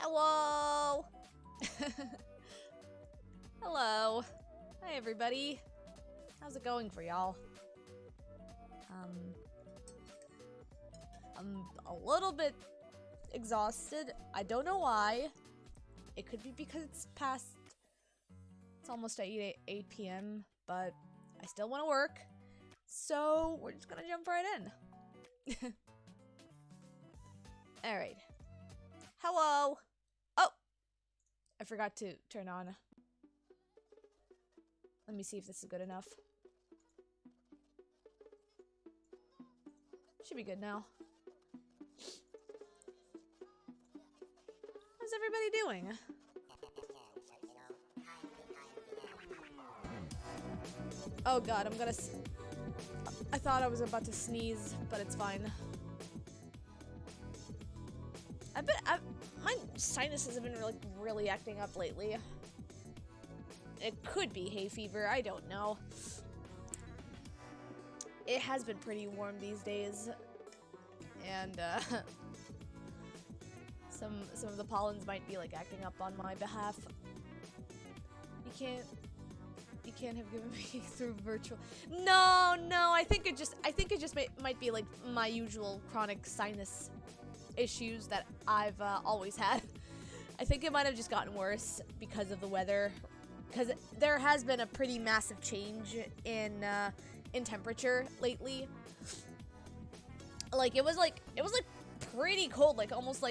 Hello! Hello. Hi, everybody. How's it going for y'all? I'm a little bit exhausted. I don't know why. It could be because it's almost 8 p.m., but I still want to work. So, we're just gonna jump right in. Alright. Hello! Oh! I forgot to turn on. Let me see if this is good enough. Should be good now. How's everybody doing? Oh god, I'm gonna I thought I was about to sneeze, but it's fine. My sinuses have been really acting up lately. It could be hay fever, I don't know. It has been pretty warm these days, and some of the pollens might be acting up on my behalf. You can't have given me through virtual. No, I think it just might be my usual chronic sinus issues that I've always had. I think it might have just gotten worse because of the weather, because there has been a pretty massive change in temperature lately. It was pretty cold, almost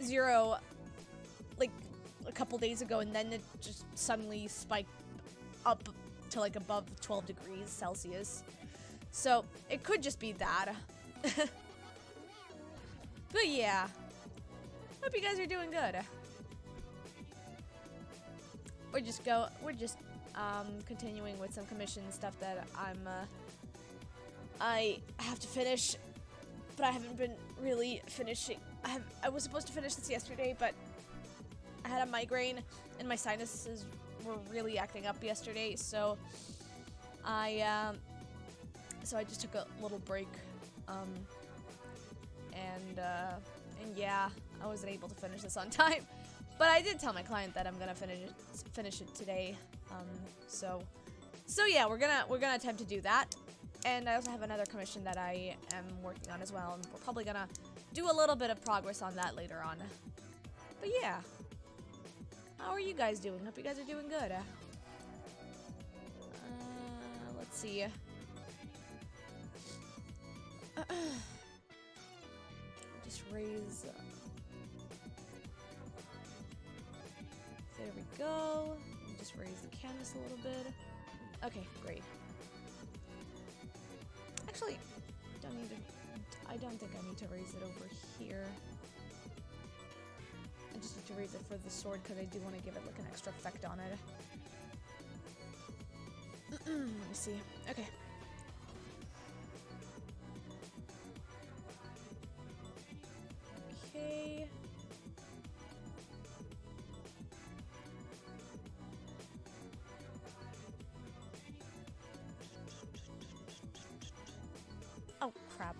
zero a couple days ago, and then it just suddenly spiked up to above 12 degrees Celsius. So it could just be that. But yeah, hope you guys are doing good. We're just continuing with some commission stuff that I have to finish, but I haven't been really finishing. I was supposed to finish this yesterday, but I had a migraine and my sinuses were really acting up yesterday, so I just took a little break, and yeah, I wasn't able to finish this on time, but I did tell my client that I'm gonna finish it today, so yeah, we're gonna attempt to do that, and I also have another commission that I am working on as well, and we're probably gonna do a little bit of progress on that later on, but yeah. How are you guys doing? Hope you guys are doing good. Let's see. Just raise. There we go. Just raise the canvas a little bit. Okay, great. Actually, I don't think I need to raise it over here. I just need to raise it for the sword because I do want to give it an extra effect on it. Let me see. Okay. Okay. Oh, crap.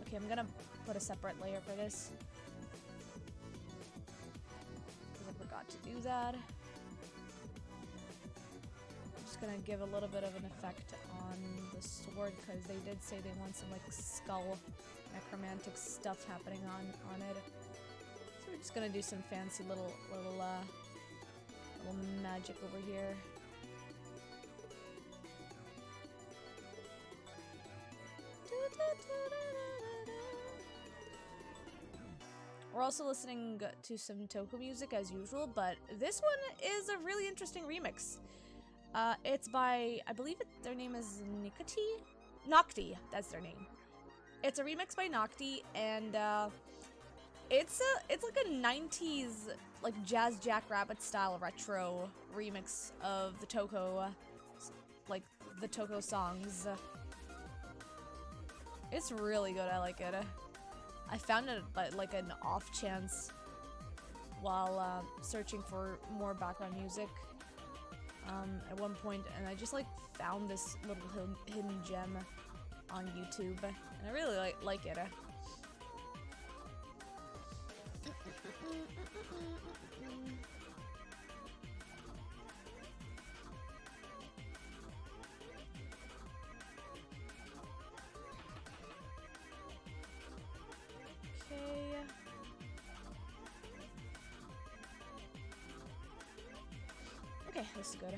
Okay, I'm gonna put a separate layer for this. To do that. I'm just gonna give a little bit of an effect on the sword because they did say they want some skull necromantic stuff happening on it. So we're just gonna do some fancy little magic over here. We're also listening to some Touhou music as usual, but this one is a really interesting remix. It's by, I believe their name is Nocti, that's their name. It's a remix by Nocti, and it's like a 90s jazz jackrabbit style retro remix of the Touhou, the Touhou songs. It's really good, I like it. I found it an off chance while searching for more background music at one point, and I just found this little hidden gem on YouTube, and I really like it. Okay. Okay, this is good.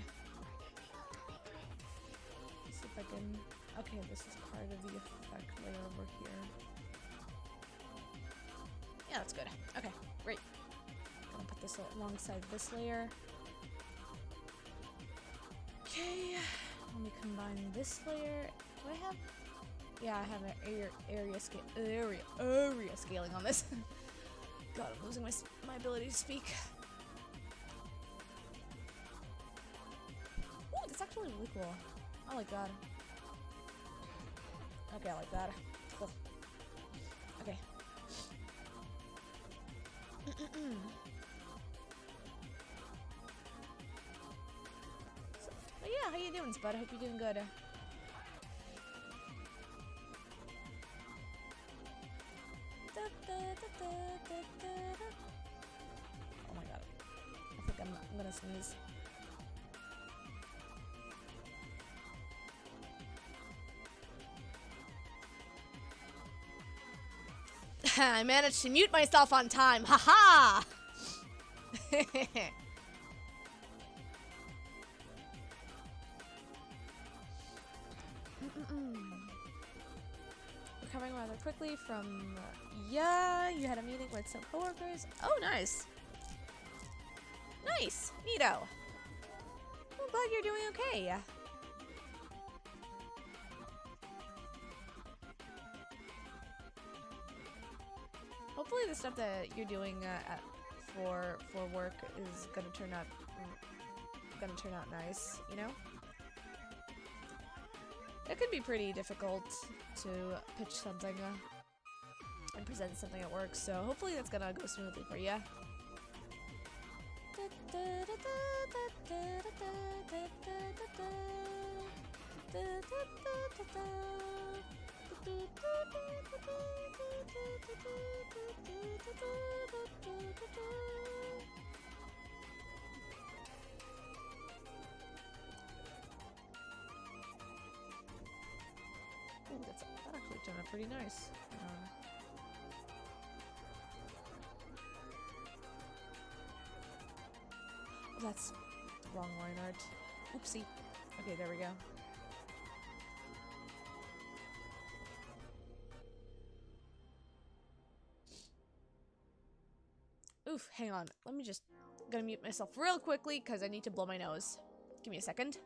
Let's see if I can... Okay, this is part of the effect layer over here. Yeah, that's good. Okay, great. Gonna put this alongside this layer. Okay, let me combine this layer. Do I have... Yeah, I have an area scaling on this. God, I'm losing my ability to speak. Ooh, that's actually really cool. I like that. Okay, I like that. Cool. Okay. So, but yeah, how you doing, Spud? I hope you're doing good. Oh my god. I think I'm gonna sneeze. I managed to mute myself on time. Haha! Recovering rather quickly from... yeah, you had a meeting with some coworkers. Oh, nice. Nice. Neato. I'm glad you're doing okay. Hopefully the stuff that you're doing for work is gonna turn out nice, you know? It could be pretty difficult to pitch something and present something at work, so hopefully that's gonna go smoothly for you. Ooh, that actually turned out pretty nice. Oh, that's the wrong line art. Oopsie. Okay, there we go. Oof, hang on. Let me just... gonna mute myself real quickly because I need to blow my nose. Give me a second.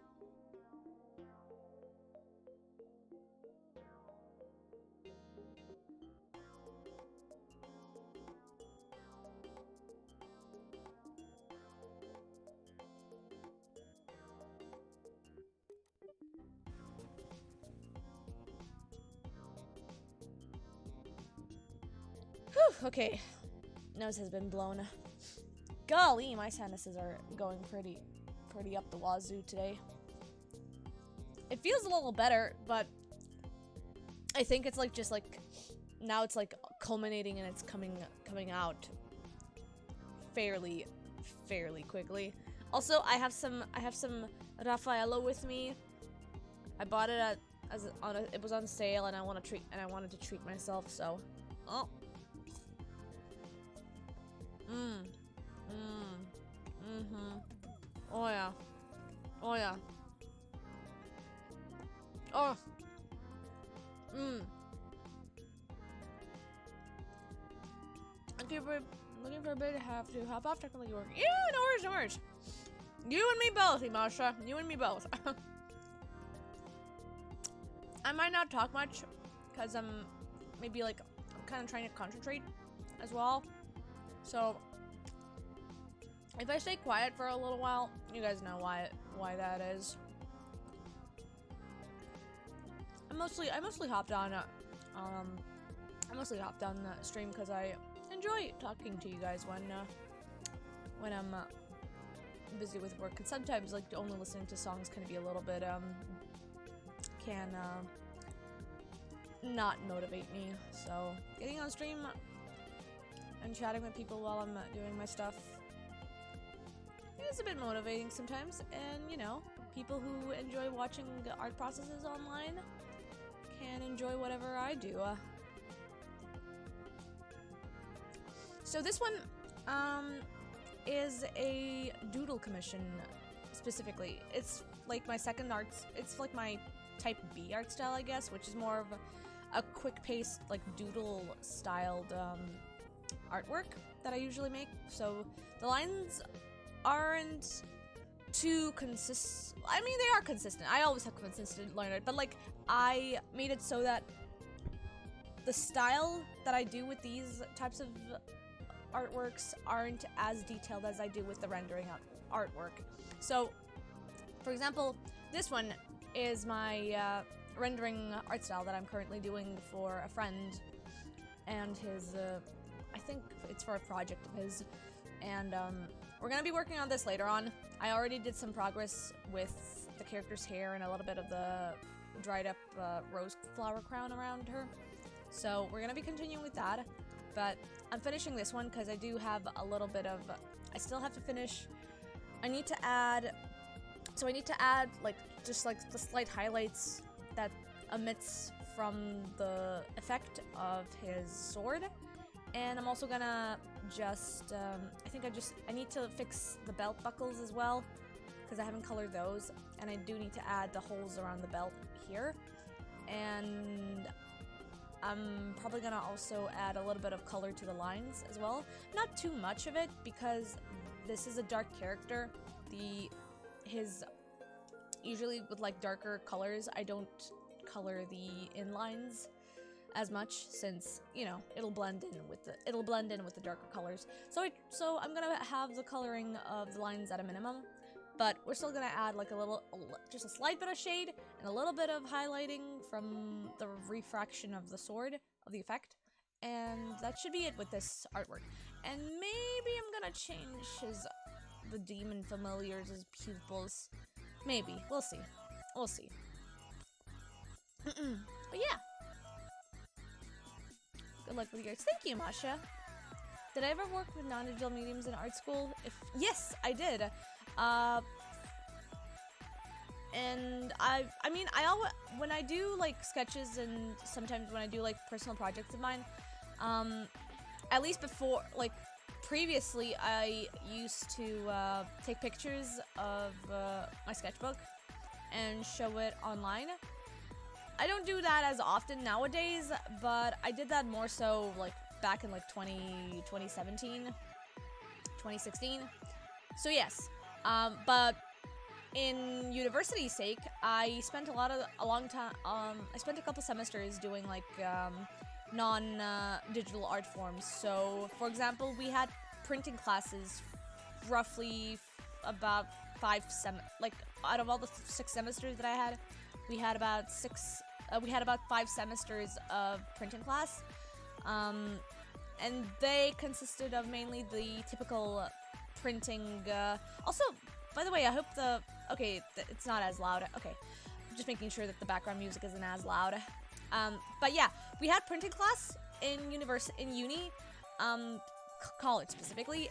Whew, okay. Nose has been blown. Golly, my sinuses are going pretty up the wazoo today. It feels a little better, but I think it's like just like now it's like culminating and it's coming out fairly quickly. Also, I have some Raffaello with me. I bought it it was on sale and I wanted to treat myself, so oh. Oh yeah. Oh yeah. Oh. Looking for a bit to have to hop off technically working. Yeah, no worries. You and me both, Imasha. You and me both. I might not talk much because I'm kind of trying to concentrate as well. So if I stay quiet for a little while, you guys know why that is. I mostly hopped on the stream because I enjoy talking to you guys when I'm busy with work. And sometimes like only listening to songs can be a little bit not motivate me. So getting on stream and chatting with people while I'm doing my stuff is a bit motivating sometimes. And, you know, people who enjoy watching art processes online can enjoy whatever I do. So this one is a doodle commission specifically. It's like my second art, it's like my type B art style, I guess, which is more of a quick-paced, like doodle-styled artwork that I usually make. So the lines aren't too consistent. I mean, they are consistent. I always have consistent line art, but like I made it so that the style that I do with these types of artworks aren't as detailed as I do with the rendering artwork. So, for example, this one is my rendering art style that I'm currently doing for a friend and his, I think it's for a project of his, and we're gonna be working on this later on. I already did some progress with the character's hair and a little bit of the dried up rose flower crown around her, so we're gonna be continuing with that. But I'm finishing this one because I do have a little bit of, I still have to finish. I need to add like just like the slight highlights that emits from the effect of his sword. And I'm also gonna just, I need to fix the belt buckles as well, because I haven't colored those. And I do need to add the holes around the belt here. And I'm probably gonna also add a little bit of color to the lines as well. Not too much of it, because this is a dark character. Usually with like darker colors, I don't color the inlines as much, since, you know, it'll blend in with the darker colors. So I'm gonna have the coloring of the lines at a minimum, but we're still gonna add like just a slight bit of shade and a little bit of highlighting from the refraction of the sword, of the effect, and that should be it with this artwork. And maybe I'm gonna change the demon familiars' pupils. Maybe. We'll see. We'll see. But yeah. Good luck with yours. Thank you, Masha. Did I ever work with non-digital mediums in art school? Yes, I did. And when I do like sketches, and sometimes when I do like personal projects of mine, at least before, like previously, I used to take pictures of my sketchbook and show it online. I don't do that as often nowadays, but I did that more so like back in like 2017, 2016. So yes, but in university's sake, I spent I spent a couple semesters doing like non-digital art forms. So, for example, we had printing classes roughly about out of all the 6 semesters that I had, we had about 5 semesters of printing class. And they consisted of mainly the typical printing, also, by the way, I hope it's not as loud. Okay, I'm just making sure that the background music isn't as loud. But yeah, we had printing class in uni, college specifically.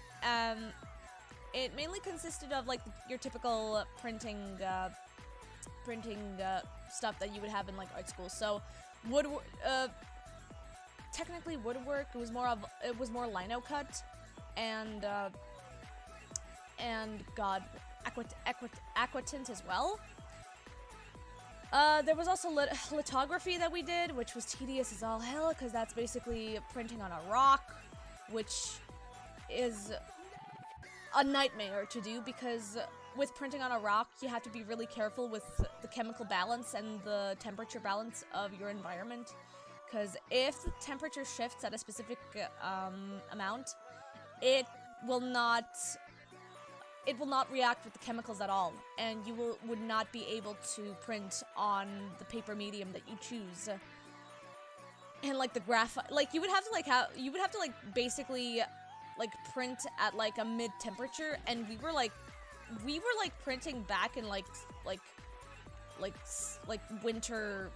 It mainly consisted of like your typical printing stuff that you would have in like art school. So technically woodwork. It was more lino cut, and aquatint as well. There was also lithography that we did, which was tedious as all hell, because that's basically printing on a rock, which is a nightmare to do, because with printing on a rock, you have to be really careful with the chemical balance and the temperature balance of your environment, because if the temperature shifts at a specific amount, it will not react with the chemicals at all, and you would not be able to print on the paper medium that you choose. And like the graphite, like you would have to basically like print at like a mid temperature, and we were like printing back in like winter,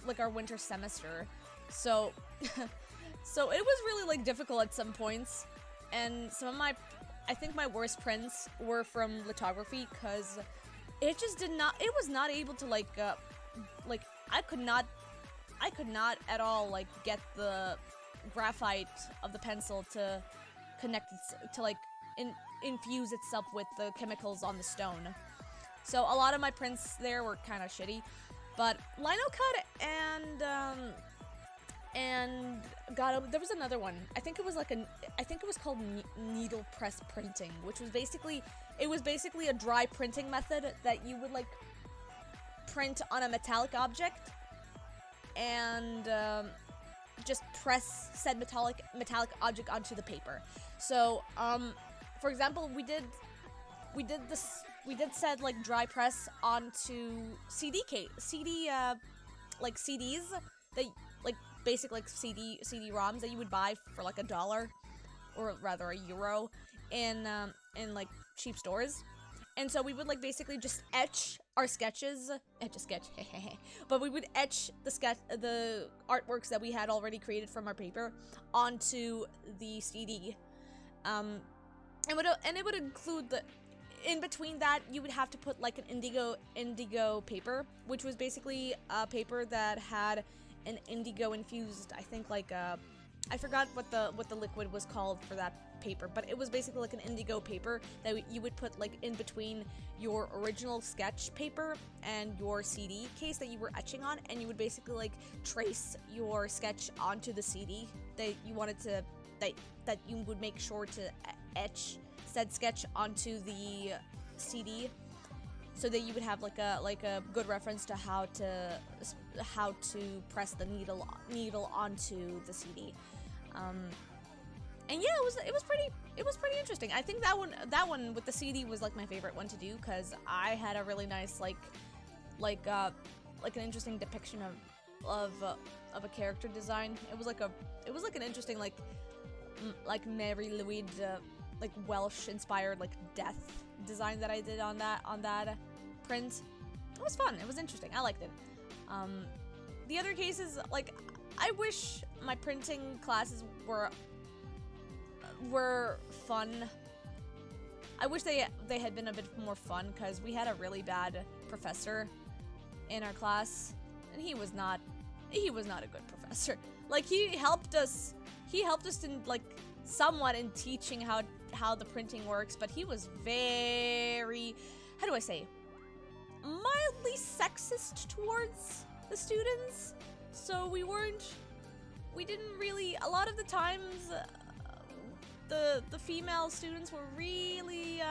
like our winter semester. So So it was really like difficult at some points, and some of my, I think my worst prints were from lithography because it just did not, it was not able to like I could not at all like get the graphite of the pencil to connect to like infuse itself with the chemicals on the stone. So a lot of my prints there were kind of shitty, but LinoCut and God, there was another one. I think it was called needle press printing, which was basically a dry printing method that you would like print on a metallic object and just press said metallic object onto the paper. So, for example, we did said like dry press onto like CDs that like basic like CD-ROMs that you would buy for like $1 or rather €1 in like cheap stores. And so we would like basically just etch our sketches, but we would etch the artworks that we had already created from our paper onto the CD. And it would include in between that you would have to put like an indigo paper, which was basically a paper that had an indigo infused, I think like I forgot what the liquid was called for that paper, but it was basically like an indigo paper that you would put like in between your original sketch paper and your CD case that you were etching on, and you would basically like trace your sketch onto the CD that you wanted to that you would make sure to etch said sketch onto the CD, so that you would have like a good reference to how to press the needle onto the CD. And yeah, it was pretty interesting. I think that one with the CD was like my favorite one to do because I had a really nice like an interesting depiction of a character design. It was like an interesting like Mary Louise like Welsh inspired like death design that I did on that print. It was fun. It was interesting. I liked it. The other cases, like, I wish my printing classes were fun. I wish they had been a bit more fun because we had a really bad professor in our class, and he was not a good professor. Like, he helped us in like somewhat in teaching how the printing works, but he was very, how do I say, mildly sexist towards the students. So we didn't really, a lot of the times the female students were really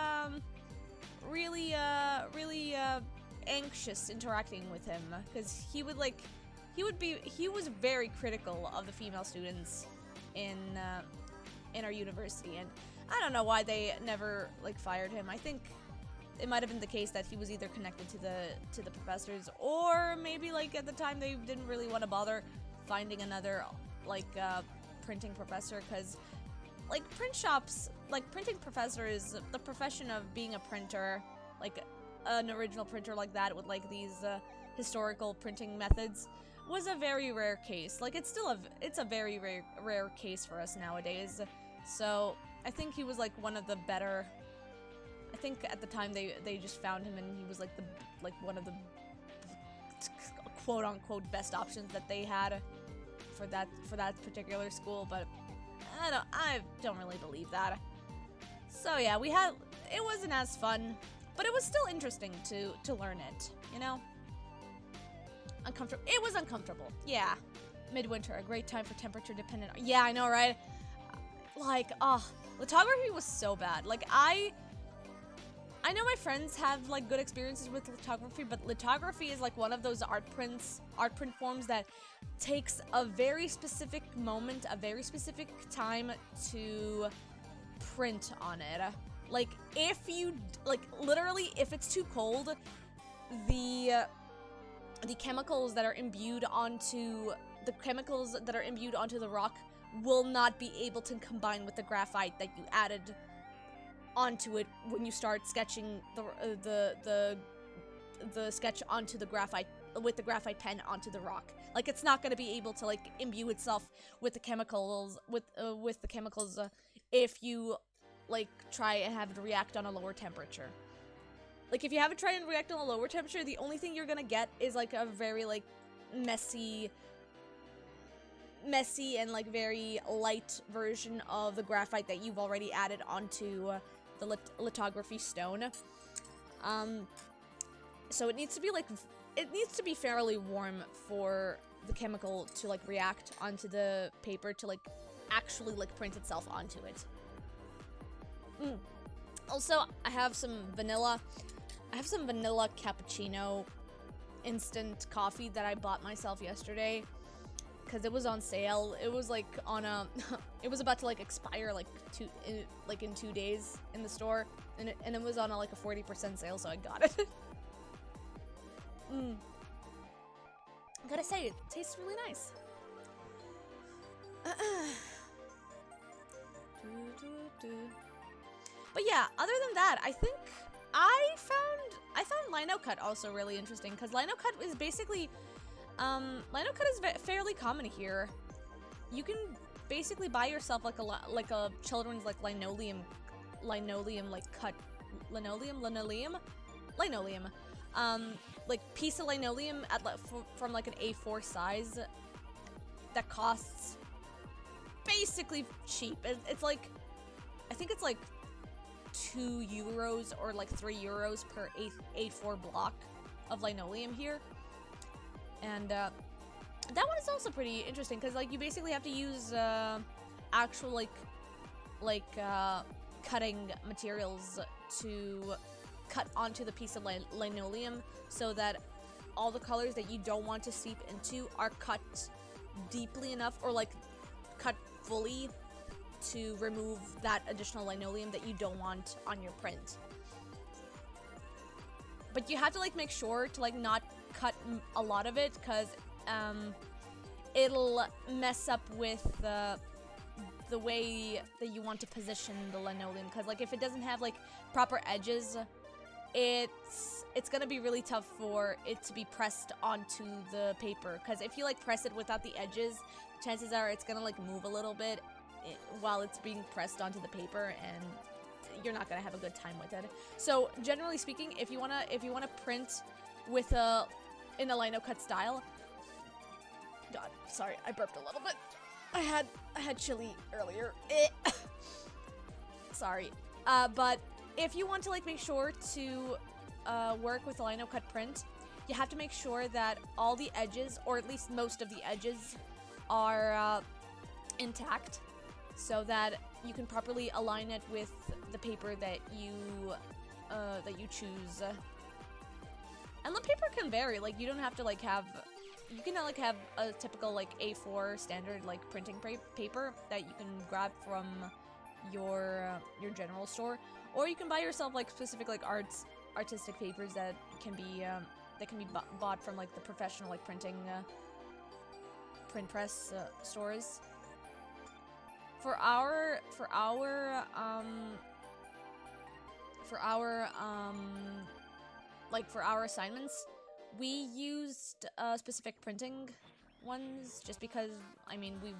anxious interacting with him because he was very critical of the female students in our university, and I don't know why they never like fired him. I think it might have been the case that he was either connected to the professors, or maybe like at the time they didn't really want to bother finding another like printing professor, because like print shops, like printing professors, the profession of being a printer, like an original printer like that with like these historical printing methods, was a very rare case. Like it's a very rare case for us nowadays. So I think he was like one of the better. I think at the time they just found him, and he was like one of the quote unquote best options that they had for that particular school. But I don't really believe that. So yeah, it wasn't as fun, but it was still interesting to learn it, you know? It was uncomfortable. Yeah. Midwinter, a great time for temperature dependent. Yeah, I know, right? Like, lithography was so bad. Like, I know my friends have like good experiences with lithography, but lithography is like one of those art print forms that takes a very specific moment, a very specific time to print on it. Like, if you, like, literally, if it's too cold, the chemicals that are imbued onto the rock will not be able to combine with the graphite that you added onto it when you start sketching the sketch onto the graphite with the graphite pen onto the rock. Like, it's not gonna be able to like imbue itself with the chemicals if you like try and have it react on a lower temperature. Like, if you have it try and react on a lower temperature, the only thing you're gonna get is like a very like messy and like very light version of the graphite that you've already added onto the lithography stone. So it needs to be fairly warm for the chemical to like react onto the paper to like actually like print itself onto it. Also, I have some vanilla cappuccino instant coffee that I bought myself yesterday because it was on sale. It was like on a it was about to like expire like in 2 days in the store, and it was on a, like a 40% sale, so I got it. I gotta say, it tastes really nice. But yeah, other than that, I think I found Lino Cut also really interesting, because Lino Cut is basically Lino Cut is fairly common here. You can basically buy yourself like a children's like linoleum like cut linoleum like piece of linoleum at from like an A4 size that costs basically cheap. It's like, I think it's like €2 or like €3 per A4 block of linoleum here. And that one is also pretty interesting because like you basically have to use actual cutting materials to cut onto the piece of linoleum so that all the colors that you don't want to seep into are cut deeply enough or like cut fully to remove that additional linoleum that you don't want on your print. But you have to like make sure to like not cut a lot of it because it'll mess up with the way that you want to position the linoleum, because like if it doesn't have like proper edges, it's gonna be really tough for it to be pressed onto the paper, because if you like press it without the edges, chances are it's gonna like move a little bit while it's being pressed onto the paper, and you're not gonna have a good time with it. So generally speaking, if you wanna print with in a Lino Cut style, God, sorry, I burped a little bit. I had chili earlier. Sorry. But if you want to like make sure to work with a Lino Cut print, you have to make sure that all the edges, or at least most of the edges, are intact, so that you can properly align it with the paper that you choose. And the paper can vary. Like, you don't have to like have. You can like have a typical like A4 standard like printing paper that you can grab from your general store, or you can buy yourself like specific like artistic papers that can be bought from like the professional like printing print press stores. For our assignments, we used specific printing ones just because, I mean, we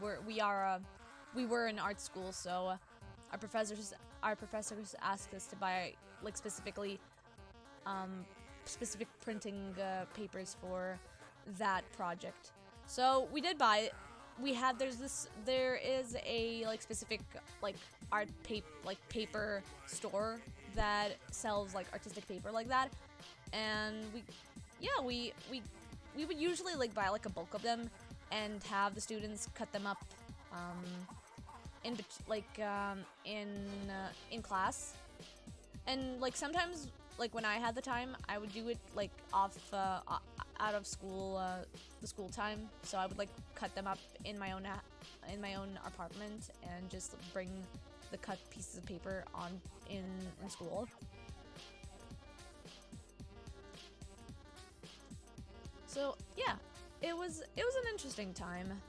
were in art school, so our professors asked us to buy like specific printing papers for that project. So we did buy. There is a like specific like paper store that sells like artistic paper like that, and we would usually like buy like a bulk of them and have the students cut them up in class. And like sometimes, like when I had the time, I would do it like out of school, the school time. So I would like cut them up in my own apartment and just bring the cut pieces of paper on in school. So yeah, it was an interesting time.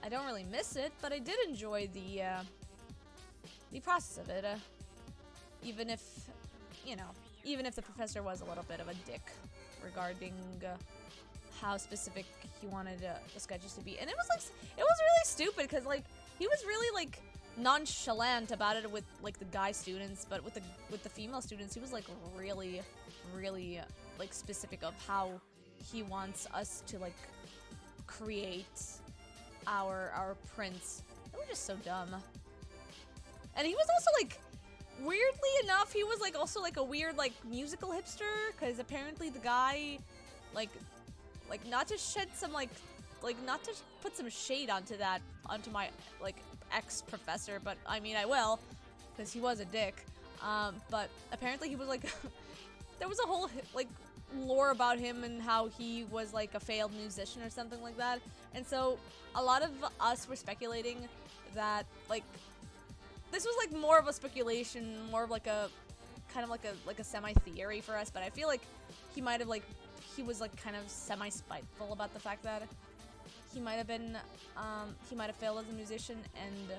I don't really miss it, but I did enjoy the process of it. Even if the professor was a little bit of a dick regarding how specific he wanted the sketches to be, and it was like it was really stupid because like he was really like nonchalant about it with like the guy students, but with the female students he was like really like specific of how he wants us to like create our prints. It was just so dumb. And he was also like, weirdly enough, he was like also like a weird like musical hipster, because apparently the guy like not to shed some like not to put some shade onto my like ex-professor, but I mean I will, because he was a dick. But apparently he was like there was a whole like lore about him and how he was like a failed musician or something like that. And so a lot of us were speculating that like this was like more of a speculation, more of like a kind of like a semi-theory for us, but I feel like he might have like he was like kind of semi-spiteful about the fact that he might have been he might have failed as a musician, and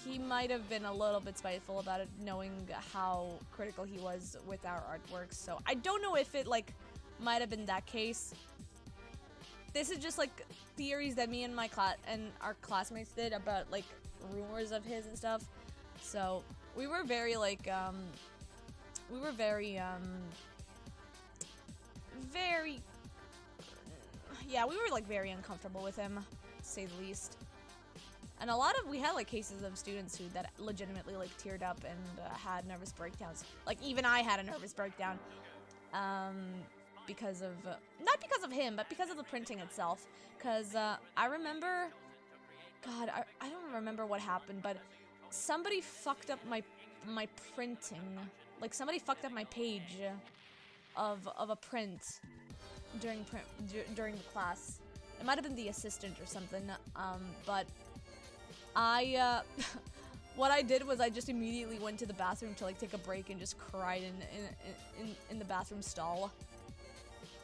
he might have been a little bit spiteful about it, knowing how critical he was with our artworks. So I don't know if it like might have been that case. This is just like theories that me and my our classmates did about like rumors of his and stuff. So we were very like we were like very uncomfortable with him, to say the least. And we had like cases of students who that legitimately like teared up and had nervous breakdowns. Like even I had a nervous breakdown because of not because of him, but because of the printing itself. Because I remember, God, I don't remember what happened, but somebody fucked up my printing. Like somebody fucked up my page of a print during the class. It might have been the assistant or something. But I what I did was I just immediately went to the bathroom to like take a break and just cried in the bathroom stall.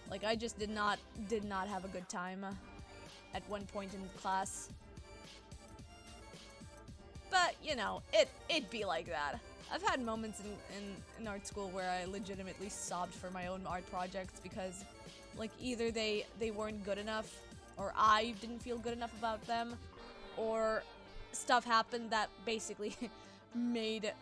Like I just did not have a good time at one point in class. But you know, it'd be like that. I've had moments in art school where I legitimately sobbed for my own art projects because like either they weren't good enough, or I didn't feel good enough about them, or stuff happened that basically made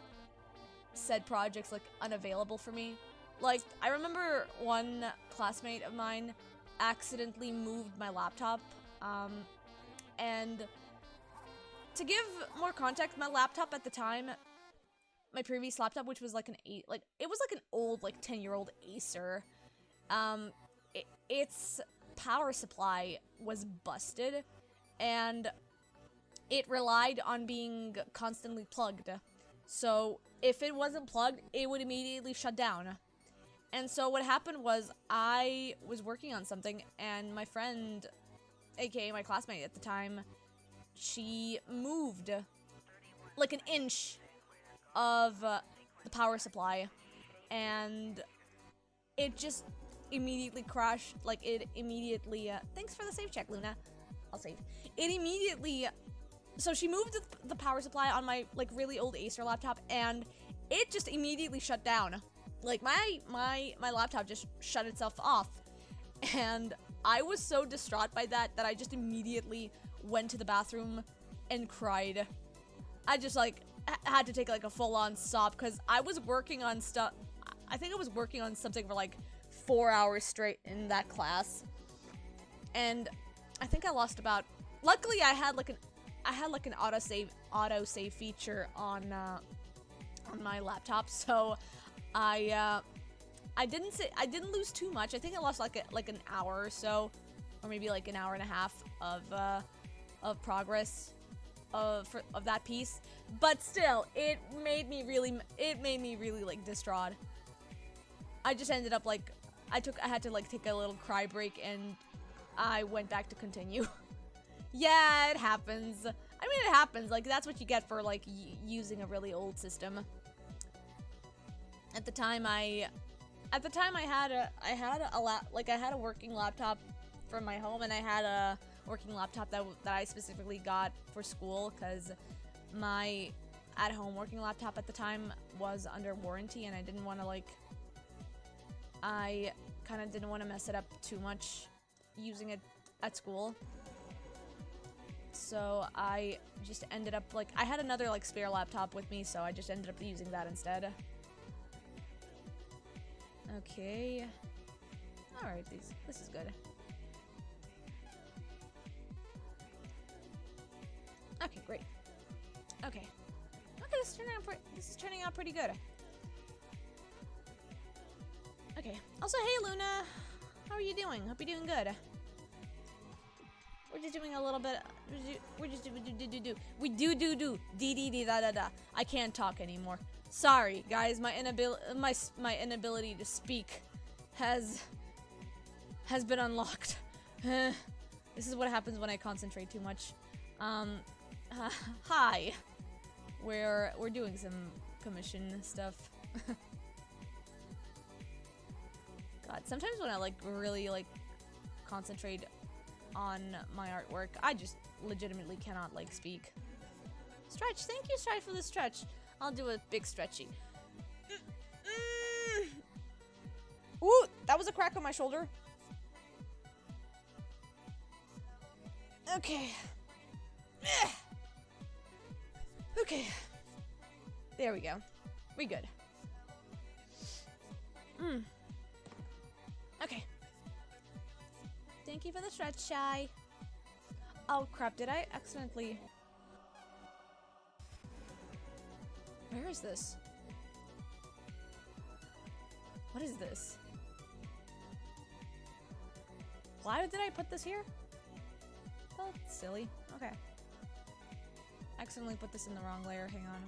said projects like unavailable for me. Like I remember one classmate of mine accidentally moved my laptop, and to give more context, my laptop at the time, my previous laptop, which was like it was like an old like 10-year-old Acer, its power supply was busted, and it relied on being constantly plugged. So if it wasn't plugged, it would immediately shut down. And so what happened was I was working on something, and my friend, aka my classmate at the time, she moved like an inch of the power supply, and it just immediately crashed. Like it immediately thanks for the save check, Luna. I'll save. It immediately, so she moved the power supply on my like really old Acer laptop, and it just immediately shut down. Like my laptop just shut itself off, and I was so distraught by that I just immediately went to the bathroom and cried. I just like had to take like a full-on sob because I was working on stuff. I think I was working on something for like 4 hours straight in that class, and I think I lost about. Luckily, I had like an autosave feature on my laptop, so I didn't lose too much. I think I lost like an hour or so, or maybe like an hour and a half of progress of that piece. But still, it made me really like distraught. I just ended up like I had to like take a little cry break, and I went back to continue. Yeah, it happens. I mean, it happens. Like that's what you get for like using a really old system. At the time I had a working laptop for my home, and I had a working laptop that I specifically got for school because my at-home working laptop at the time was under warranty, and I didn't want to like I kind of didn't want to mess it up too much using it at school. So I just ended up, like, I had another, like, spare laptop with me, so I just ended up using that instead. Okay. Alright, this is good. Okay, great. Okay. Okay, this is turning out pretty good. Okay. Also, hey Luna! How are you doing? Hope you're doing good. We're just doing a little bit. We're just we do da da da. I can't talk anymore. Sorry, guys. My inability to speak has been unlocked. This is what happens when I concentrate too much. Hi. We're doing some commission stuff. God, sometimes when I like really like concentrate on my artwork, I just legitimately cannot like speak. Stretch, thank you, Stretch, for the stretch. I'll do a big stretchy. Ooh, that was a crack on my shoulder. Okay. Okay. There we go. We good. Okay. Thank you for the stretch, Shy. Oh crap, did I accidentally... Where is this? What is this? Why did I put this here? Oh, silly. Okay. Accidentally put this in the wrong layer. Hang on.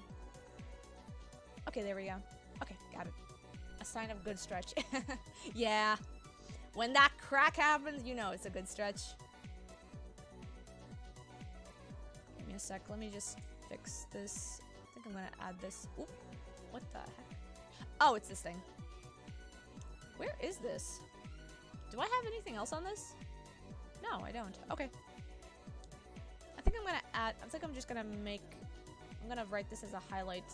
Okay, there we go. Okay, got it. A sign of good stretch. Yeah. When that crack happens, you know it's a good stretch. Give me a sec. Let me just fix this. I think I'm gonna add this. Oop. What the heck? Oh, it's this thing. Where is this? Do I have anything else on this? No, I don't. Okay. I think I'm gonna add... I think I'm just gonna make... I'm gonna write this as a highlight.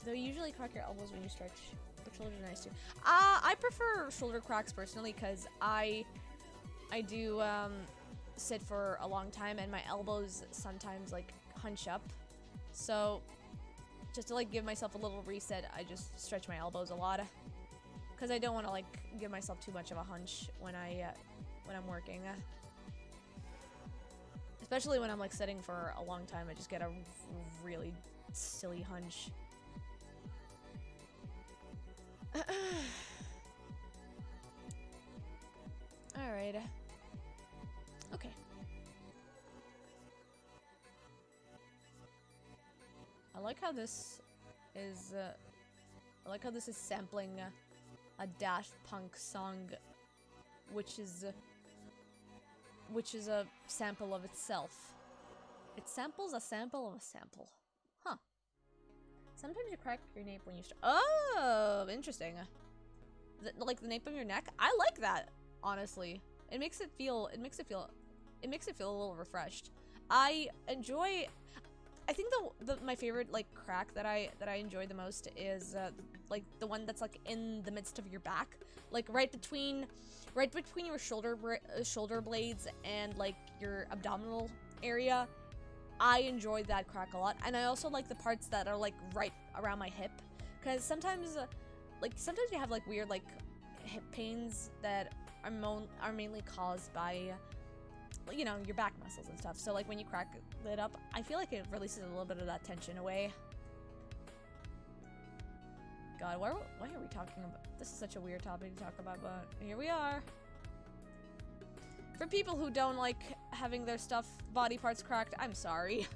Though you usually crack your elbows when you stretch. But shoulders are nice too. I prefer shoulder cracks personally because I do sit for a long time and my elbows sometimes like hunch up. So just to like give myself a little reset, I just stretch my elbows a lot because I don't want to like give myself too much of a hunch when I'm working. Especially when I'm like sitting for a long time, I just get a really silly hunch. Alright. Okay. I like how this is sampling a Daft Punk song, which is a sample of itself. It samples a sample of a sample. Huh. Sometimes you crack your nape when you oh, interesting. Like the nape of your neck? I like that, honestly. It makes it feel a little refreshed. I think my favorite like crack that I enjoy the most is like the one that's like in the midst of your back, like right between your shoulder blades and like your abdominal area. I enjoy that crack a lot, and I also like the parts that are like right around my hip, because sometimes you have like weird like hip pains that are mainly caused by, you know, your back muscles and stuff. So like when you crack it up, I feel like it releases a little bit of that tension away. God, why are we talking about? This is such a weird topic to talk about, but here we are. For people who don't like having their body parts cracked, I'm sorry.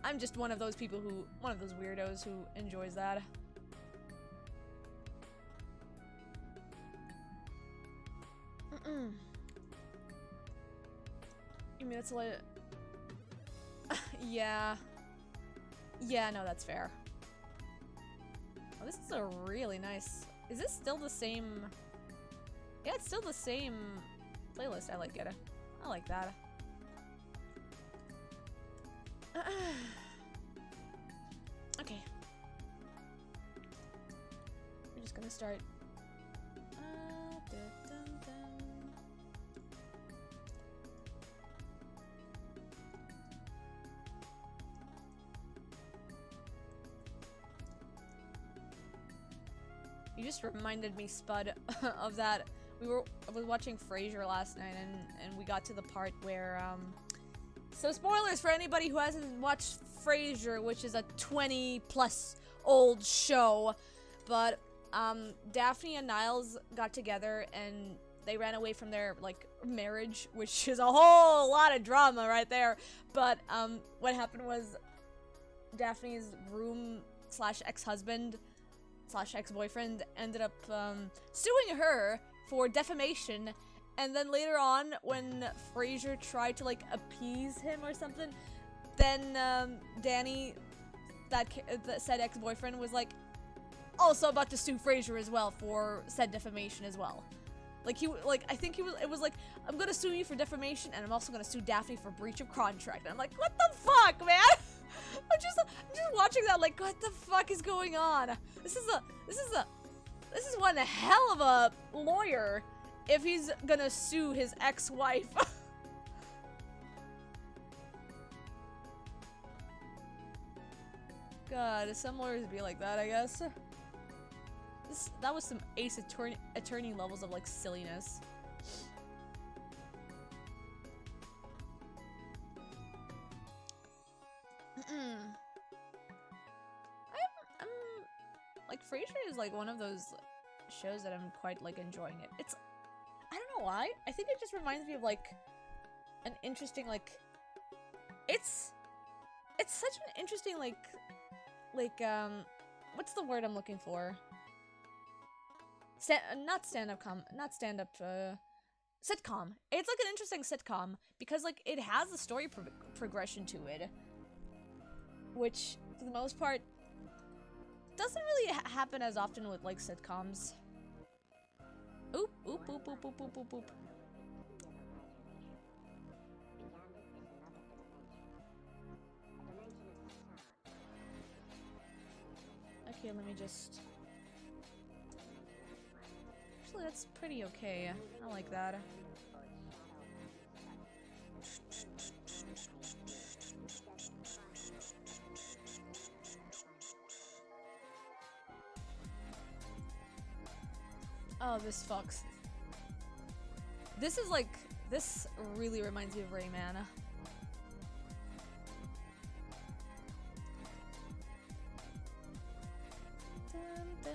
I'm just one of those weirdos who enjoys that. I mean, it's like... Yeah. Yeah, no, that's fair. Oh, this is a really nice... Is this still the same... Yeah, it's still the same playlist. I like it. I like that. Okay. We're just gonna start. Dun, dun. You just reminded me, Spud, of that. I was watching Frasier last night, and we got to the part where so spoilers for anybody who hasn't watched Frasier, which is a 20+ old show, but Daphne and Niles got together and they ran away from their like marriage, which is a whole lot of drama right there. But what happened was Daphne's room / ex-husband / ex-boyfriend ended up suing her for defamation, and then later on when Frasier tried to like appease him or something, then Danny, that said ex-boyfriend, was like also about to sue Frasier as well for said defamation as well. Like I think it was like, I'm gonna sue you for defamation and I'm also gonna sue Daphne for breach of contract. And I'm like, what the fuck, man? I'm just watching that like, what the fuck is going on? This is one hell of a lawyer if he's gonna sue his ex-wife. God, some lawyers be like that, I guess. That was some Ace Attorney levels of like silliness. I'm like, Frasier is like one of those shows that I'm quite like enjoying it. It's, I don't know why. I think it just reminds me of like an interesting like, it's such an interesting like what's the word I'm looking for? Sitcom. It's like an interesting sitcom because like it has a story progression to it, which for the most part doesn't really happen as often with like sitcoms. Oop, oop, oop, oop, oop, oop, oop, oop. Okay, let me just... Actually, that's pretty okay. I like that. Oh, this fucks. This is like... This really reminds me of Rayman. Dun, dun.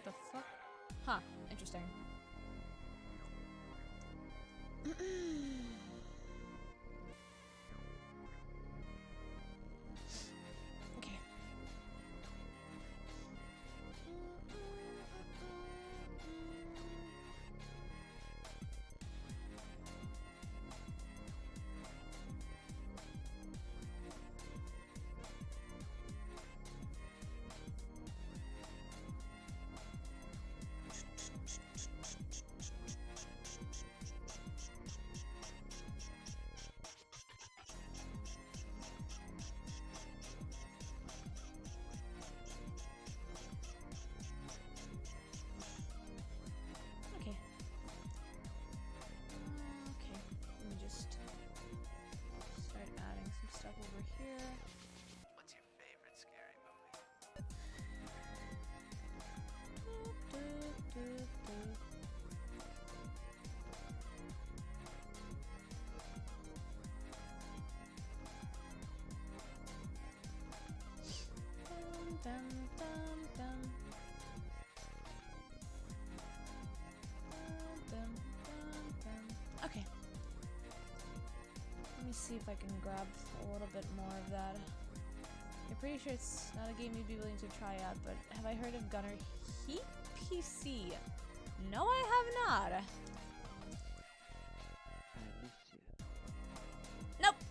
The fuck? Huh, interesting. Okay. Okay. Okay, let me just start adding some stuff over here. What's your favorite scary movie? Dum, dum, dum. Dum, dum, dum. Okay. Let me see if I can grab a little bit more of that. I'm pretty sure it's not a game you'd be willing to try out, but have I heard of Gunner Heat PC? No, I have not.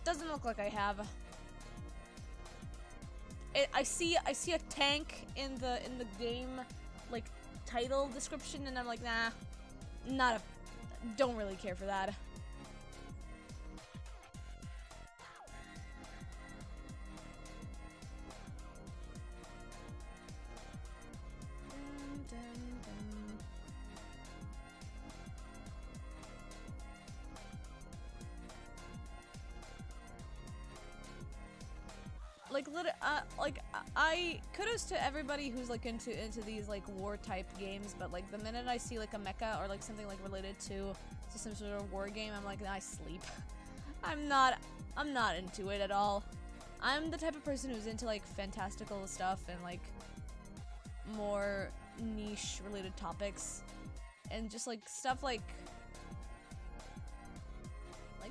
Doesn't look like I have. I see a tank in the game, like, title description, and I'm like, nah, don't really care for that. Like, I kudos to everybody who's like into these like war type games, but like the minute I see like a mecha or like something like related to some sort of war game, I'm like, I sleep. I'm not into it at all. I'm the type of person who's into like fantastical stuff and like more niche related topics, and just like stuff like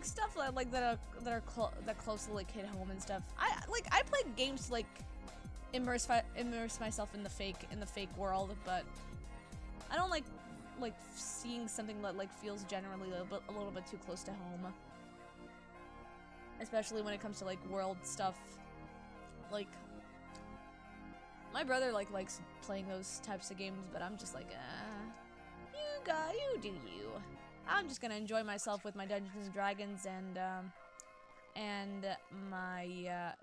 stuff that closely like hit home and stuff. I play games to like immerse myself in the fake world, but I don't like seeing something that like feels generally a little bit too close to home, especially when it comes to like world stuff. Like my brother like likes playing those types of games, but I'm just like, you do you. I'm just gonna enjoy myself with my Dungeons and Dragons and my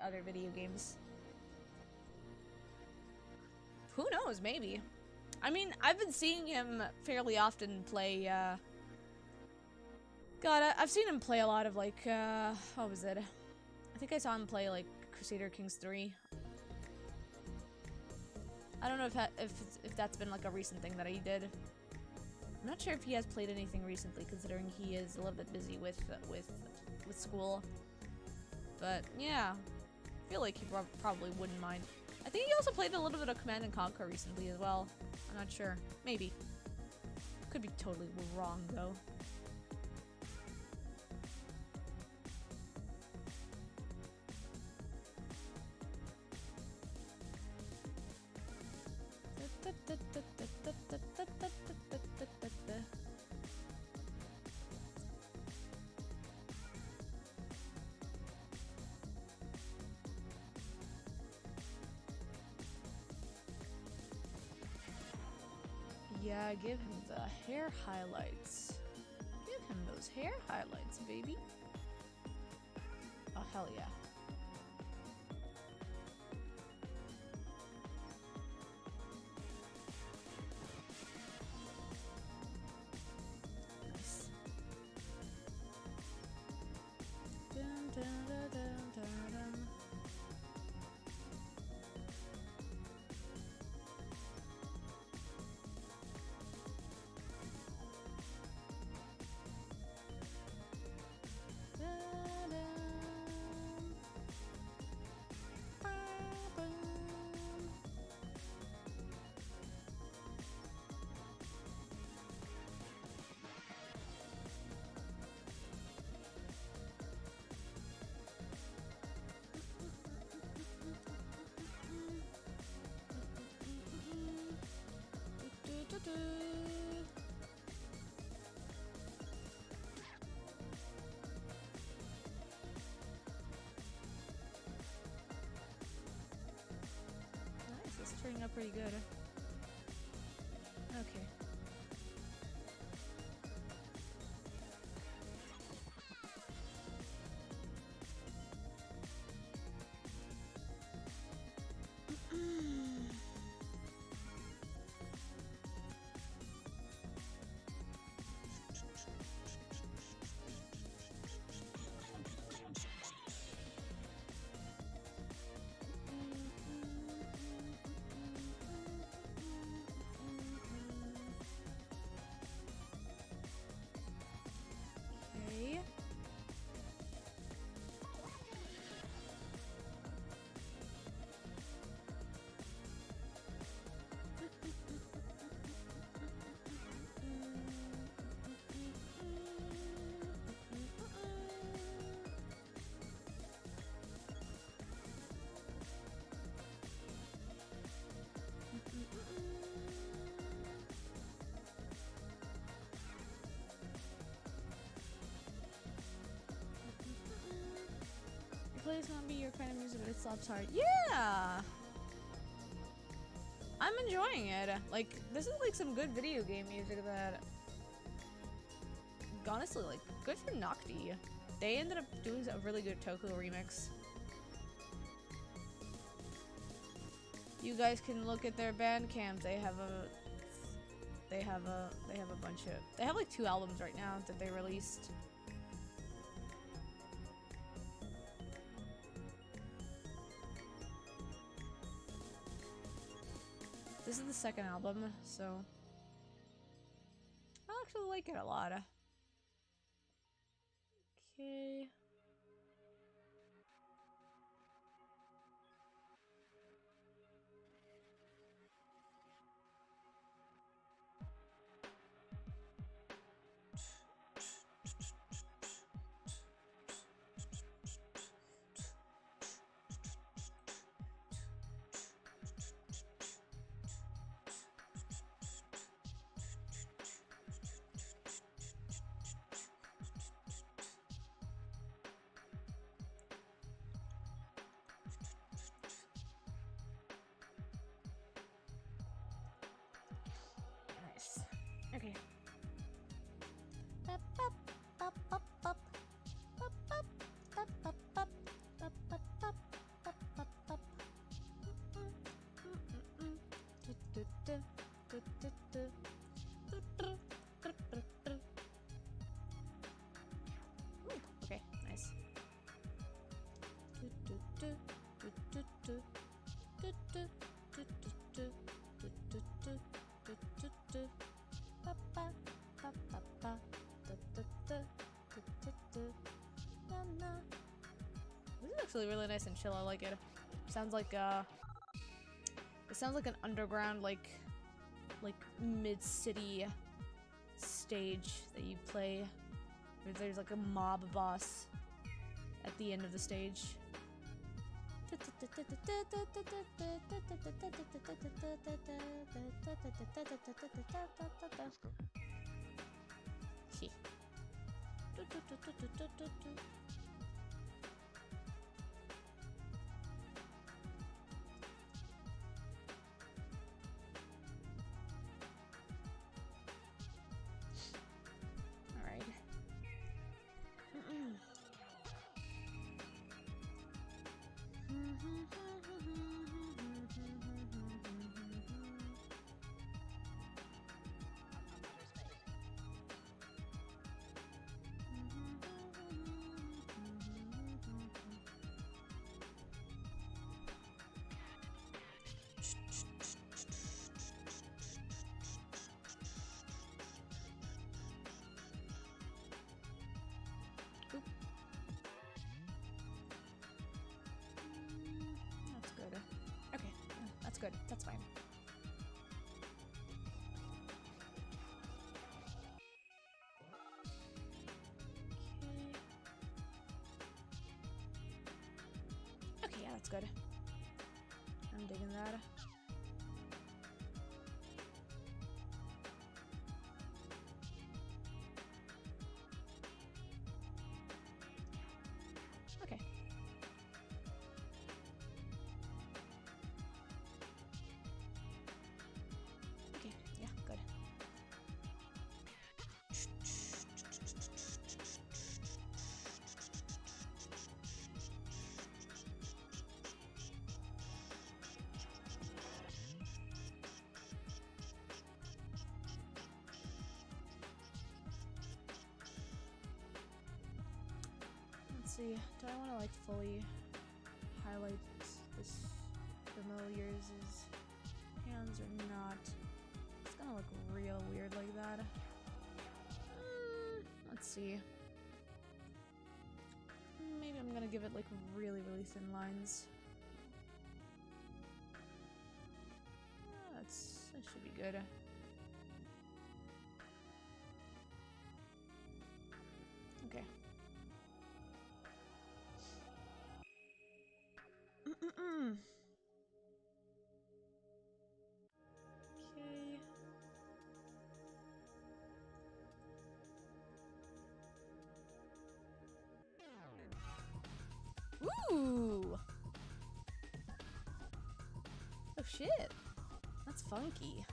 other video games. Who knows? Maybe. I mean, I've been seeing him fairly often play. I've seen him play a lot of like what was it? I think I saw him play like Crusader Kings 3. I don't know if that's been like a recent thing that he did. I'm not sure if he has played anything recently, considering he is a little bit busy with school. But yeah, I feel like he probably wouldn't mind. I think he also played a little bit of Command and Conquer recently as well. I'm not sure. Maybe. Could be totally wrong though. Yeah, give him the hair highlights. Give him those hair highlights, baby. Oh, hell yeah. Nice. Dun, dun, dun, dun, dun, dun. Nice, it's turning out pretty good. Okay. This might be your kind of music, but it slaps hard. Yeah! I'm enjoying it. Like, this is like some good video game music that... Honestly, like, good for Nocti. They ended up doing a really good Toku remix. You guys can look at their Bandcamp. They have a bunch of... They have like 2 albums right now that they released. This is the 2nd album, so I actually like it a lot. Okay. Okay. Okay, nice. This is actually really nice and chill. I like it. Sounds like it sounds like an underground like mid-city stage that you play where there's like a mob boss at the end of the stage. That's good. Okay, that's good. That's fine. Okay, yeah, that's good. I'm digging that. Okay. Okay, yeah, good. Let's see, do I want to like fully highlight this Familiars' hands or not? It's gonna look real weird like that. Let's see. Maybe I'm gonna give it like really, really thin lines. That should be good. Okay. Okay. Ooh! Oh shit! That's funky.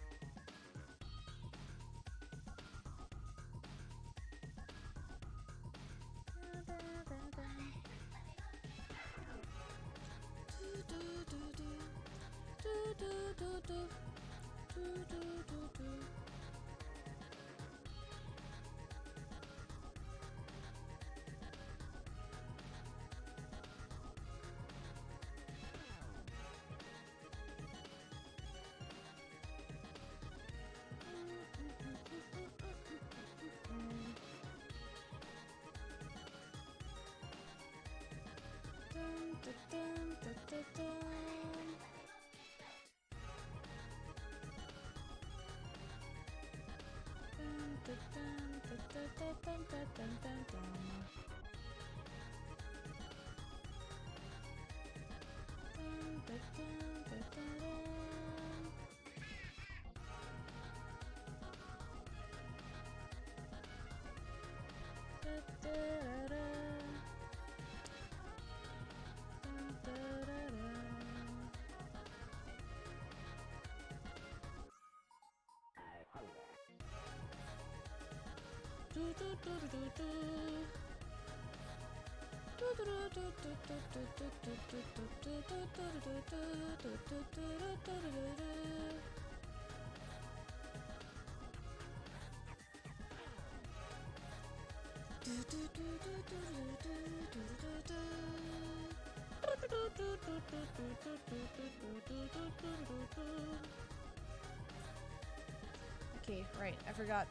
Okay, right, I forgot.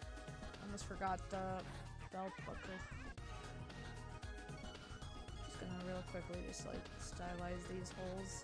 Almost forgot the belt buckle. Just gonna real quickly just like stylize these holes.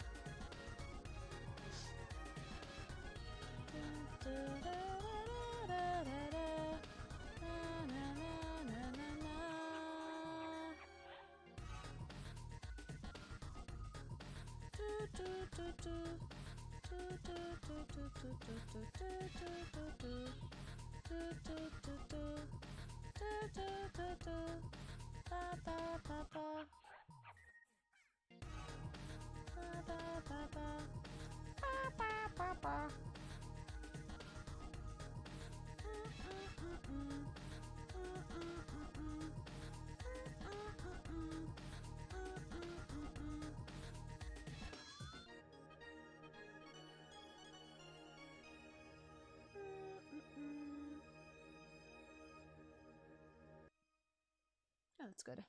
Oh, that's good.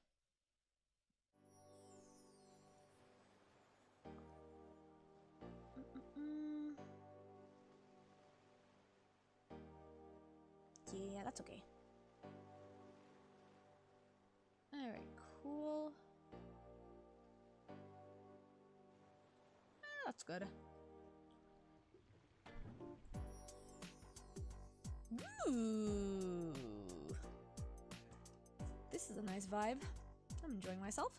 Yeah, that's okay. Alright, cool. That's good. Ooh. This is a nice vibe. I'm enjoying myself.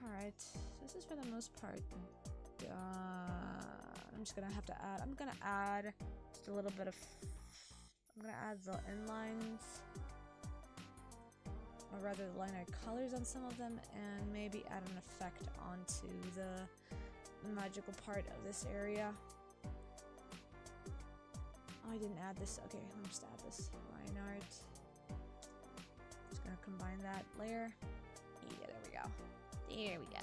Alright, this is for the most part I'm just gonna have to add, I'm gonna add just a little bit of, I'm gonna add the inlines, or rather the liner colors on some of them, and maybe add an effect onto the magical part of this area. Oh, I didn't add this. Okay, let me just add this line art. Just gonna combine that layer. Yeah, there we go. There we go.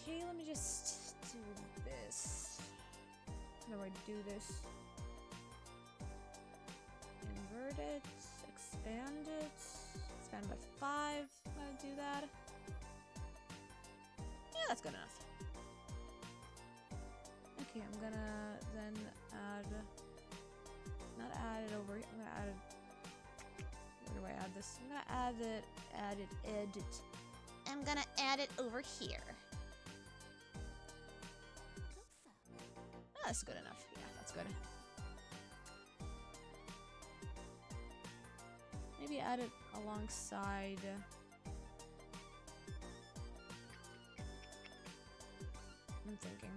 Okay, let me just do this. How do I do this? Invert it, expand by 5. I'm gonna do that. Yeah, that's good enough. Okay, I'm gonna then add, not add it over, I'm gonna add this. I'm gonna edit. I'm gonna add it over here. Oh, that's good enough. Yeah, that's good. Maybe add it alongside. I'm thinking.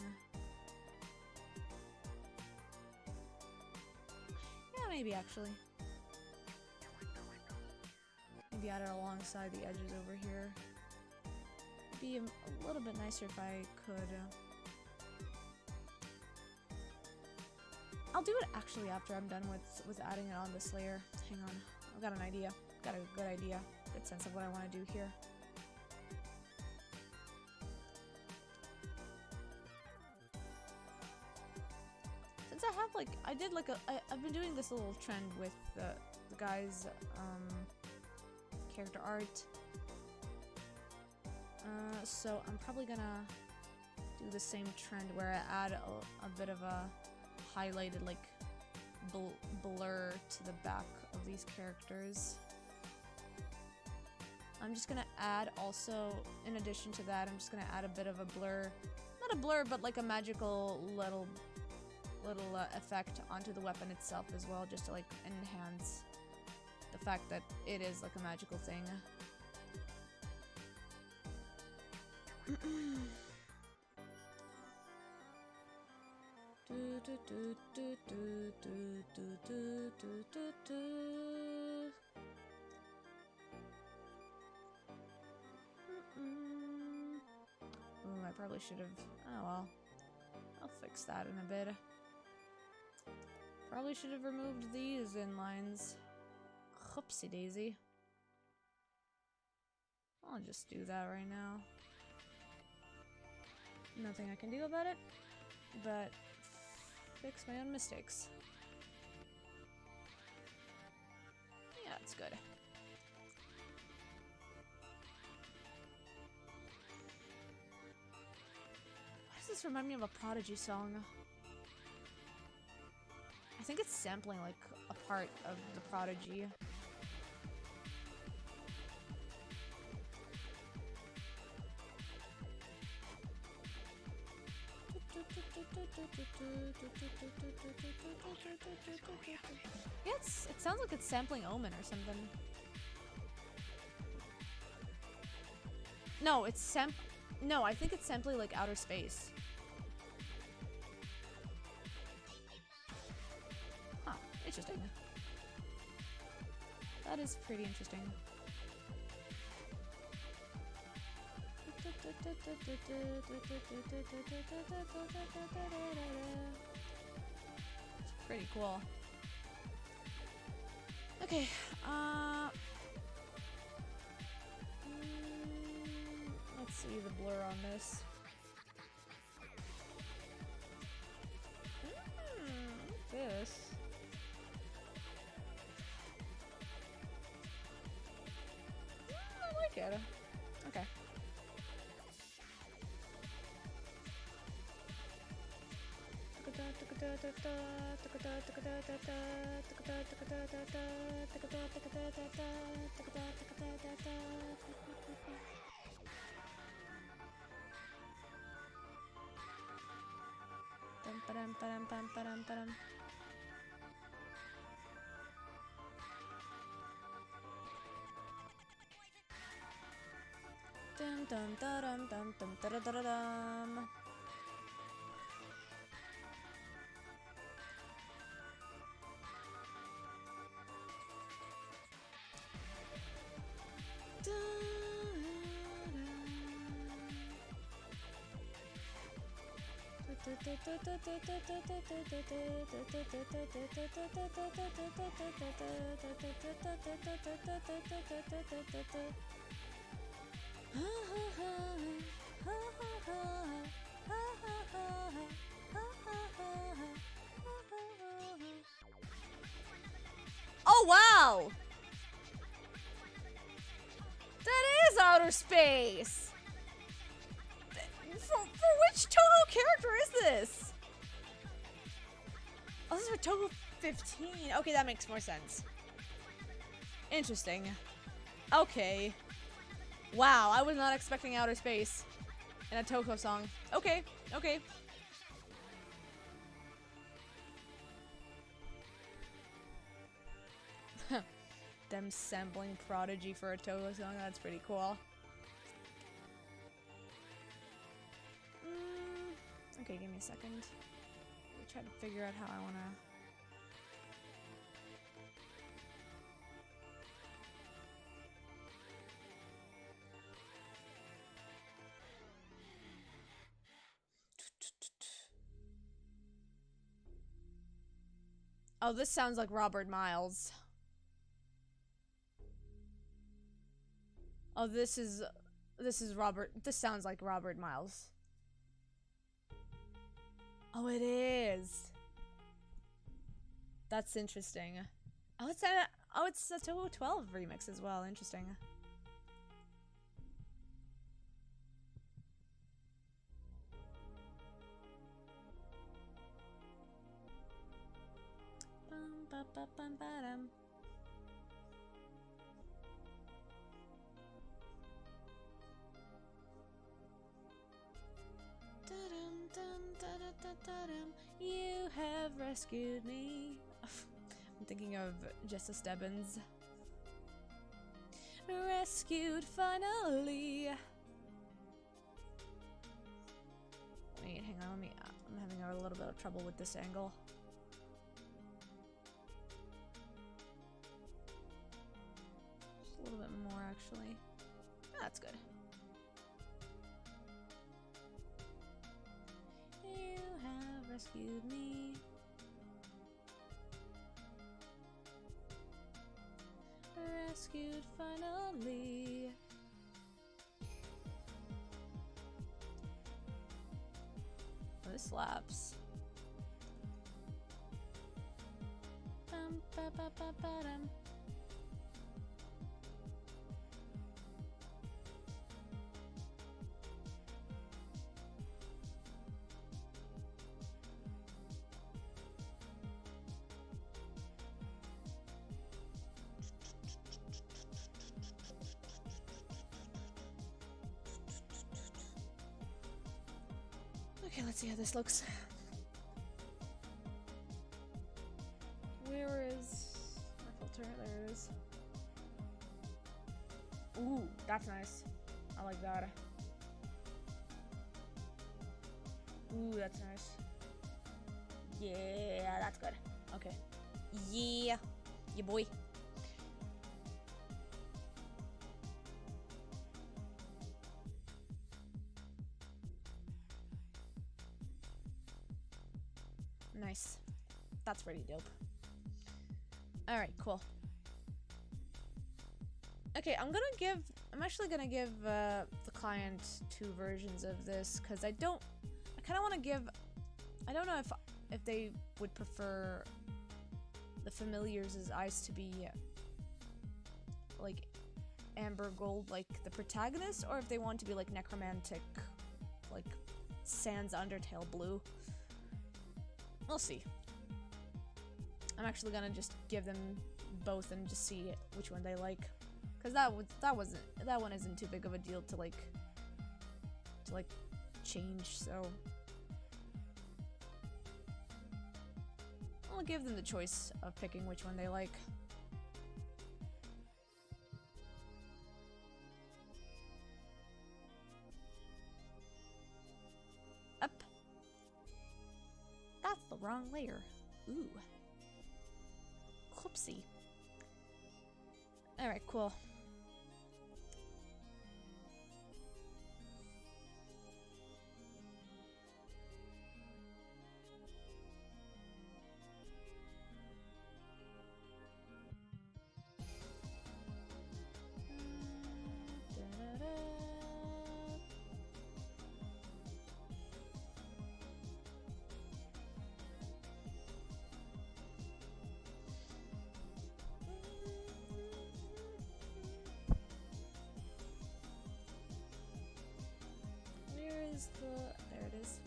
Yeah, maybe actually. Maybe add it alongside the edges over here. It'd be a little bit nicer if I could. I'll do it actually after I'm done with adding it on this layer. Hang on, I've got an idea. Got a good idea. Good sense of what I want to do here. Since I have I did I've been doing this little trend with the guys' character art. So I'm probably gonna do the same trend where I add a bit of a highlighted blur to the back of these characters. I'm just gonna add also, in addition to that, I'm just gonna add a bit of a blur, not a blur, but like a magical little effect onto the weapon itself as well, just to enhance the fact that it is a magical thing. Ooh, I probably should have. Oh well. I'll fix that in a bit. Probably should have removed these inlines. Whoopsie daisy. I'll just do that right now. Nothing I can do about it, but fix my own mistakes. Yeah, it's good. Why does this remind me of a Prodigy song? I think it's sampling a part of the Prodigy. Yeah, it sounds like it's sampling Omen or something. No, No, I think it's sampling Outer Space. Huh, interesting. That is pretty interesting. It's pretty cool. Okay, let's see the blur on this. This. I like it. Okay. Dum dum da dum dum dum da da da da dum. Oh wow! That is Outer Space! For which Touhou character is this? Oh, this is for Touhou 15. Okay, that makes more sense. Interesting. Okay. Wow, I was not expecting outer space in a Toko song. Okay, okay. Them sampling Prodigy for a Toko song, that's pretty cool. Okay, give me a second. Let me try to figure out how I wanna... Oh, this sounds like Robert Miles. Oh, this is Robert. This sounds like Robert Miles. Oh, it is. That's interesting. Oh, it's a Toho 12 remix as well. Interesting. You have rescued me. I'm thinking of Jessa Stebbins. Rescued finally. Wait, hang on, I'm having a little bit of trouble with this angle. Just a little bit more, actually. That's good. You have rescued me. Rescued finally. Oh, this slaps. Bum. Okay, let's see how this looks. Where is my filter? There it is. Ooh, that's nice. I like that. Ooh, that's nice. Yeah, that's good. Okay. Yeah. Yeah, boy. Nice. That's pretty dope. Alright, cool. Okay, I'm actually gonna give the client 2 versions of this, because I kind of want to give, I don't know if they would prefer the Familiars' eyes to be like amber gold like the protagonist, or if they want to be like necromantic, like Sans Undertale blue. We'll see. I'm actually gonna just give them both and just see which one they like, because that one isn't too big of a deal to change. So I'll give them the choice of picking which one they like. Up. That's the wrong layer. Ooh. Whoopsie. Alright, cool. There it is.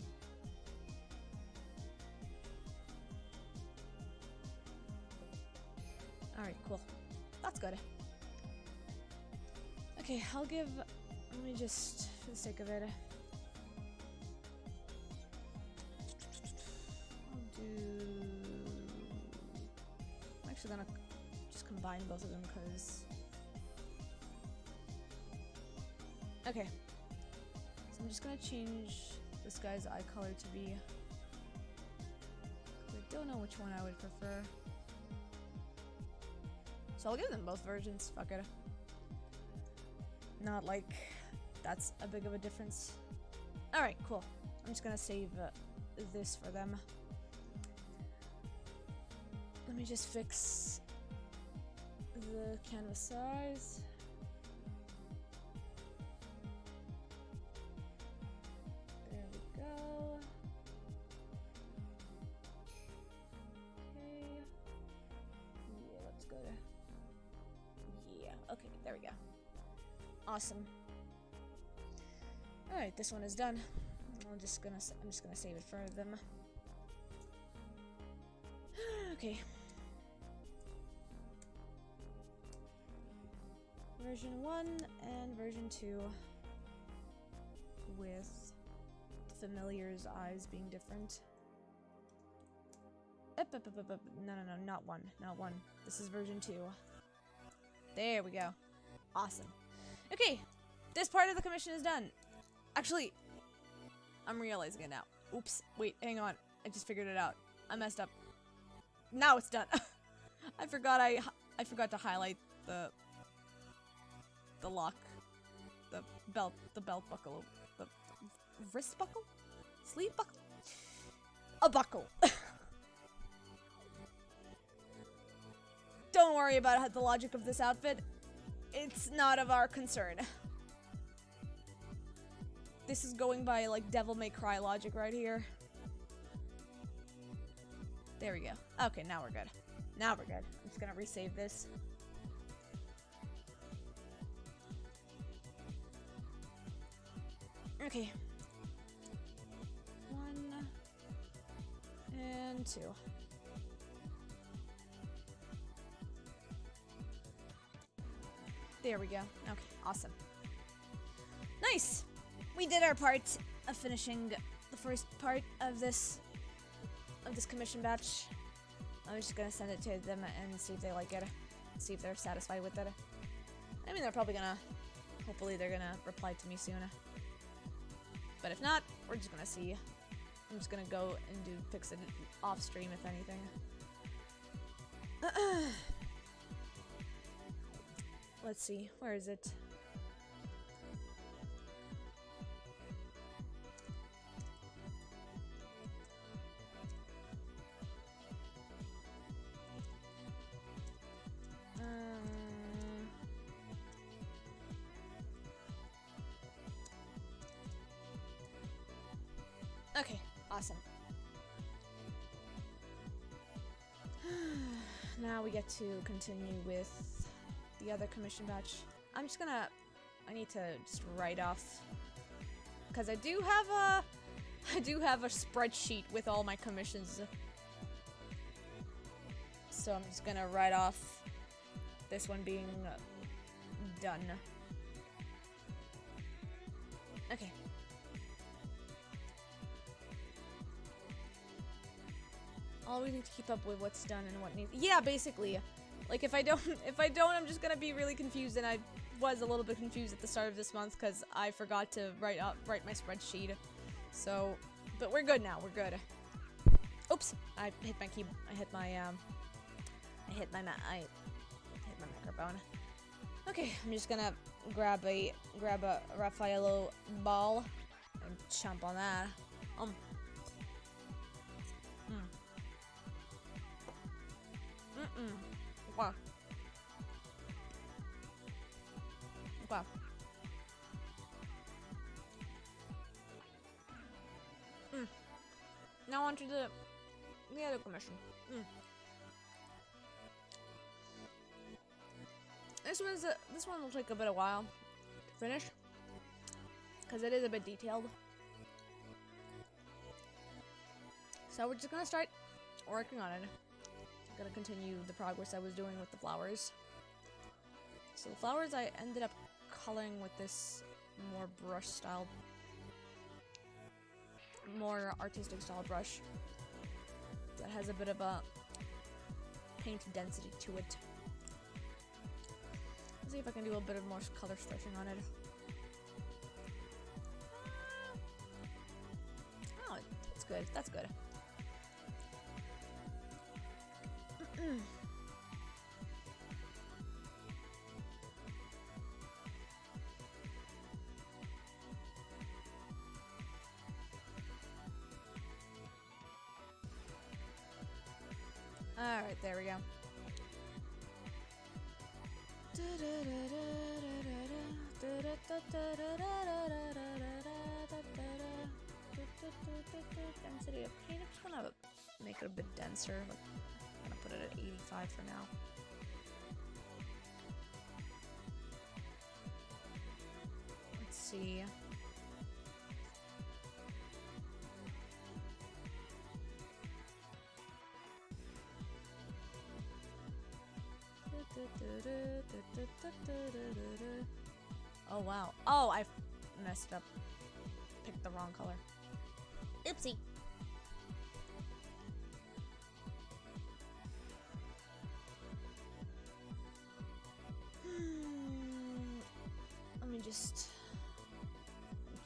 Alright, cool. That's good. Okay, I'll give. Let me just, for the sake of it, I'll do. I'm actually gonna just combine both of them because. Okay. So I'm just gonna change this guy's eye color to be. I don't know which one I would prefer. So I'll give them both versions. Fuck it. Not like that's a big of a difference. Alright, cool. I'm just gonna save this for them. Let me just fix the canvas size. There we go. Okay. Yeah, let's go to... Yeah, okay, there we go. Awesome. All right, this one is done. I'm just gonna save it for them. Okay. Version 1 and version 2 with the familiar's eyes being different. No, not one. Not one. This is version 2. There we go. Awesome. Okay, this part of the commission is done. Actually, I'm realizing it now. Oops. Wait, hang on. I just figured it out. I messed up. Now it's done. I forgot to highlight the lock, the belt buckle, the wrist buckle, sleeve buckle, a buckle. Don't worry about the logic of this outfit. It's not of our concern. This is going by, like, Devil May Cry logic right here. There we go. Okay, now we're good. Now we're good. I'm just gonna resave this. Okay. 1 and 2. There we go. Okay, awesome. Nice! We did our part of finishing the first part of this commission batch. I'm just gonna send it to them and see if they like it. See if they're satisfied with it. I mean, they're probably gonna... Hopefully they're gonna reply to me soon. But if not, we're just gonna see. I'm just gonna go and fix it off stream, if anything. Let's see, where is it? Okay, awesome. Now we get to continue with the other commission batch. I need to just write off, because I do have a spreadsheet with all my commissions. So I'm just gonna write off this one being done. Okay. All we need to keep up with what's done and what needs. Yeah, basically. Like, if I don't, I'm just gonna be really confused, and I was a little bit confused at the start of this month because I forgot to write my spreadsheet. So, but we're good now. We're good. Oops! I hit my key. I hit my microphone. Okay, I'm just gonna grab a Raffaello ball and chomp on that. Wow. Wow. Now on to the other commission. This one will take a bit of while to finish because it is a bit detailed. So we're just gonna start working on it. I'm gonna continue the progress I was doing with the flowers. So the flowers I ended up coloring with this more brush style, more artistic style brush that has a bit of a paint density to it. Let's see if I can do a bit of more color stretching on it. Oh, that's good. That's good. Alright, there we go. Density of paint. I'm just gonna make it a bit denser. Like, I'm gonna put it at 85 for now. Let's see. Oh wow. Oh, I messed up. Picked the wrong color. Oopsie. Let me just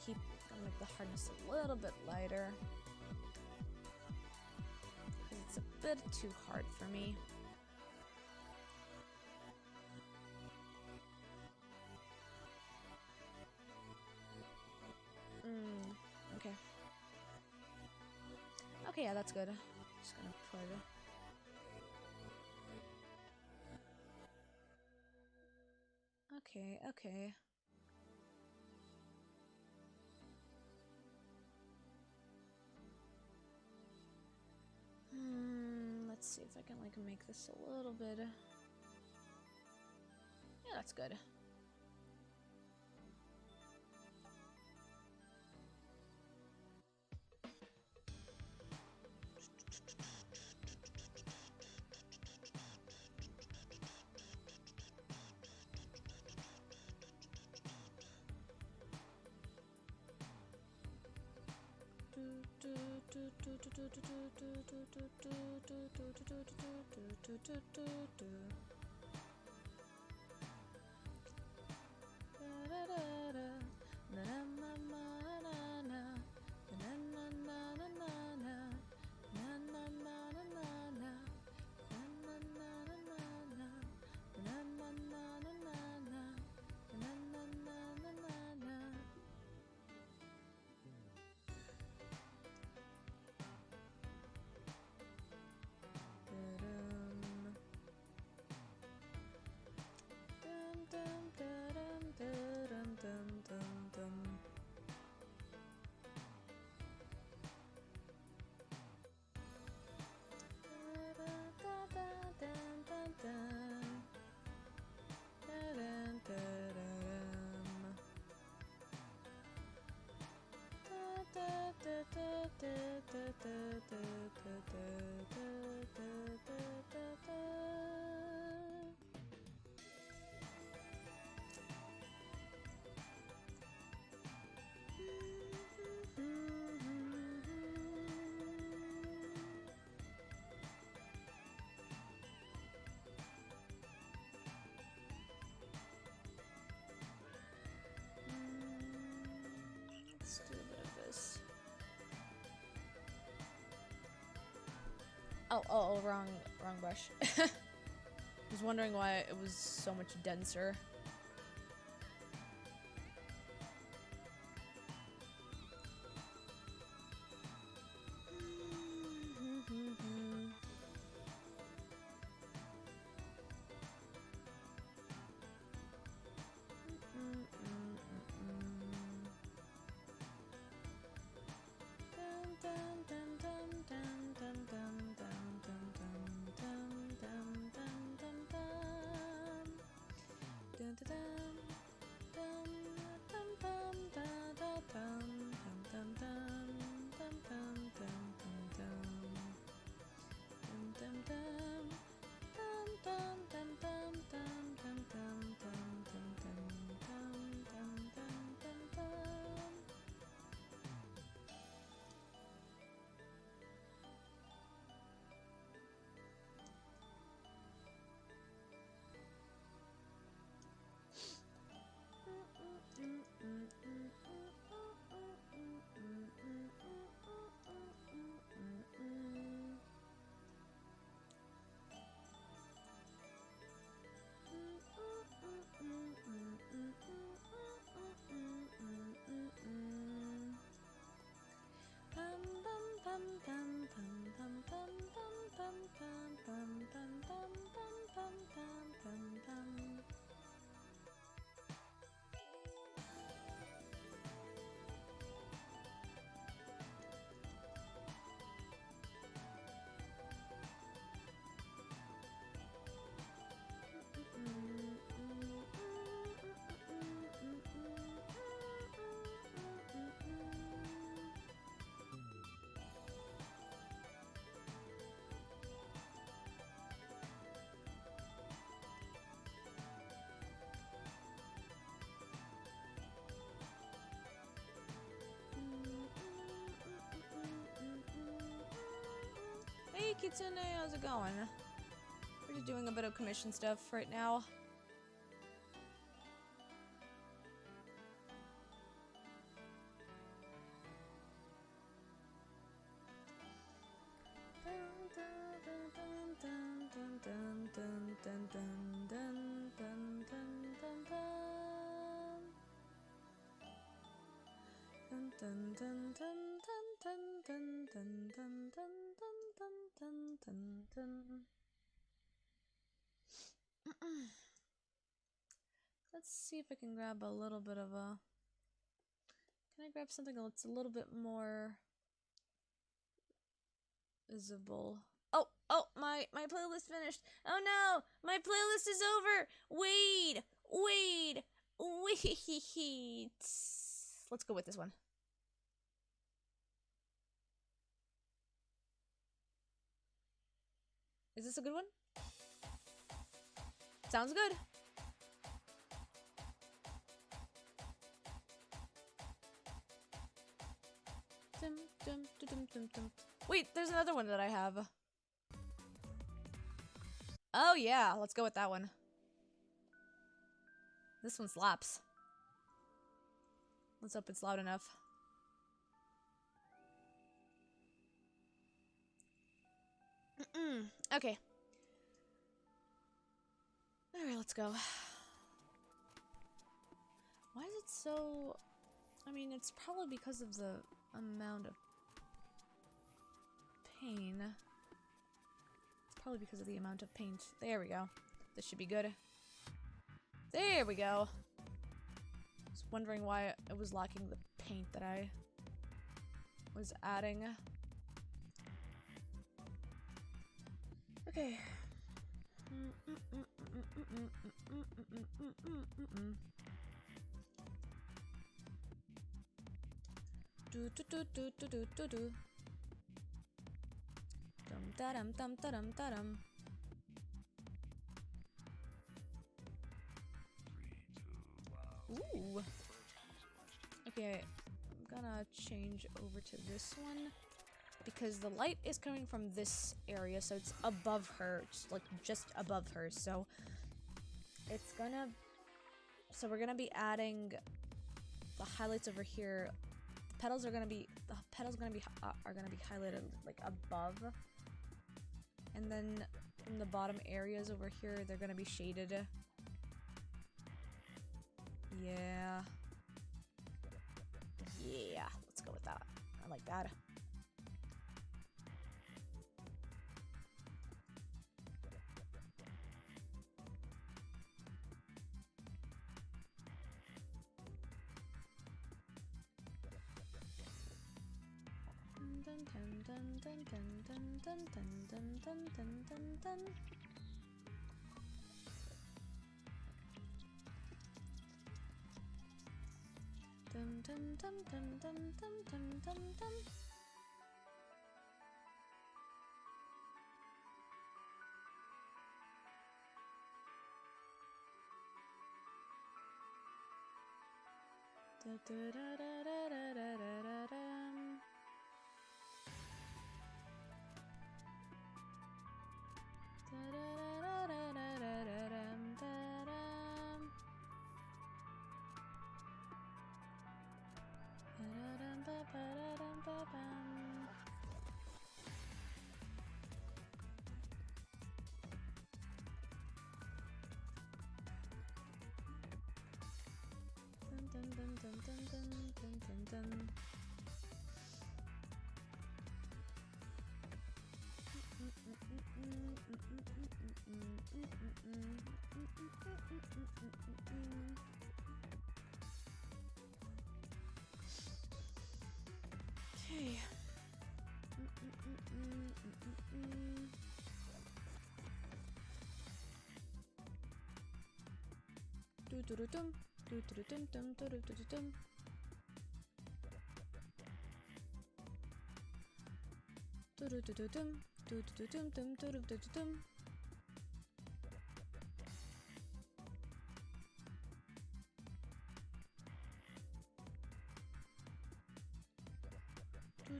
gonna make the hardness a little bit lighter. Because it's a bit too hard for me. Okay. Okay, yeah, that's good. Just gonna put it. Okay, okay. Let's see if I can like make this a little bit. Yeah, that's good. Let's do a bit of this. Oh, wrong brush. I was wondering why it was so much denser. Kitsune, how's it going? We're just doing a bit of commission stuff right now. Let's see if I can grab a little bit of a... Can I grab something that's a little bit more visible? Oh, my playlist finished. Oh no, my playlist is over. Wait. Let's go with this one. Is this a good one? Sounds good. Wait, there's another one that I have. Oh yeah, let's go with that one. This one slaps. Let's hope it's loud enough. Okay. Alright, let's go. Why is it so... I mean, it's probably because of the amount of pain. It's probably because of the amount of paint. There we go. This should be good. There we go. I was wondering why it was lacking the paint that I was adding. Okay. Dum. Ooh. Okay, I'm gonna change over to this one because the light is coming from this area, so it's above her, just above her. So it's gonna. So we're gonna be adding the highlights over here. The petals are gonna be highlighted like above, and then in the bottom areas over here, they're gonna be shaded. Yeah. Let's go with that. I like that.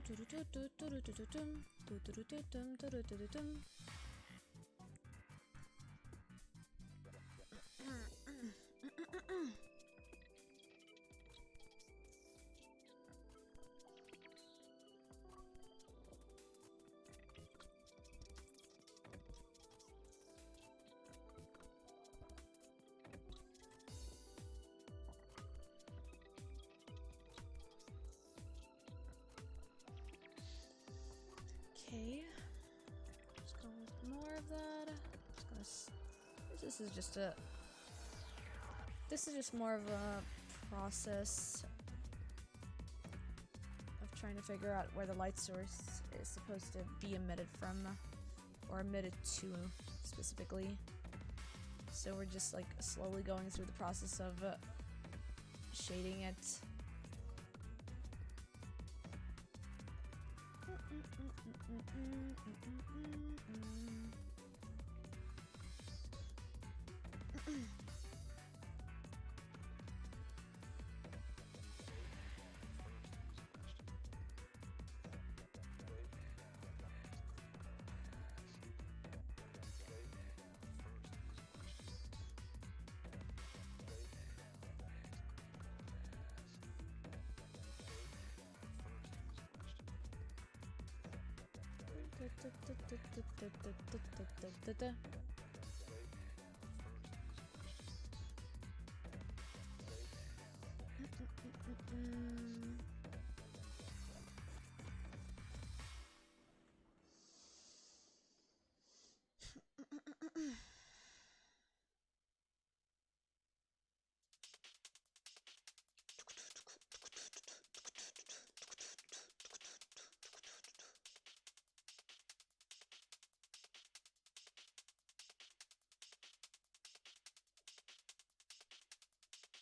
Okay. Okay. Let's go with more of that. This is just a. This is just more of a process of trying to figure out where the light source is supposed to be emitted from, or emitted to specifically. So we're just like slowly going through the process of shading it.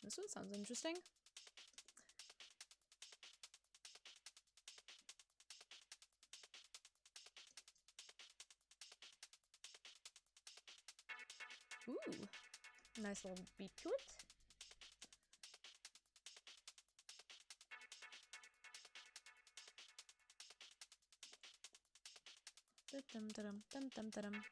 This one sounds interesting. Ooh, nice little beat to it. Dum dum dum dum dum.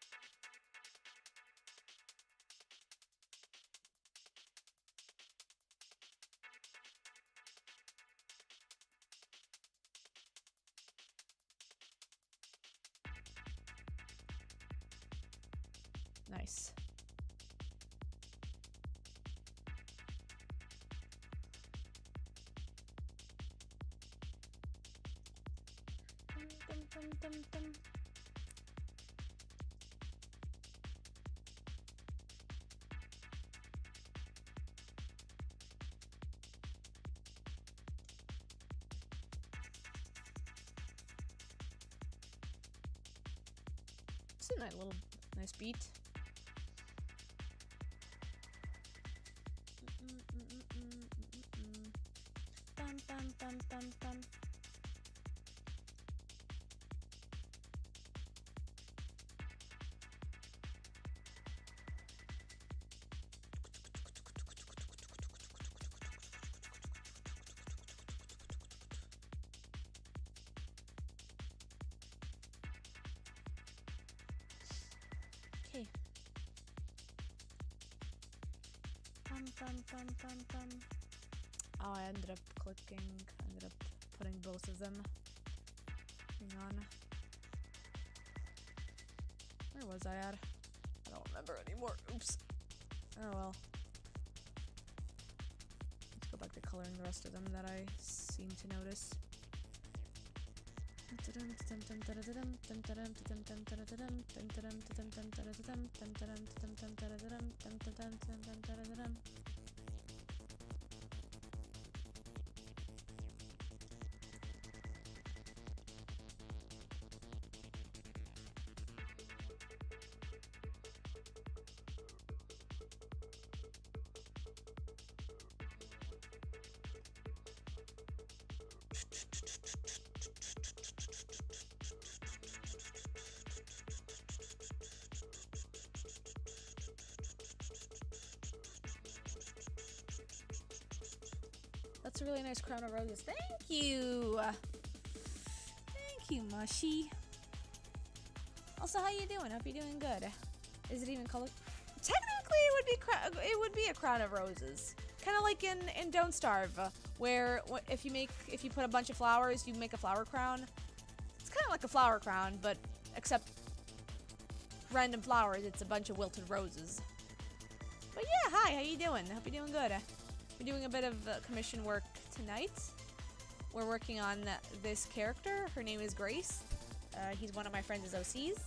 Nice. Dum, dum, dum, dum, dum. It's a nice beat. Dum, dum, dum, dum, dum. Okay. Bum, bum, bum, bum, bum. Oh, I ended up putting both of them. Hang on. Where was I at? I don't remember anymore. Oops. Oh well. Let's go back to coloring the rest of them that I seem to notice. That's a really nice crown of roses. Thank you! you, Mushy. Also, how you doing? Hope you're doing good. Is it even called? Technically, it would be a crown of roses, kind of like in Don't Starve, where if you put a bunch of flowers, you make a flower crown. It's kind of like a flower crown, but except random flowers. It's a bunch of wilted roses. But yeah, hi. How you doing? Hope you're doing good. We're doing a bit of commission work tonight. We're working on this character. Her name is Grace. He's one of my friends' OCs.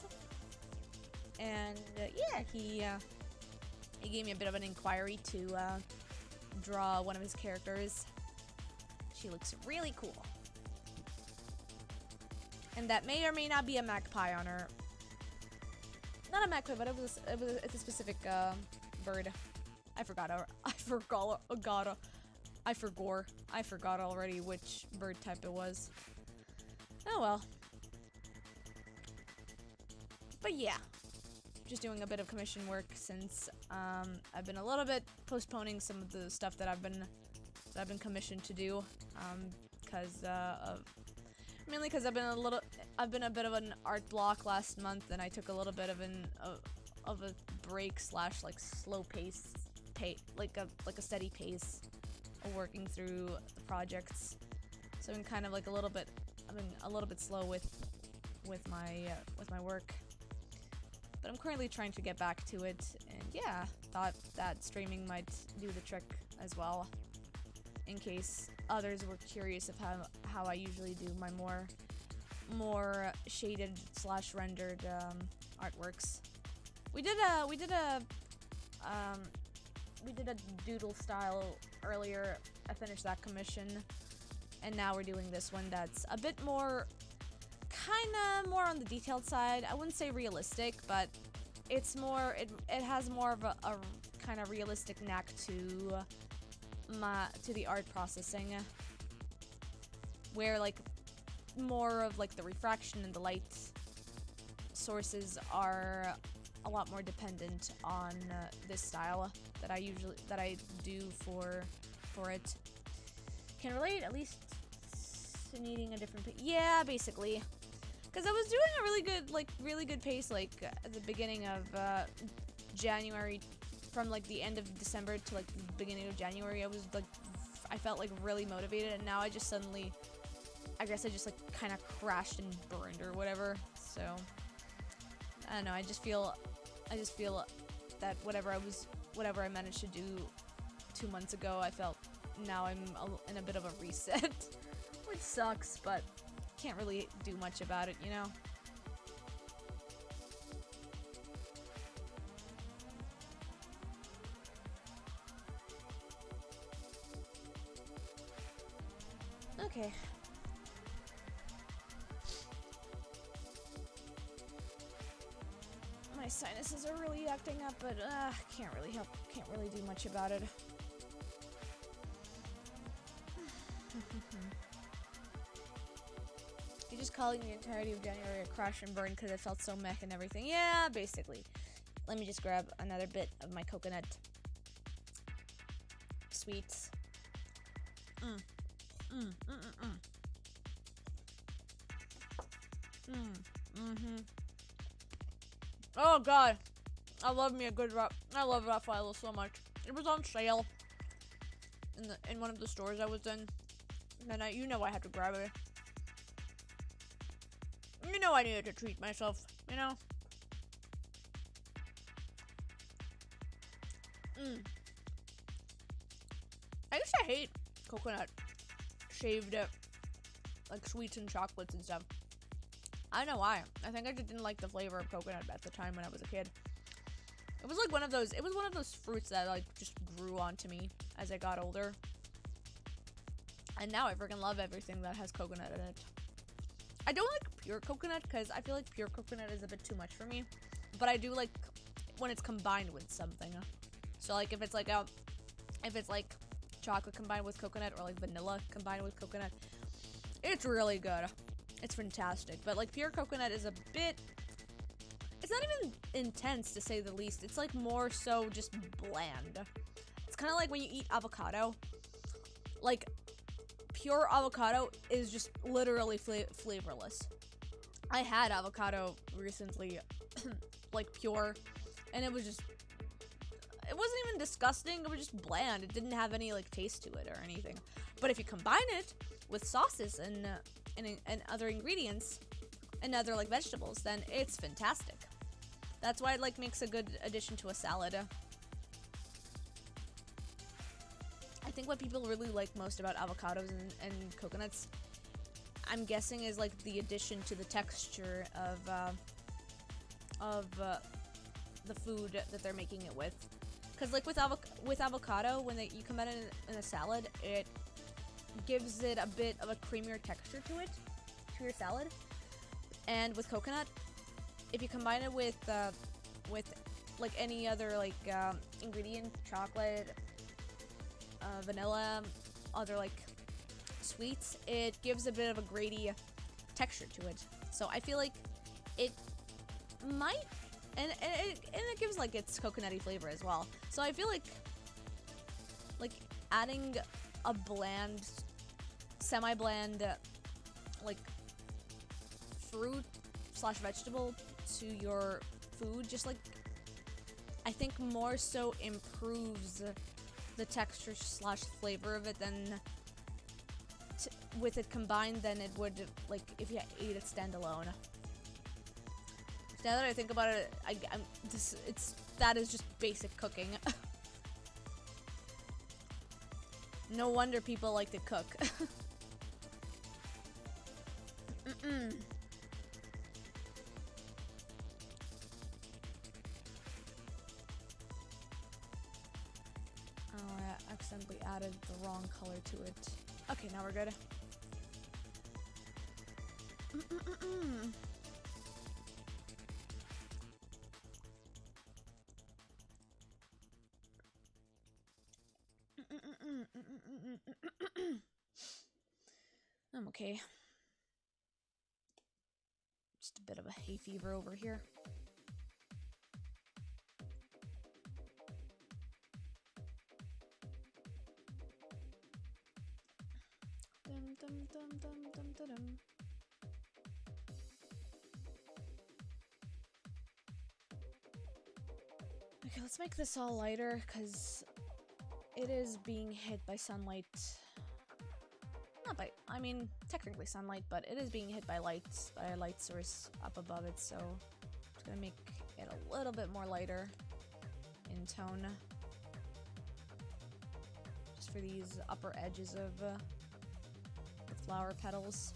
And yeah, he gave me a bit of an inquiry to draw one of his characters. She looks really cool. And that may or may not be a magpie on her. Not a magpie, but it's a specific bird. I forgot already which bird type it was. Oh well. But yeah, just doing a bit of commission work since I've been a little bit postponing some of the stuff that I've been commissioned to do, mainly because I've been a bit of an art block last month, and I took a little bit of a break / like slow pace, like a steady pace of working through the projects. So I'm kind of like a little bit slow with my work. But I'm currently trying to get back to it, and yeah, thought that streaming might do the trick as well, in case others were curious of how I usually do my more shaded / rendered artworks. We did a doodle style earlier. I finished that commission, and now we're doing this one that's a bit more, kinda more on the detailed side. I wouldn't say realistic, but it's more, it has more of a kind of realistic knack to the art processing, where like more of like the refraction and the light sources are a lot more dependent on this style that I do for it. Can relate, at least to needing a different yeah, basically. Because I was doing a really good pace, like, at the beginning of January, from, like, the end of December to, like, the beginning of January. I felt, like, really motivated, and now I just suddenly, I guess I just, like, kind of crashed and burned or whatever. So, I don't know, I just feel that whatever I managed to do 2 months ago, I felt now I'm in a bit of a reset, which sucks, but can't really do much about it, you know? Okay. My sinuses are really acting up, but can't really do much about it. You're just calling the entirety of January a crash and burn because it felt so meh and everything. Yeah, basically. Let me just grab another bit of my coconut sweets. Oh god, I love me a good I love Raffaello so much. It was on sale in one of the stores I was in, and you know I had to grab it. You know I needed to treat myself, you know? I used to hate coconut shaved like sweets and chocolates and stuff. I don't know why. I think I just didn't like the flavor of coconut at the time when I was a kid. It was like one of those fruits that like just grew onto me as I got older. And now I freaking love everything that has coconut in it. I don't like pure coconut because I feel like pure coconut is a bit too much for me. But I do like when it's combined with something. So like if it's like chocolate combined with coconut, or like vanilla combined with coconut, it's really good. It's fantastic. But like pure coconut is a bit, it's not even intense to say the least. It's like more so just bland. It's kind of like when you eat avocado. Like pure avocado is just literally flavorless. I had avocado recently, like pure, and it was just, it wasn't even disgusting, it was just bland. It didn't have any like taste to it or anything. But if you combine it with sauces and other ingredients and other like vegetables, then it's fantastic. That's why it like makes a good addition to a salad. I think what people really like most about avocados and coconuts, I'm guessing, is like the addition to the texture of the food that they're making it with. Because like with avocado, when you combine it in a salad, it gives it a bit of a creamier texture to it, to your salad. And with coconut, if you combine it with like any other like ingredient, chocolate, vanilla, other like sweets, it gives a bit of a grainy texture to it. So I feel like it might, and it gives like its coconutty flavor as well. So I feel like adding a bland, semi-bland, like fruit slash vegetable to your food, just like, I think more so improves the texture slash flavor of it than with it combined than it would like if you ate it standalone. Now that I think about it, that is just basic cooking. No wonder people like to cook. Oh, I accidentally added the wrong color to it. Okay, now we're good. I'm okay. Just a bit of a hay fever over here. Dum dum dum dum dum dum dum. Okay, let's make this all lighter because it is being hit by sunlight. Not by, I mean, technically sunlight, but it is being hit by lights, by a light source up above it, so it's gonna make it a little bit more lighter in tone. Just for these upper edges of the flower petals.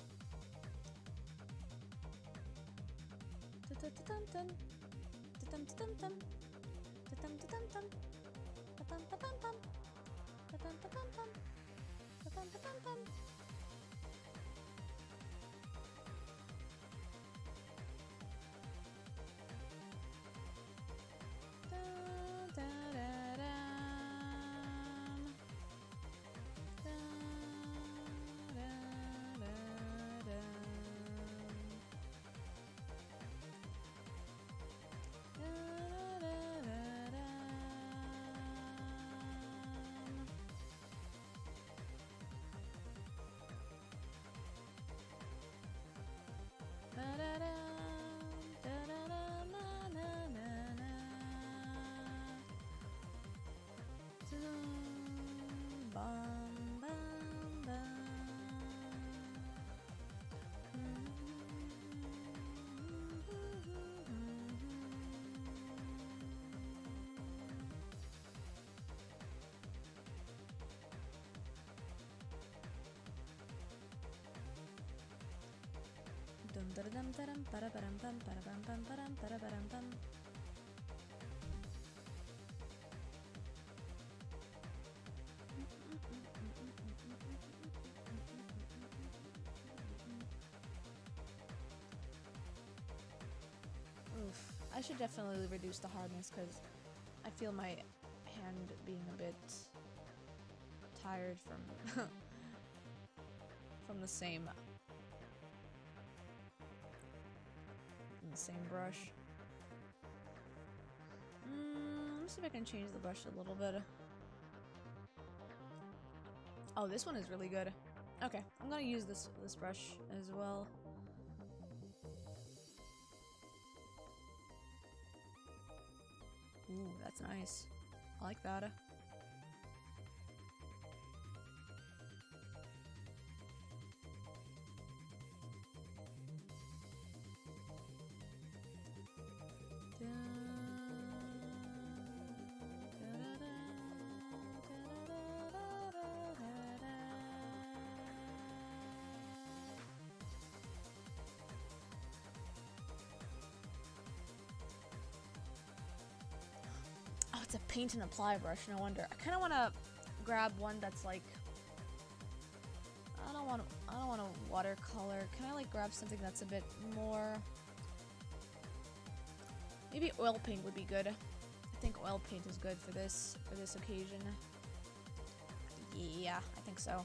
Oof. I should definitely reduce the hardness because I feel my hand being a bit tired from from the same brush. Let me see if I can change the brush a little bit. Oh, this one is really good. Okay, I'm gonna use this brush as well. Ooh, that's nice. I like that. Oh, it's a paint and apply brush, no wonder. I kind of want to grab one that's like, I don't want a watercolor. Can I like grab something that's a bit more, maybe oil paint would be good. I think oil paint is good for this occasion. Yeah, I think so.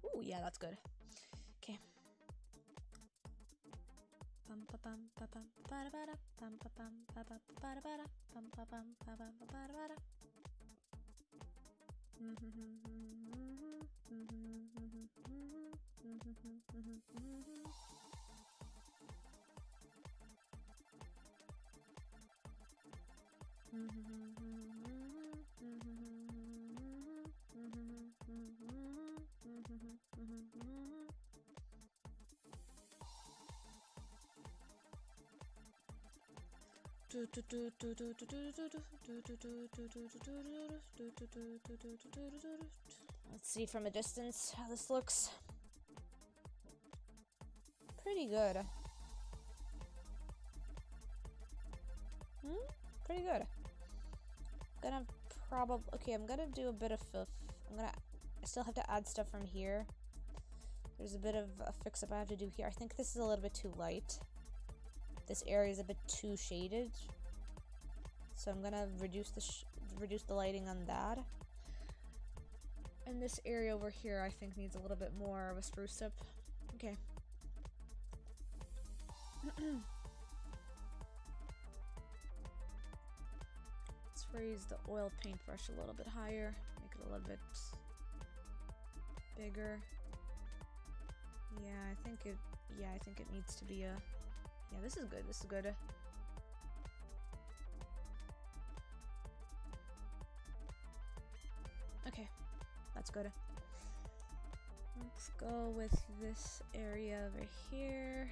Ooh, yeah, that's good. Okay. Let's see from a distance how this looks. Pretty good. Pretty good. I'm gonna do a bit of I still have to add stuff from here. There's a bit of a fix-up I have to do here. I think this is a little bit too light. This area is a bit too shaded. So I'm gonna reduce the lighting on that. And this area over here I think needs a little bit more of a spruce up. Okay. Let's raise the oil paintbrush a little bit higher, make it a little bit bigger. I think it needs to be a, yeah, this is good. Okay, that's good. Let's go with this area over here.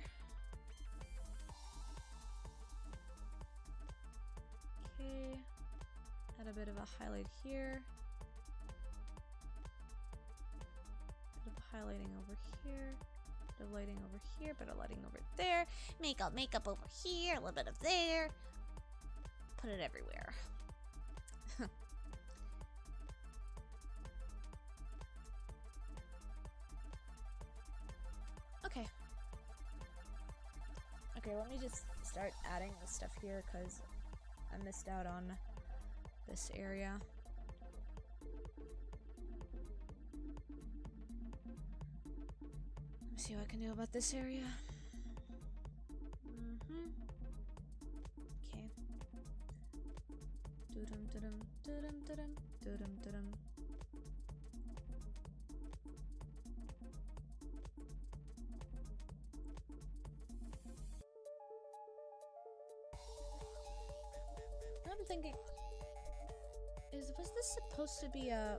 Okay, add a bit of a highlight here. Bit of highlighting over here. Bit of lighting over here, bit of lighting over there. Makeup over here, a little bit of there. Put it everywhere. Okay, let me just start adding the stuff here because I missed out on this area. Let me see what I can do about this area. Okay. I'm thinking, was this supposed to be a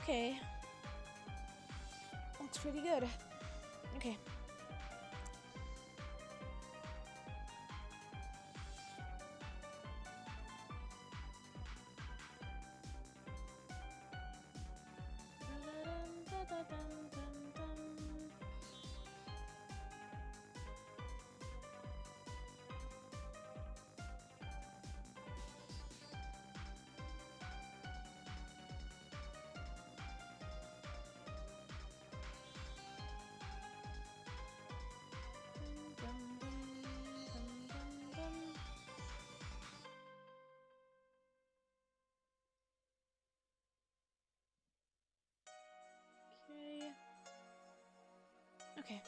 Okay. Looks pretty good. Okay. Okay.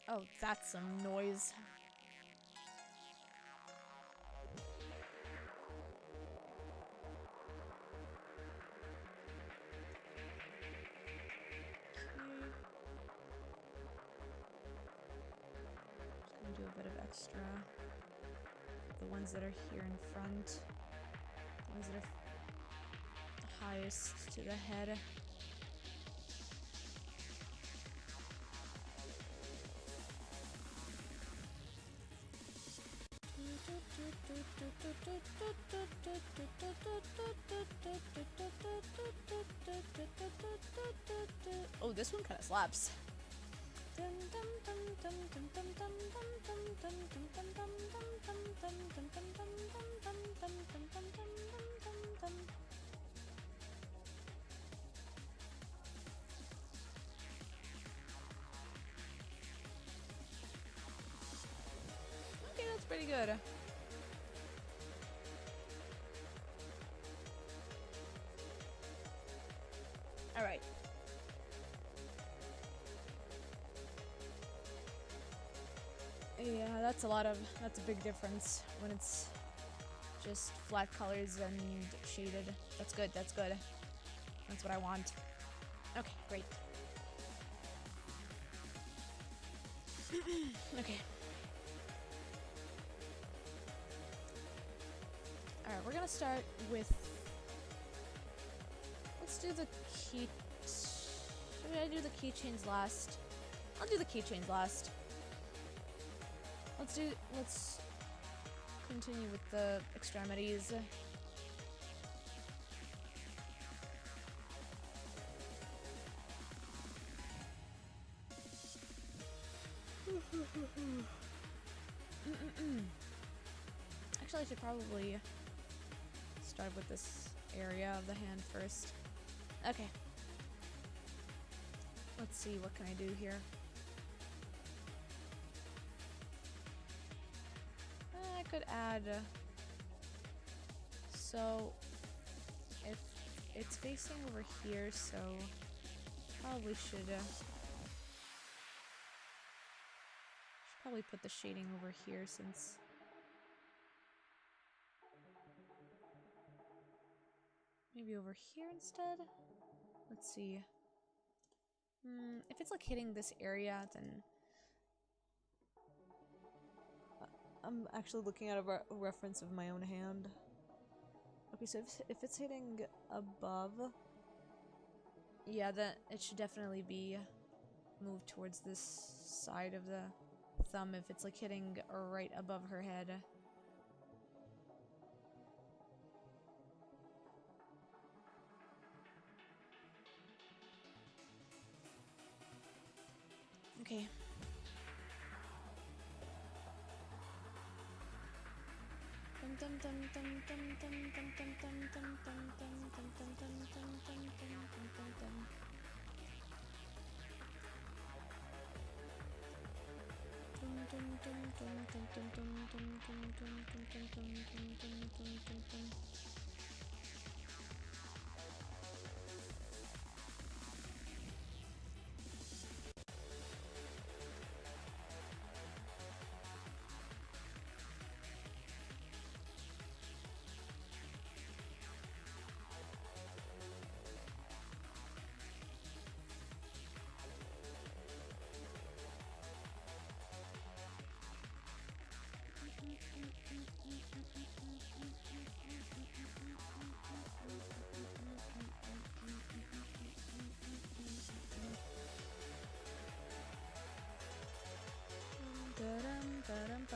Oh, that's some noise. Just gonna do a bit of extra. The ones that are here in front. The ones that are highest to the head. Oh, this one kind of slaps. Okay, that's pretty good. All right. Yeah, that's a big difference when it's just flat colors and shaded. That's good, that's good. That's what I want. Okay, great. Okay. Alright, we're gonna start with... Let's do the key... Should I do the keychains last? I'll do the keychains last. Let's continue with the extremities. Actually, I should probably start with this area of the hand first. Okay. Let's see, what can I do here? I could add... So, if it's facing over here, so probably should probably put the shading over here since... Maybe over here instead? Let's see. If it's like hitting this area, then... I'm actually looking at a reference of my own hand. Okay, so if it's hitting above... Yeah, then it should definitely be moved towards this side of the thumb if it's like hitting right above her head. Okay.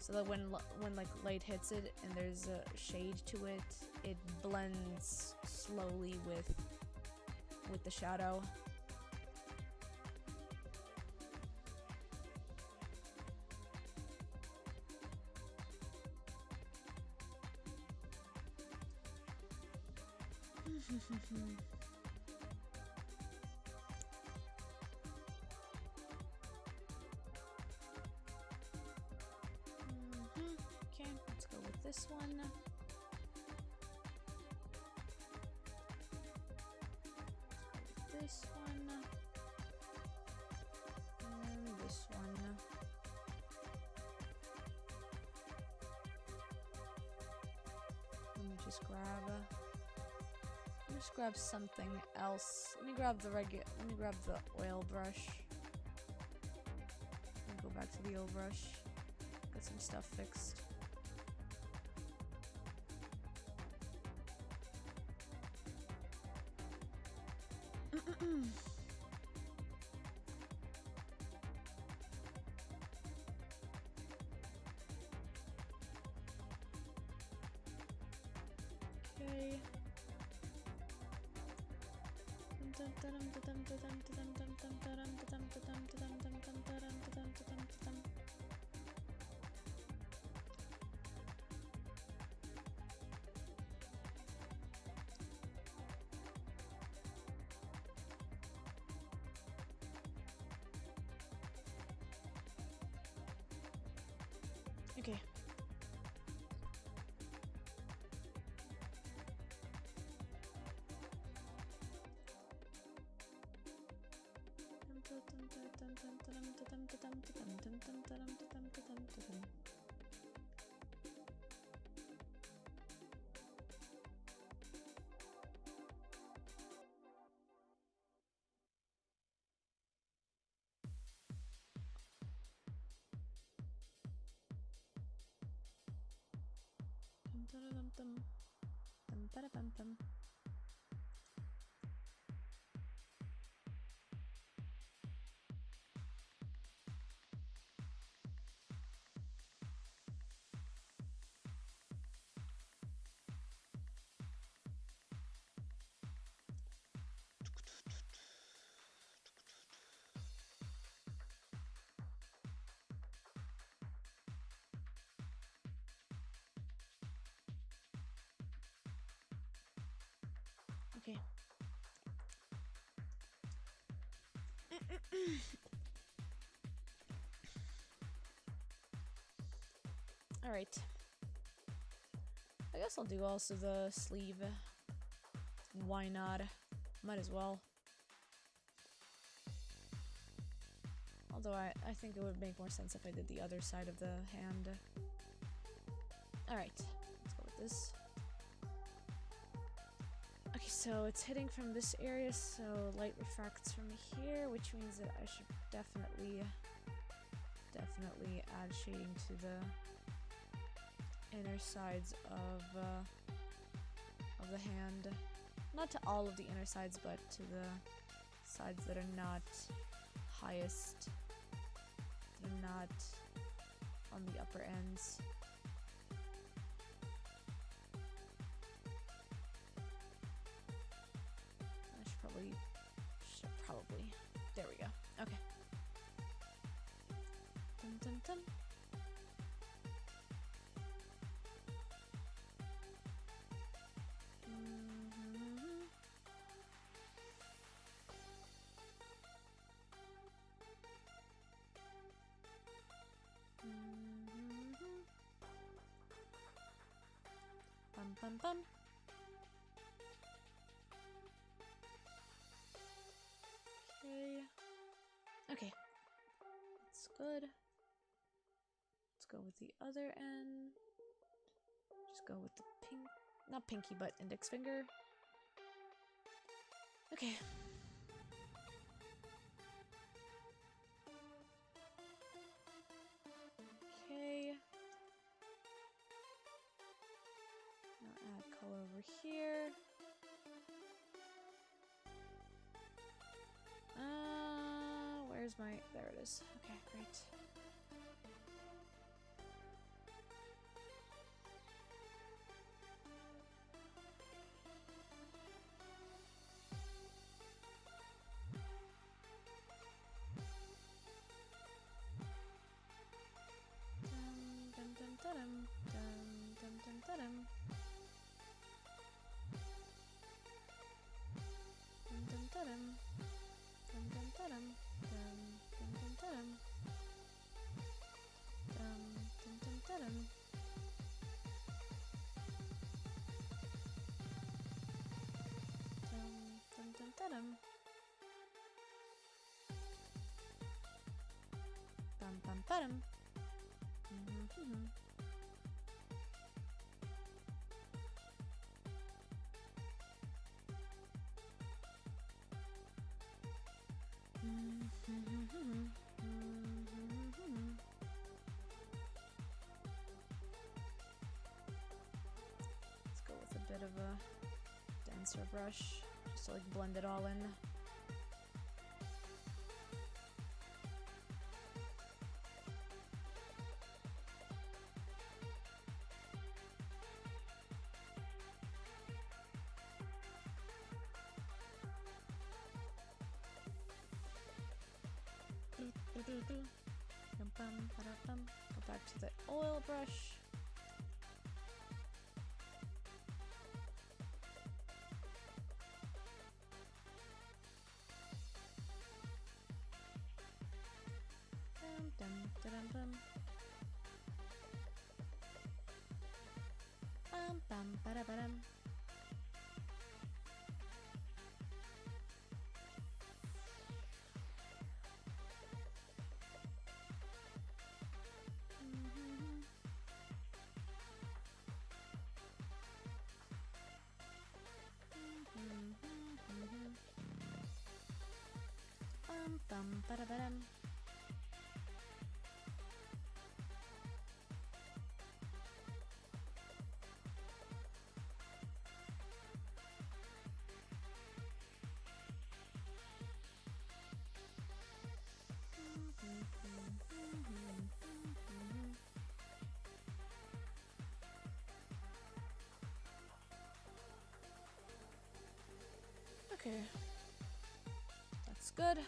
so that when like light hits it and there's a shade to it, it blends slowly with the shadow. Okay, let's go with this one. This one. And this one. Let me just grab something else. Let me grab the oil brush. Let me go back to the oil brush. Get some stuff fixed. Okay. Okay. Okay. All right. I guess I'll do also the sleeve. Why not? Might as well. Although I think it would make more sense if I did the other side of the hand. Alright, let's go with this. Okay, so it's hitting from this area, so light refracts from here, which means that I should definitely add shading to the inner sides of the hand. Not to all of the inner sides, but to the sides that are not highest, that are not on the upper ends. I should probably, there we go. Okay. Dun dun dun. Bum bum bum. Okay. That's good. Let's go with the other end. Just go with the pink, not pinky, but index finger. Okay. Okay. Now add color over here. Where's my, there it is. Okay, great. Let's go with a bit of a denser brush, just to like blend it all in. Go back to the oil brush. Okay, that's good. Let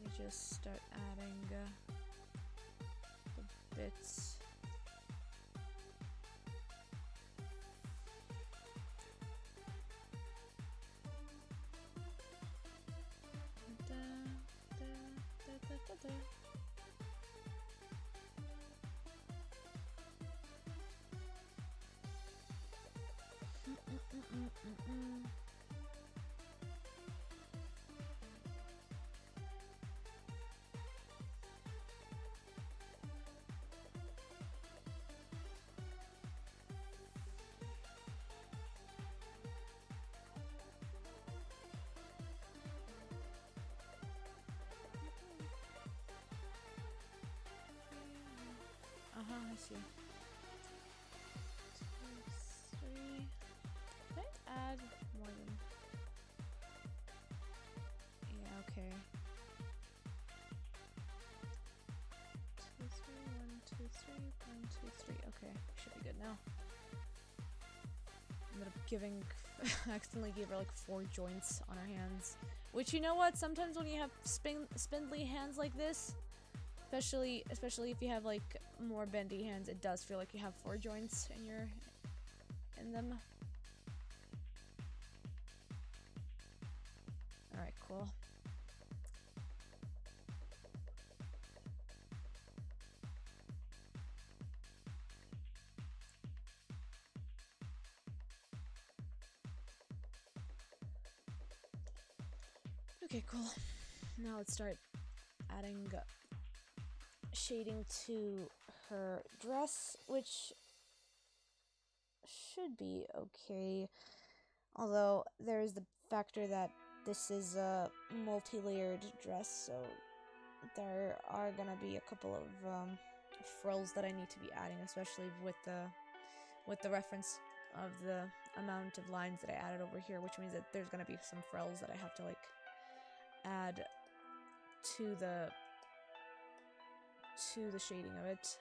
me just start adding the bits. I see. 2, 3. Can I add more than? Yeah, okay. 2, 3, 1, 2, 3, 1, 2, 3. Okay, should be good now. Ended up giving, accidentally gave her like 4 joints on her hands. Which, you know what? Sometimes when you have spindly hands like this, especially if you have like more bendy hands, it does feel like you have 4 joints in them. All right, cool. Okay, cool. Now let's start adding shading to her dress, which should be okay. Although there's the factor that this is a multi-layered dress, so there are gonna be a couple of frills that I need to be adding, especially with the reference of the amount of lines that I added over here, which means that there's gonna be some frills that I have to like add to the shading of it.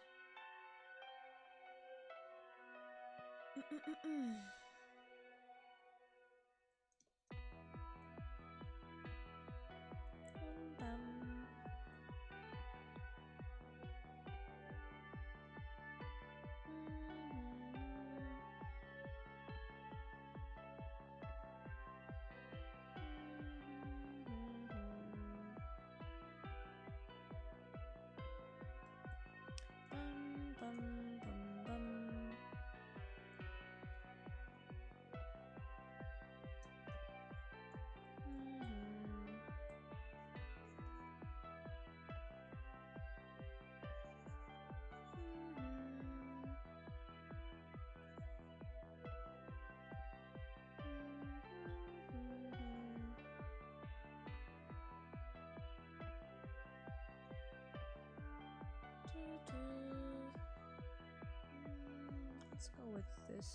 Let's go with this.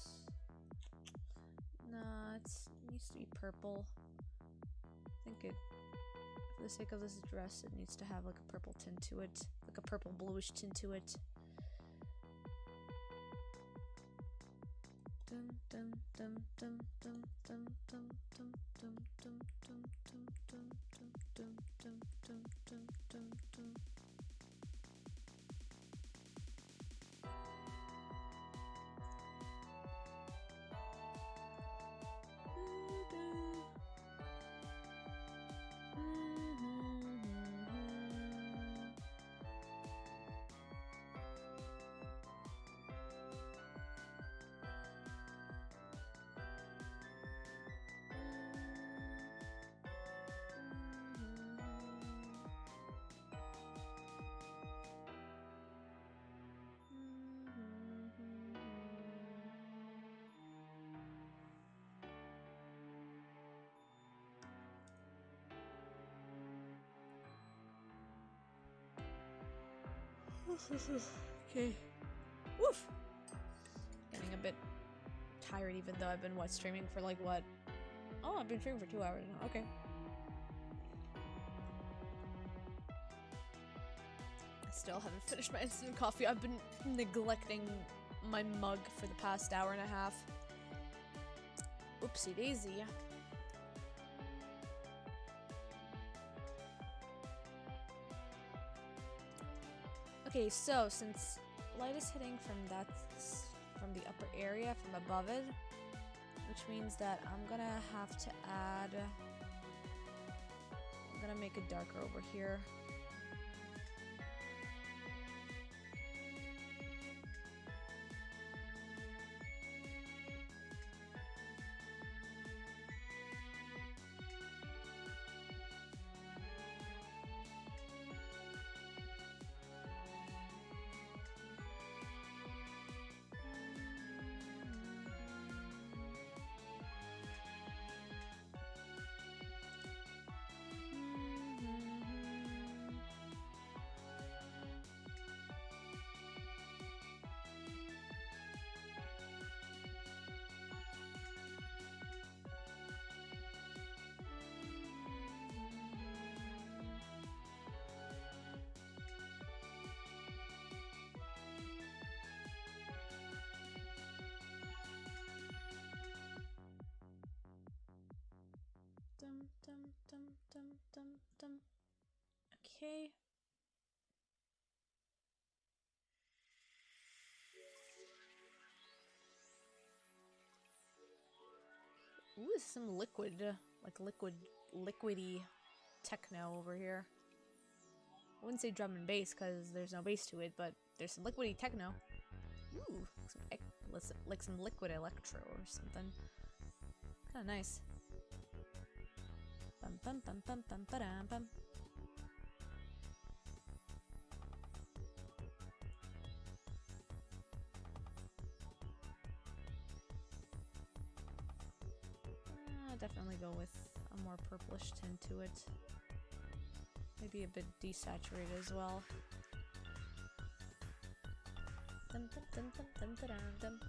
Nah, it needs to be purple. I think it, for the sake of this dress, it needs to have like a purple tint to it. Like a purple bluish tint to it. Dum dum dum dum dum dum dum dum dum dum dum dum dum dum dum dum dum dum dum. Okay. Woof! Getting a bit tired even though I've been streaming for like what? Oh, I've been streaming for 2 hours now. Okay. I still haven't finished my instant coffee. I've been neglecting my mug for the past hour and a half. Oopsie daisy. Okay, so since light is hitting from from the upper area, from above it, which means that I'm gonna have to add, I'm gonna make it darker over here. Dum dum dum dum dum dum. Okay. Ooh, this is some liquid, like liquidy techno over here. I wouldn't say drum and bass because there's no bass to it, but there's some liquidy techno. Ooh, like some liquid electro or something. Kind of nice. Bum bum bum bum bum ba-dum bum. Definitely go with a more purplish tint to it. Maybe a bit desaturated as well. Dum dum dum dum dum dum dum.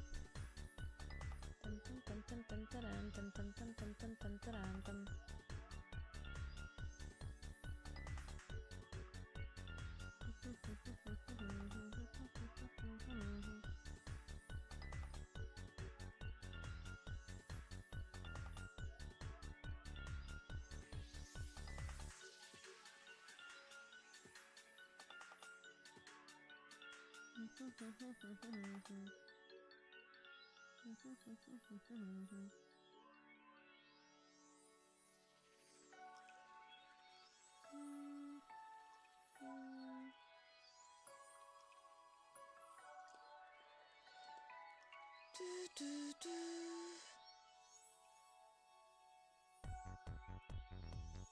Dum dum dum dum dum dum dum dum dum dum dum dum dum.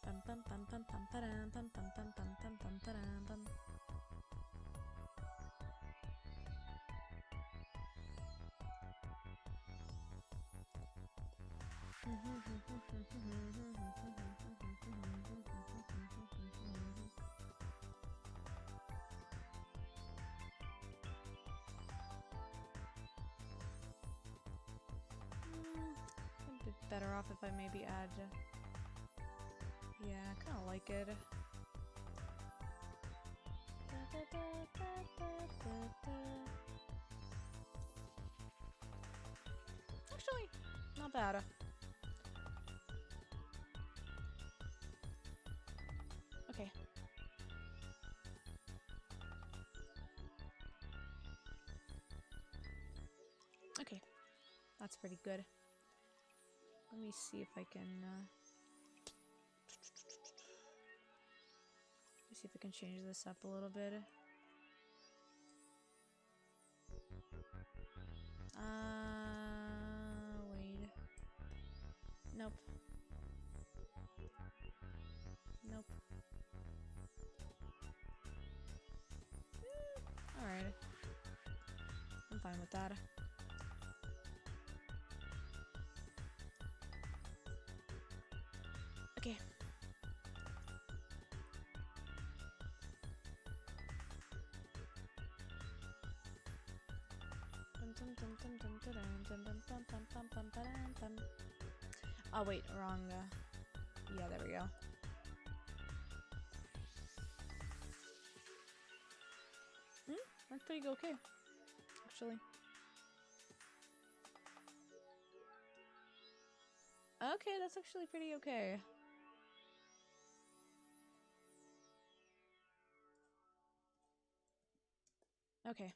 Bum bum bum bum bum ba-dum bum bum bum bum bum bum ba-dum bum. better off if I maybe add... Yeah, I kind of like it. Actually, not bad. Okay. Okay. That's pretty good. Let me see if I can, let me see if I can change this up a little bit. Wait. Nope. Nope. Alright. I'm fine with that. Okay. Oh wait, wrong. Yeah, there we go. That's pretty okay, actually. Okay, that's actually pretty okay. Okay.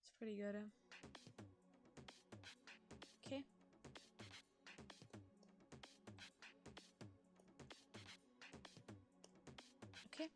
It's pretty good. Okay. Okay.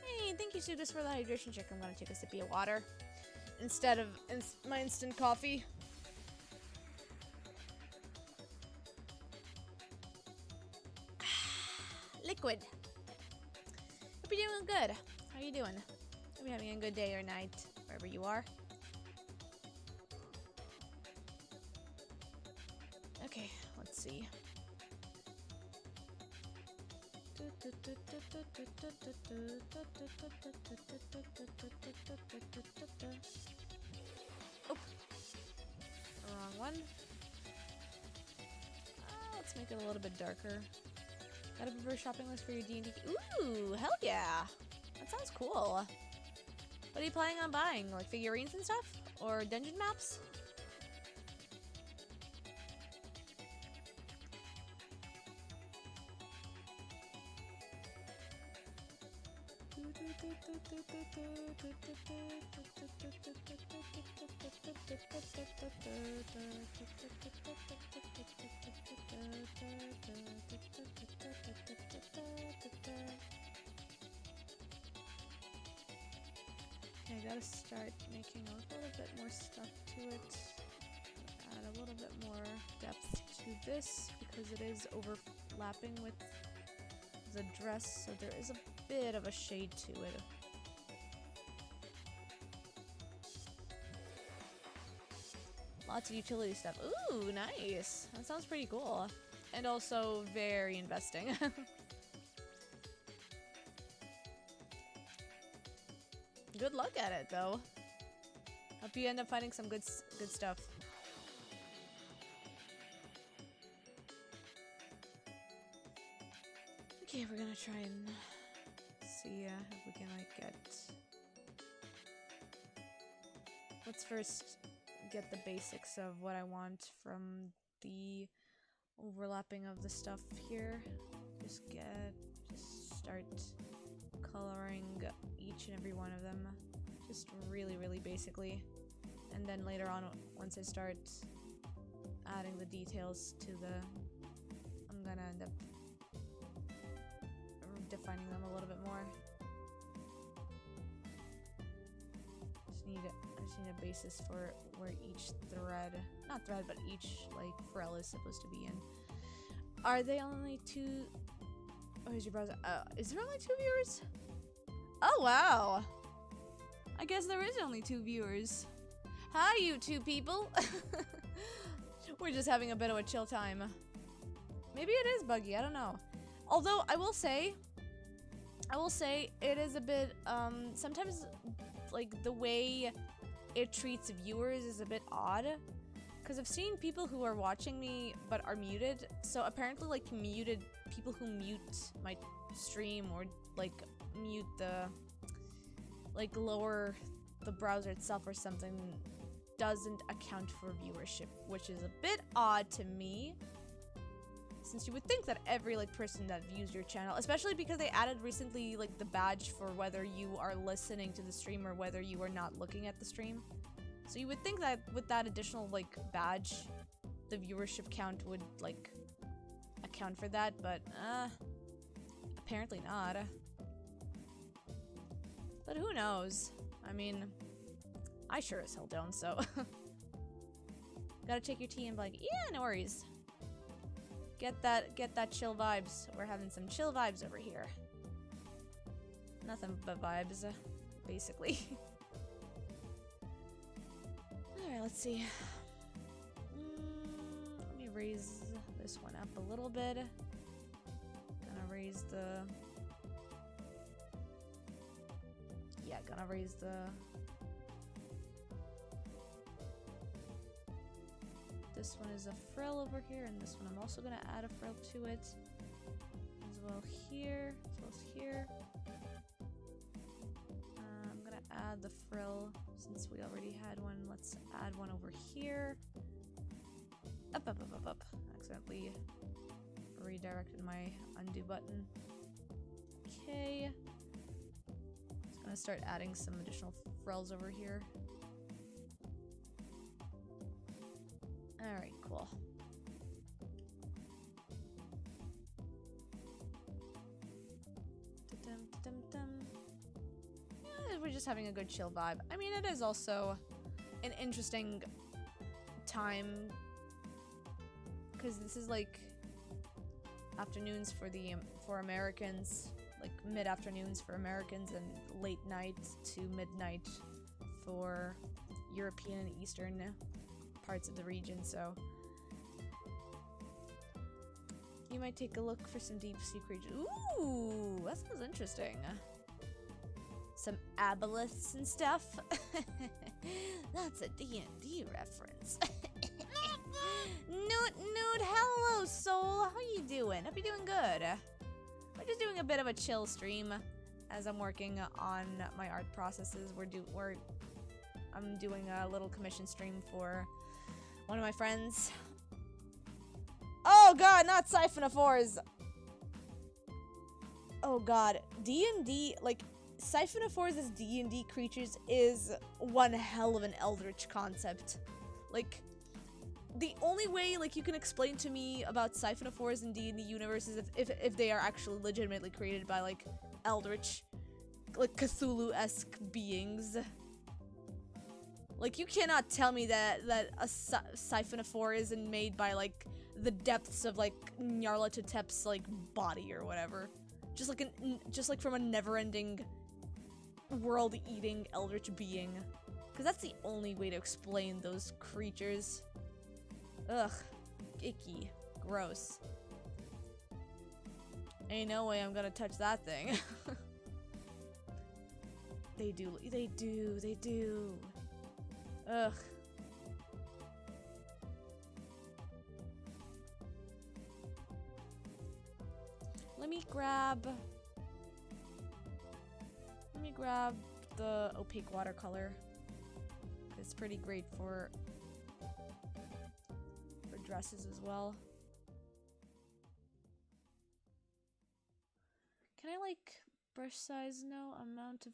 Hey, thank you, Sudus, for the hydration check. I'm gonna take a sippy of water instead of my instant coffee. Liquid. Hope you're doing good. How are you doing? Hope you're having a good day or night, wherever you are. Okay, let's see. Oh, wrong one. Let's make it a little bit darker. Got a preferred shopping list for your D&D. Ooh, hell yeah! That sounds cool. What are you planning on buying? Like figurines and stuff? Or dungeon maps? Okay, I gotta start making a little bit more stuff to it. Add a little bit more depth to this because it is overlapping with the dress, so there is a bit of a shade to it. Lots of utility stuff. Ooh, nice. That sounds pretty cool. And also very investing. Good luck at it, though. Hope you end up finding some good stuff. Okay, we're gonna try and see if we can like get. Let's first get the basics of what I want from the overlapping of the stuff here. Just start coloring each and every one of them, just really basically, and then later on, once I start adding the details to the, I'm gonna end up defining them a little bit more. I just need a basis for where each not thread, but each like frill is supposed to be in. Are they only two? Oh, here's your browser. Is there only 2 viewers? Oh wow! I guess there is only 2 viewers. Hi, you 2 people. We're just having a bit of a chill time. Maybe it is buggy. I don't know. Although I will say it is a bit sometimes like the way it treats viewers is a bit odd, because I've seen people who are watching me but are muted. So apparently like muted people who mute my stream or like mute the like lower the browser itself or something doesn't account for viewership, which is a bit odd to me. Since you would think that every like person that views your channel, especially because they added recently like the badge for whether you are listening to the stream or whether you are not looking at the stream. So you would think that with that additional like badge, the viewership count would like account for that, but apparently not. But who knows? I mean, I sure as hell don't, so. Gotta take your tea and be like, yeah, no worries. Get that chill vibes. We're having some chill vibes over here. Nothing but vibes, basically. Alright, let's see. Let me raise this one up a little bit. Gonna raise the... Yeah, gonna raise the... This one is a frill over here, and this one I'm also gonna add a frill to it. As well here, as well as here. I'm gonna add the frill, since we already had one. Let's add one over here. Up. Accidentally redirected my undo button. Okay. Just gonna start adding some additional frills over here. Alright, cool. Yeah, we're just having a good chill vibe. I mean, it is also an interesting time, because this is like afternoons for Americans, like mid-afternoons for Americans, and late night to midnight for European and Eastern parts of the region, so You might take a look for some deep sea creatures. Ooh, that sounds interesting. Some aboleths and stuff. That's a D&D reference. Nude, hello, soul. How you doing? Hope you're doing good. We're just doing a bit of a chill stream as I'm working on my art processes. I'm doing a little commission stream for one of my friends. Oh god, not Siphon of Fours. Oh god, D&D, like, Siphon of Fours as D&D creatures is one hell of an eldritch concept. Like, the only way, like, you can explain to me about Siphon of Fours in D&D universe is if they are actually legitimately created by, like, eldritch, like, Cthulhu-esque beings. Like, you cannot tell me that a Siphon of Four isn't made by, like, the depths of, like, Nyarlathotep's, like, body or whatever. Just like from a never-ending, world-eating eldritch being. Because that's the only way to explain those creatures. Ugh. Icky. Gross. Ain't no way I'm gonna touch that thing. They do. Ugh. Let me grab the opaque watercolor. It's pretty great for dresses as well. Can I like brush size? No, amount of.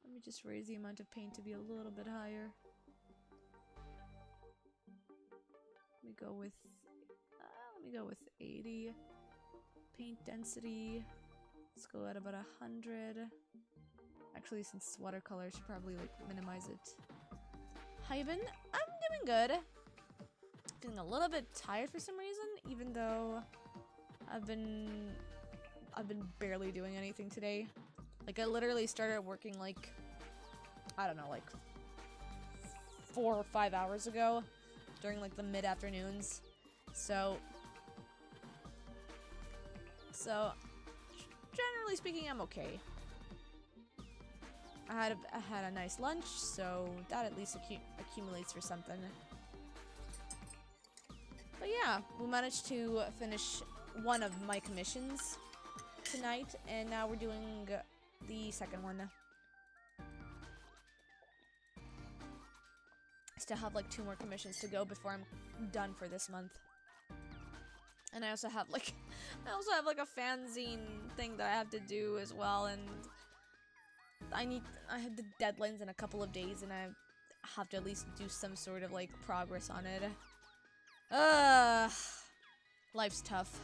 Let me just raise the amount of paint to be a little bit higher. Let me go with 80. Paint density. Let's go at about 100. Actually, since it's watercolor, I should probably like minimize it. Hyben, I'm doing good. Feeling a little bit tired for some reason, even though I've been barely doing anything today. Like, I literally started working like, I don't know, like 4 or 5 hours ago during like the mid-afternoons. So generally speaking, I'm okay. I had a nice lunch, so that at least accumulates for something. But yeah, we managed to finish one of my commissions tonight, and now we're doing the second one. Still have like 2 more commissions to go before I'm done for this month. And I also have like a fanzine thing that I have to do as well, and I have the deadlines in a couple of days, and I have to at least do some sort of like progress on it. Life's tough.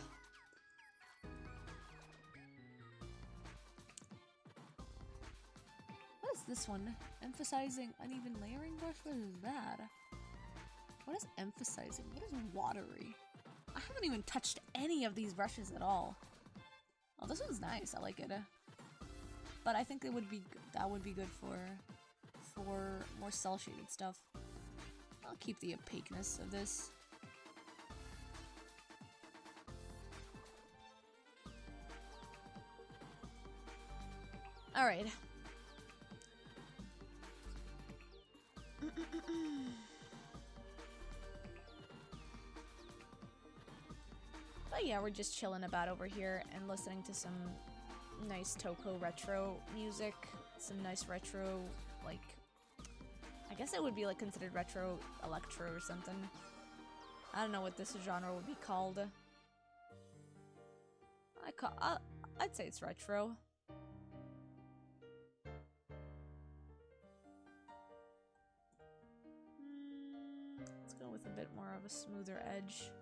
What is this one? Emphasizing uneven layering brush? What is that? What is emphasizing? What is watery? I haven't even touched any of these brushes at all. Oh, this one's nice. I like it. But I think that would be good for more cell shaded stuff. I'll keep the opaqueness of this. All right. But yeah, we're just chilling about over here and listening to some nice Toko retro music. Some nice retro, like, I guess it would be like considered retro electro or something. I don't know what this genre would be called. I'd say it's retro. Let's go with a bit more of a smoother edge.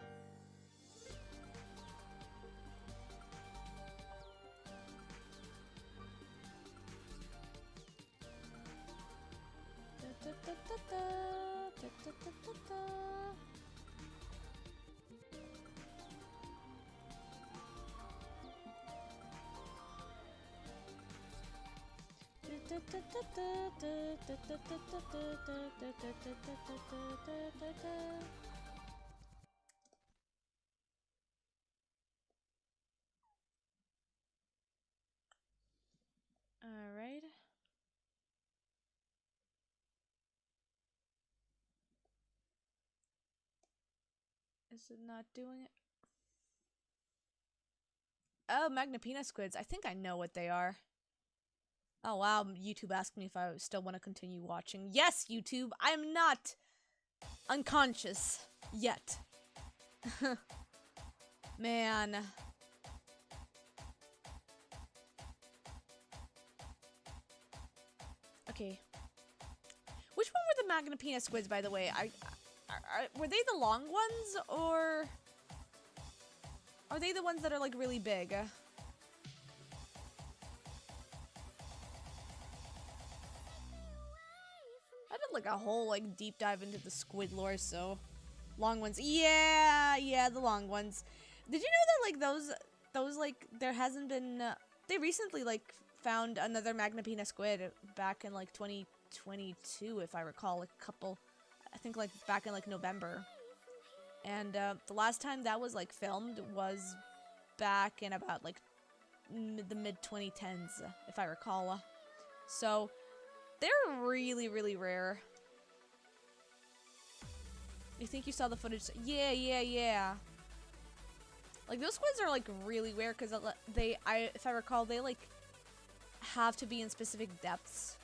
Is it not doing it? Oh, Magnapina squids. I think I know what they are. Oh wow, YouTube asked me if I still want to continue watching. Yes, YouTube, I'm not unconscious yet. Man. Okay. Which one were the Magnapina squids, by the way? Were they the long ones, or are they the ones that are like really big? I did like a whole like deep dive into the squid lore, so long ones. Yeah, the long ones. Did you know that like those like there hasn't been they recently like found another Magnapina squid back in like 2022, if I recall, like a couple, I think like back in like November. And the last time that was like filmed was back in about like the mid 2010s, if I recall. So they're really, really rare. You think you saw the footage? Yeah. Like those squids are like really rare because if I recall, they like have to be in specific depths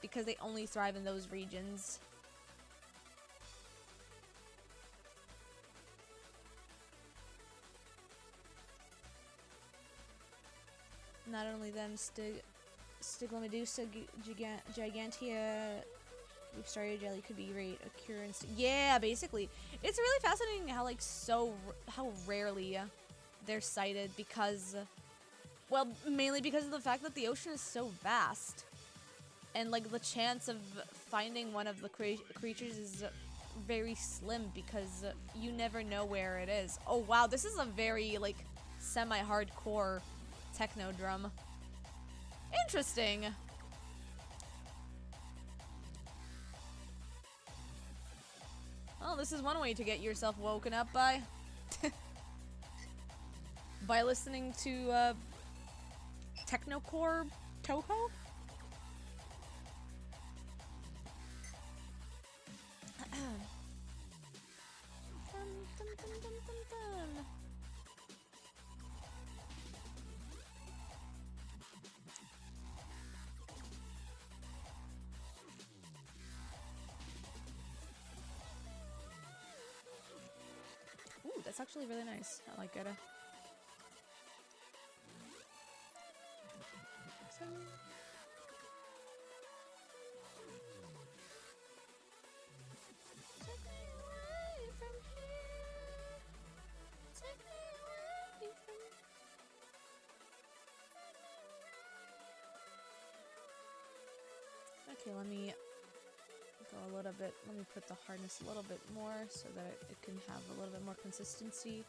because they only thrive in those regions. Not only them, Stygomedusa gigantea, Starry jelly could be great. Occurrence. Yeah, basically, it's really fascinating how like how rarely they're sighted because, well, mainly because of the fact that the ocean is so vast, and like the chance of finding one of the creatures is very slim because you never know where it is. Oh wow, this is a very like semi-hardcore techno drum. Interesting. Oh, this is one way to get yourself woken up by by listening to technocore Toho. Ooh, that's actually really nice. I like it. Okay, let me go a little bit. Let me put the hardness a little bit more so that it can have a little bit more consistency.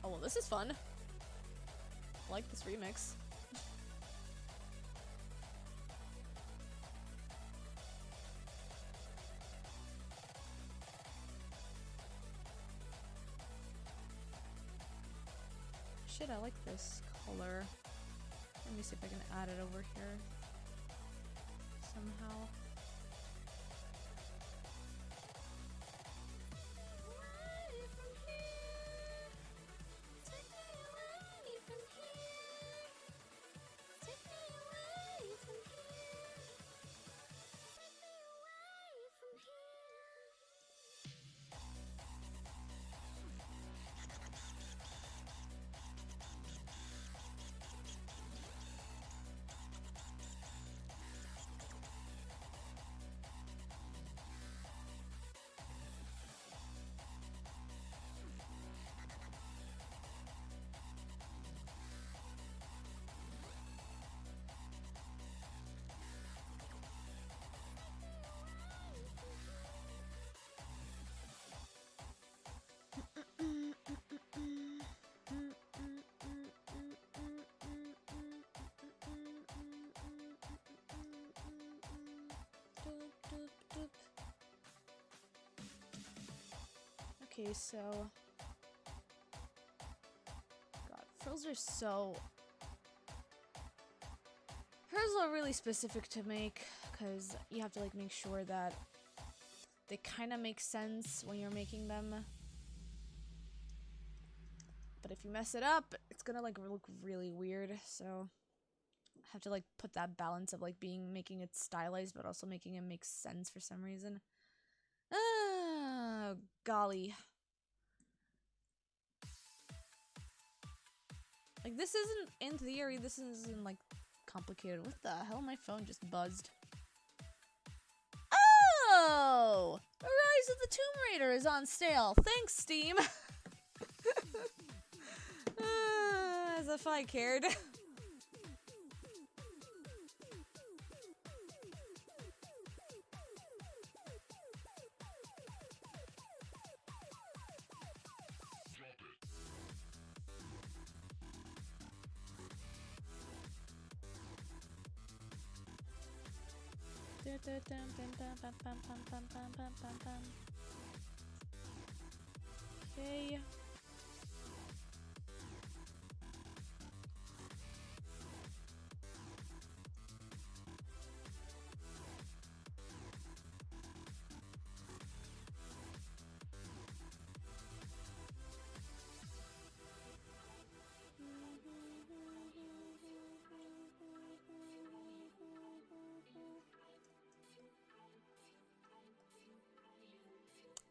Oh, well, this is fun. I like this remix. Shit, I like this color. Let me see if I can add it over here somehow. Okay, so Pearls are so... Pearls are really specific to make, because you have to like make sure that they kind of make sense when you're making them. But if you mess it up, it's gonna like look really weird, so I have to like put that balance of like making it stylized but also making it make sense for some reason. Ah, golly. Like this isn't, in theory, this isn't like complicated. What the hell? My phone just buzzed. Oh! Rise of the Tomb Raider is on sale. Thanks, Steam. As if I cared.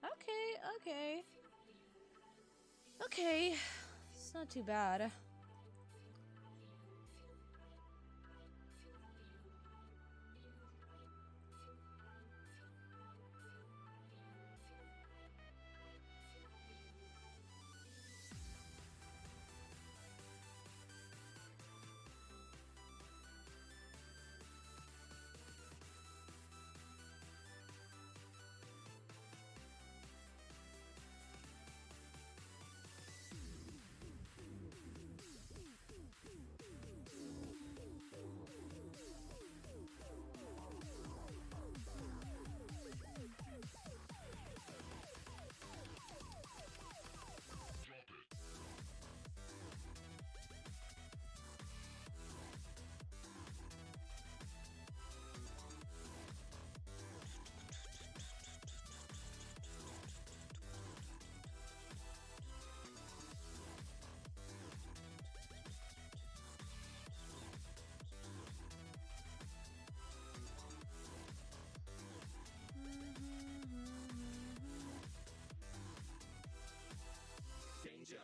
Okay. Okay. Okay. It's not too bad. Danger.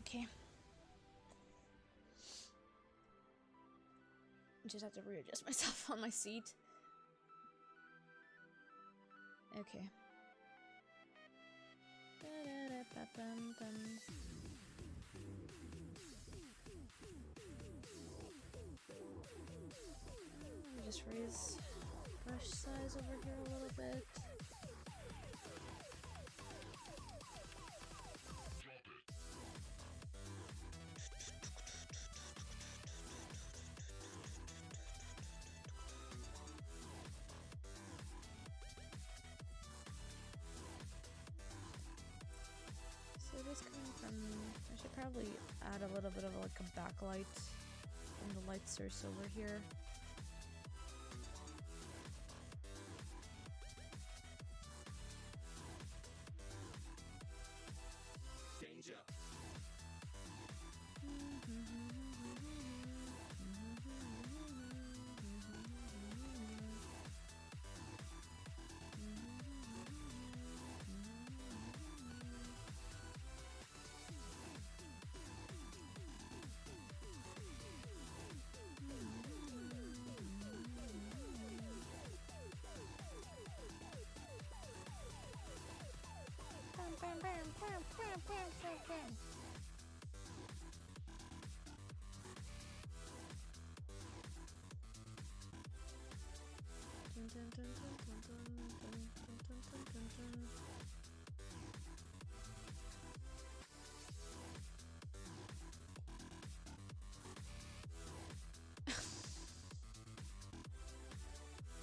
Okay. Just have to readjust myself on my seat. Okay. Just raise brush size over here a little bit. So it is coming from, I should probably add a little bit of like a backlight from the light source over here. Danger.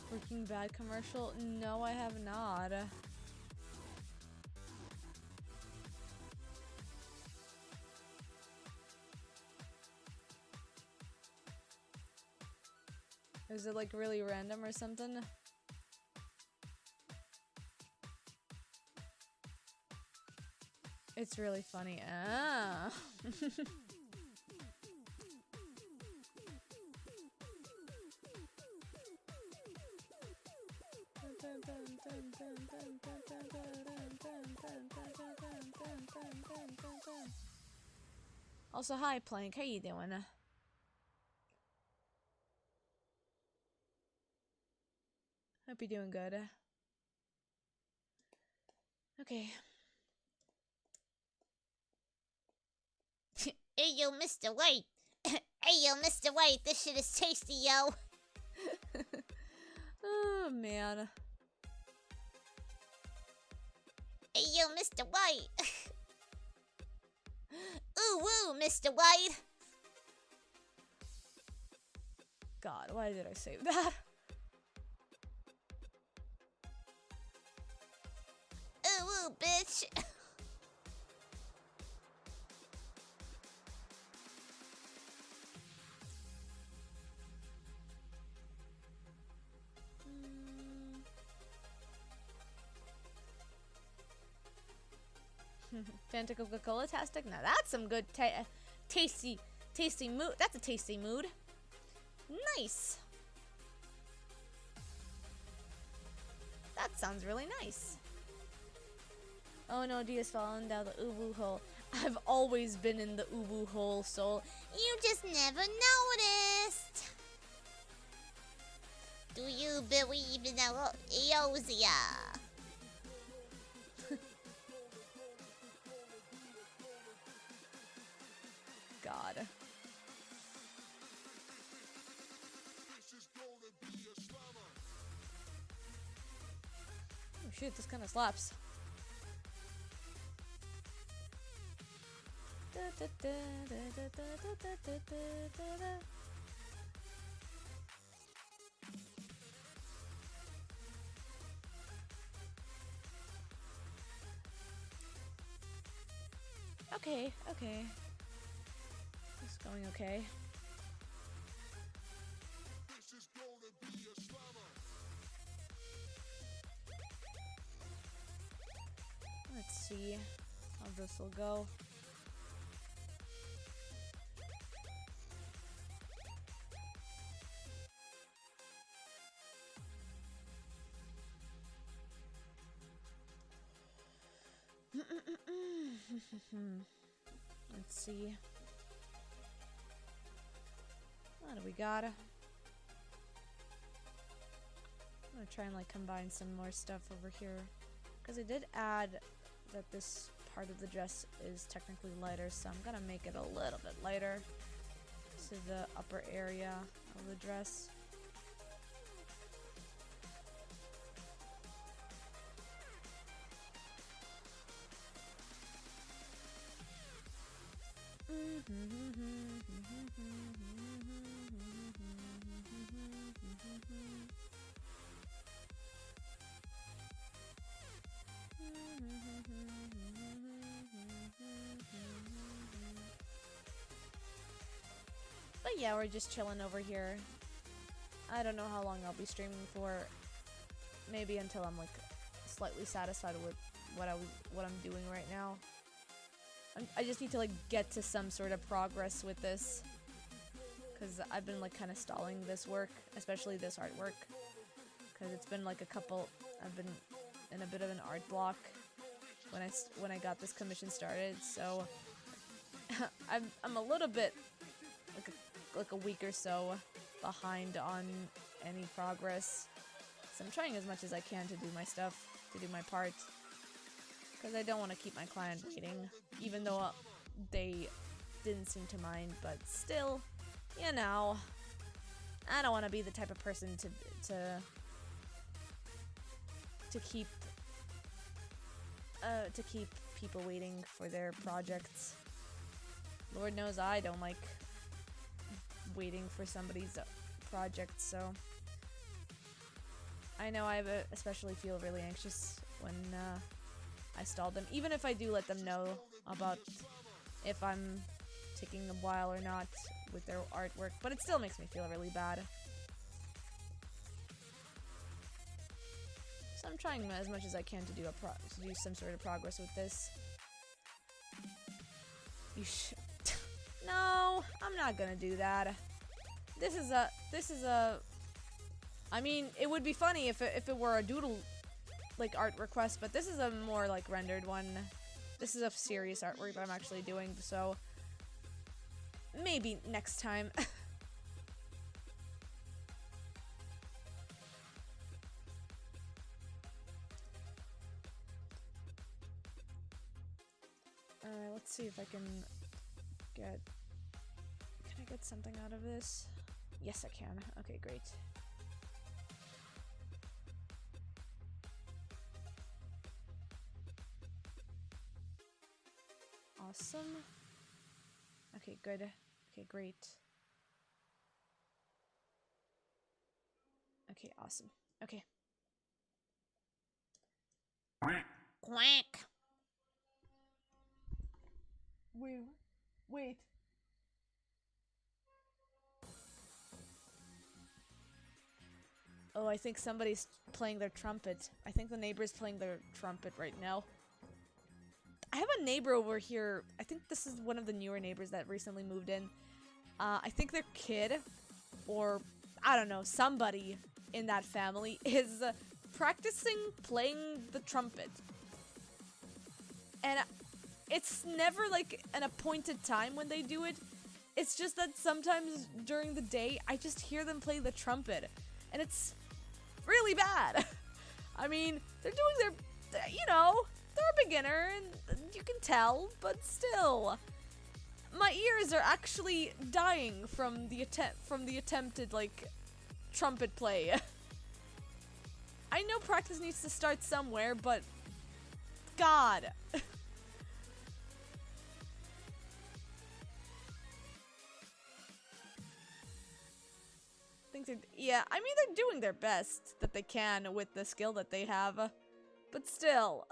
Breaking Bad commercial? No, I have not. Is it like really random or something? It's really funny. Ah. Also, hi Plank, how you doing? Hope you're doing good. Okay. Hey yo, Mr. White. Hey yo, Mr. White, this shit is tasty, yo. Oh man. Hey yo, Mr. White. Ooh woo, Mr. White. God, why did I save that? Ooh woo, bitch. Fanta Coca-Cola tastic? Now that's some good tasty mood. That's a tasty mood. Nice. That sounds really nice. Oh no, Dia's fallen down the ubu hole. I've always been in the ubu hole, Soul. You just never noticed. Do you believe in Eosia? God. Oh shoot, this kind of slaps. Okay, okay. It's going okay. Let's see how this will go. Let's see. What do we got? I'm gonna try and like combine some more stuff over here, because I did add that this part of the dress is technically lighter, so I'm gonna make it a little bit lighter to the upper area of the dress. But yeah, we're just chilling over here. I don't know how long I'll be streaming for. Maybe until I'm like slightly satisfied with what I'm doing right now. I just need to like get to some sort of progress with this, because I've been like kind of stalling this work, especially this artwork, because it's been like I've been in a bit of an art block when I got this commission started, so I'm a little bit like a week or so behind on any progress. So I'm trying as much as I can to do my stuff, to do my part. Because I don't want to keep my client waiting, even though they didn't seem to mind, but still, you know, I don't want to be the type of person to keep people waiting for their projects. Lord knows I don't like waiting for somebody's project, so I know I especially feel really anxious when I stall them, even if I do let them know about if I'm taking a while or not with their artwork, but it still makes me feel really bad. So I'm trying as much as I can to do some sort of progress with this. You No, I'm not gonna do that. This is a I mean, it would be funny if it were a doodle like art request, but this is a more like rendered one. This is a serious artwork that I'm actually doing, so maybe next time. Alright, let's see if I can I get something out of this? Yes, I can. Okay, great. Awesome. Okay, good. Okay, great. Okay, awesome. Okay. Quack. Wait. Oh, I think somebody's playing their trumpet. I think the neighbor's playing their trumpet right now. I have a neighbor over here. I think this is one of the newer neighbors that recently moved in. I think their kid, or I don't know, somebody in that family is practicing playing the trumpet. And it's never like an appointed time when they do it. It's just that sometimes during the day, I just hear them play the trumpet. And it's really bad. I mean, they're doing their, you know, they're a beginner, and you can tell, but still. My ears are actually dying from the attempted, like, trumpet play. I know practice needs to start somewhere, but God. Yeah, I mean, they're doing their best that they can with the skill that they have, but still,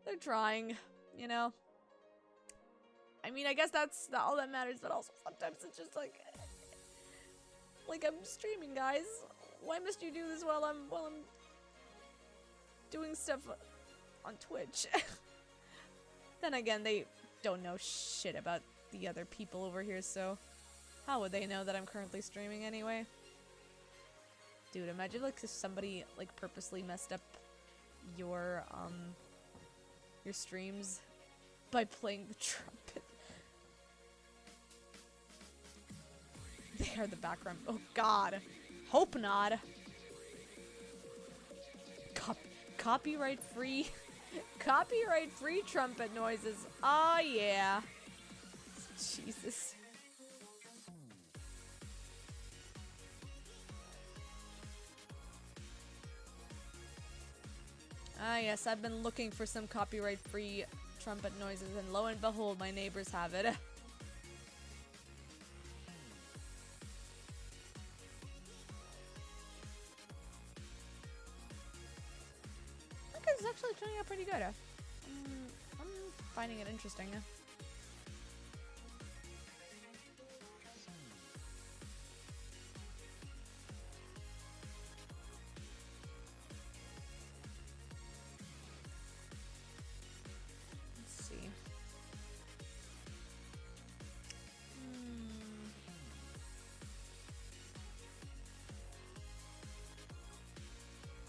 they're trying, you know? I mean, I guess that's all that matters, but also sometimes it's just like I'm streaming, guys. Why must you do this while I'm doing stuff on Twitch? Then again, they don't know shit about the other people over here, so how would they know that I'm currently streaming anyway? Dude, imagine like if somebody like purposely messed up your streams by playing the trumpet. They are the background. Oh God, hope not. Copyright free, copyright free trumpet noises. Oh yeah. Jesus. Ah yes, I've been looking for some copyright-free trumpet noises, and lo and behold, my neighbors have it. Okay, it's actually turning out pretty good. I'm finding it interesting.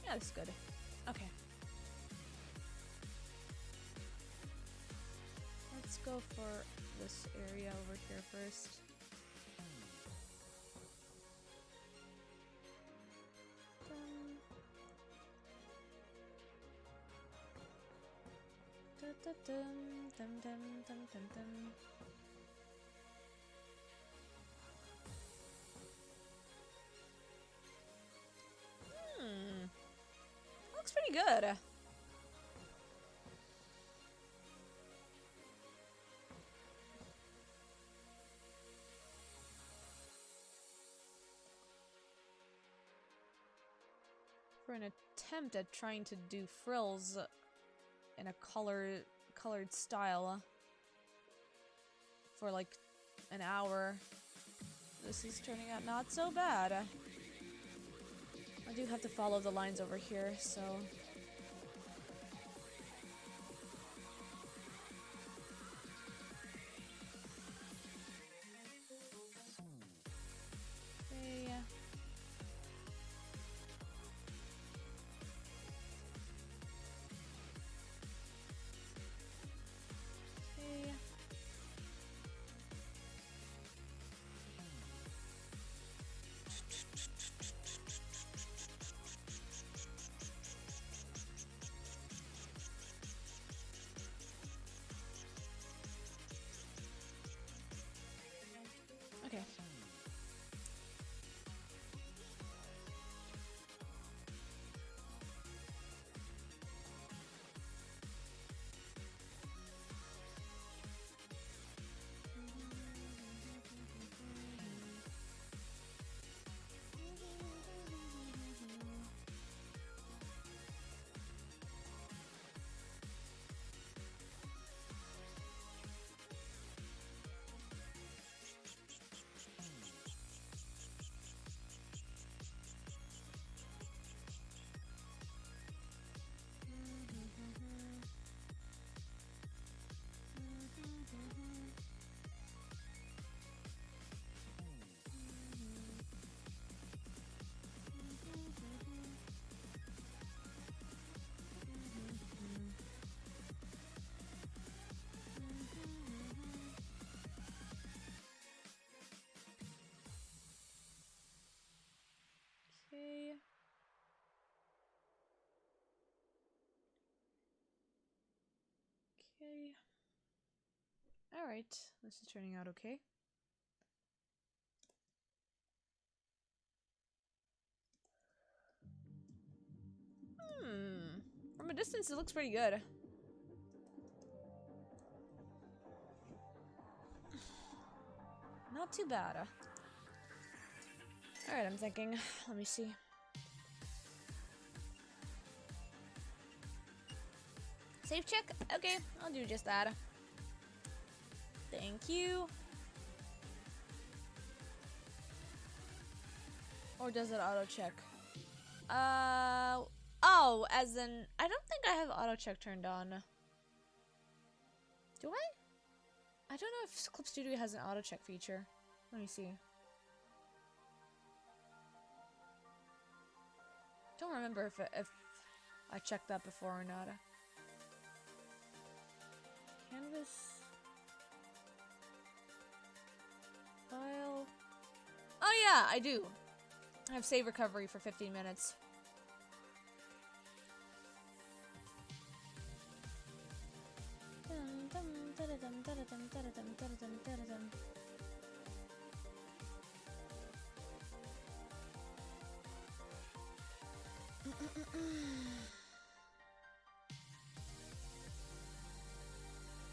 That's good. Okay. Let's go for this area over here first. dum, dum, dum, dum, dum, dum. Looks pretty good. For an attempt at trying to do frills in a colored style for like an hour, this is turning out not so bad. I do have to follow the lines over here, so okay. Okay. Okay. Okay. Okay. All right. This is turning out okay. From a distance, it looks pretty good. Not too bad. Alright, I'm thinking. Let me see. Save check? Okay, I'll do just that. Thank you. Or does it auto check? Oh, as in, I don't think I have auto check turned on. Do I? I don't know if Clip Studio has an auto check feature. Let me see. Don't remember if I checked that before or not. Canvas. File. Oh yeah, I do. I have save recovery for 15 minutes.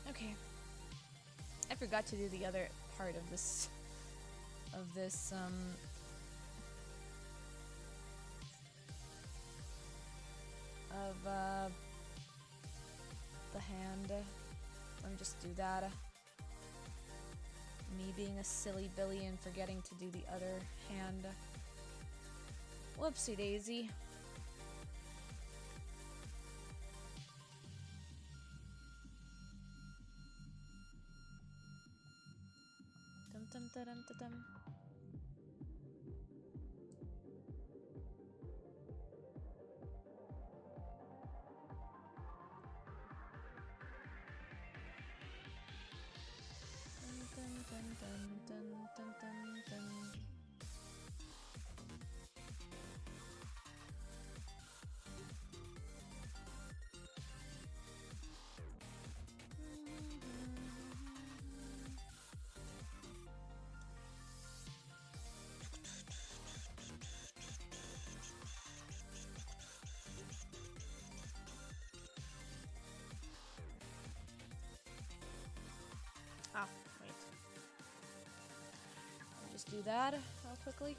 Okay. I forgot to do the other part of this of the hand. Let me just do that. Me being a silly Billy and forgetting to do the other hand. Whoopsie daisy. Dum dum dum dum dum. do that real quickly.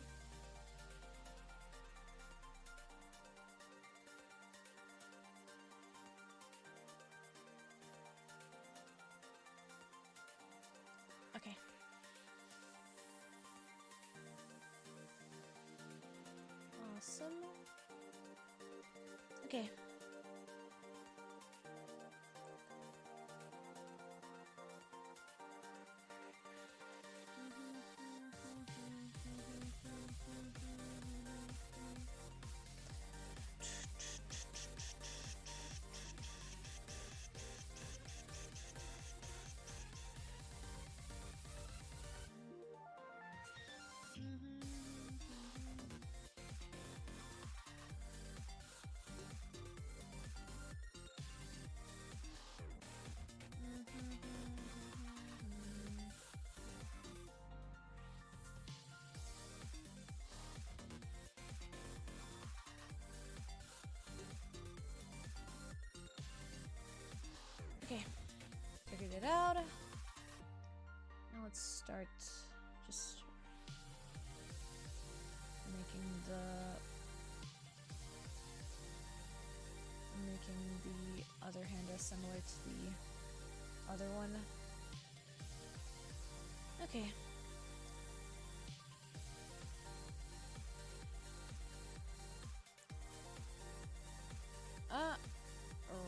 Okay. Awesome. Okay. Okay, figured it out. Now let's start just making the other hand as similar to the other one. Okay.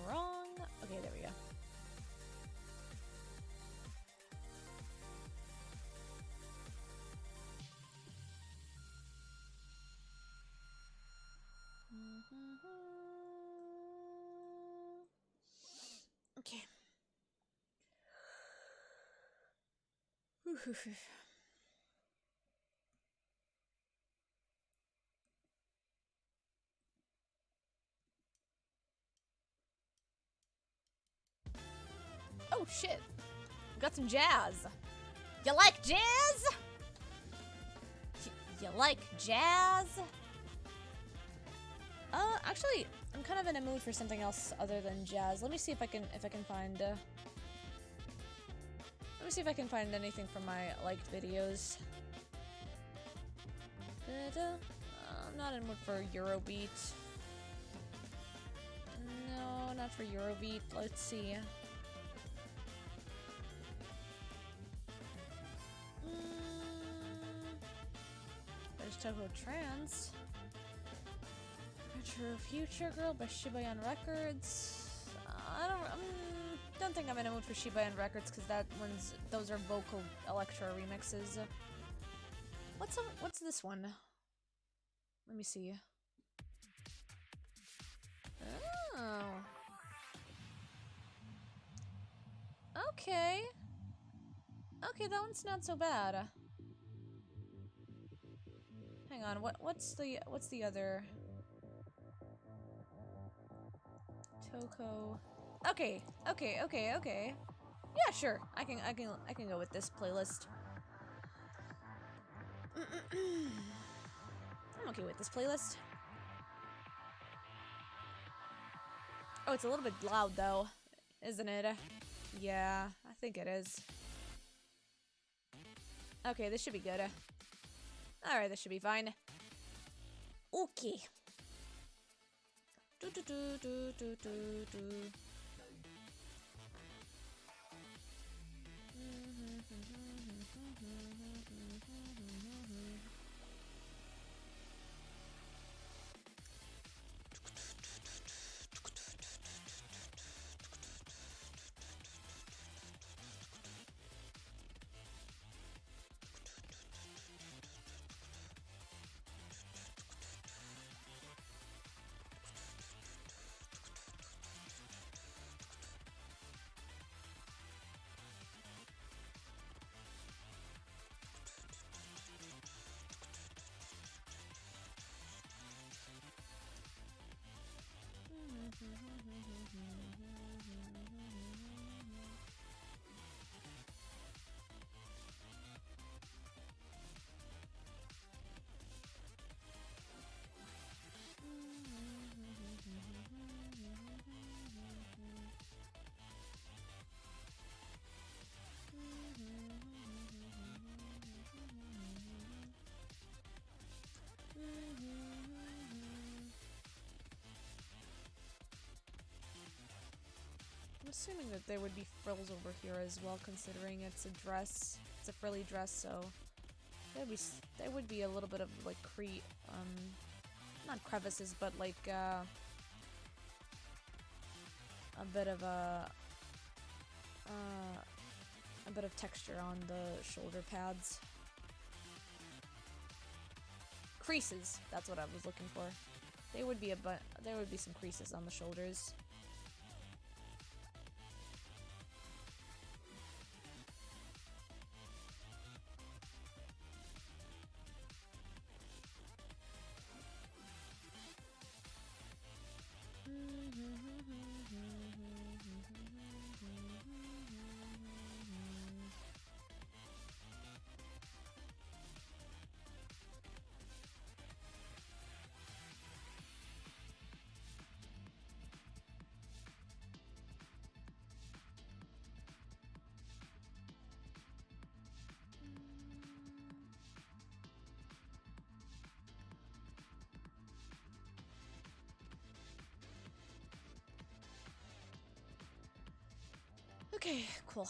Wrong. Okay, there we go. Okay. Oh shit! Got some jazz. You like jazz? You like jazz? Actually, I'm kind of in a mood for something else other than jazz. Let me see if I can find. Let me see if I can find anything from my liked videos. I'm not in mood for Eurobeat. No, not for Eurobeat. Let's see. There's Toho Trance. Retro Future Girl by Shibayan Records. I don't think I'm in a mood for Shibayan Records because those are vocal electro remixes. What's this one? Let me see. Oh. Okay. Okay, that one's not so bad. Hang on, what's the other? Toko. Okay. Yeah, sure. I can go with this playlist. I'm okay with this playlist. Oh, it's a little bit loud though, isn't it? Yeah, I think it is. Okay, this should be good. Alright, this should be fine. Okay. assuming that there would be frills over here as well, considering it's a dress. It's a frilly dress, so there would be a little bit of like not crevices, but like a bit of a bit of texture on the shoulder pads. Creases. That's what I was looking for. There would be some creases on the shoulders. Okay, cool.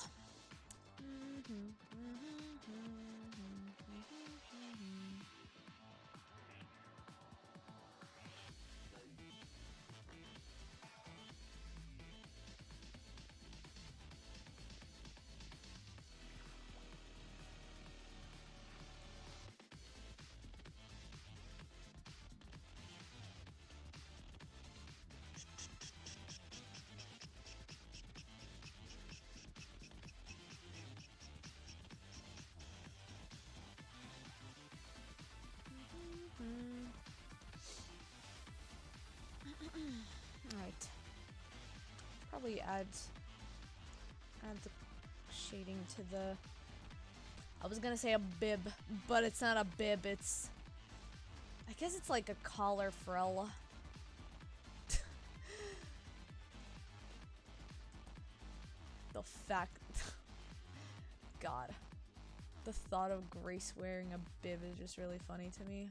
Alright. Probably add the shading to the... I was gonna say a bib, but it's not a bib, it's... I guess it's like a collar frill. The fact... God. The thought of Grace wearing a bib is just really funny to me.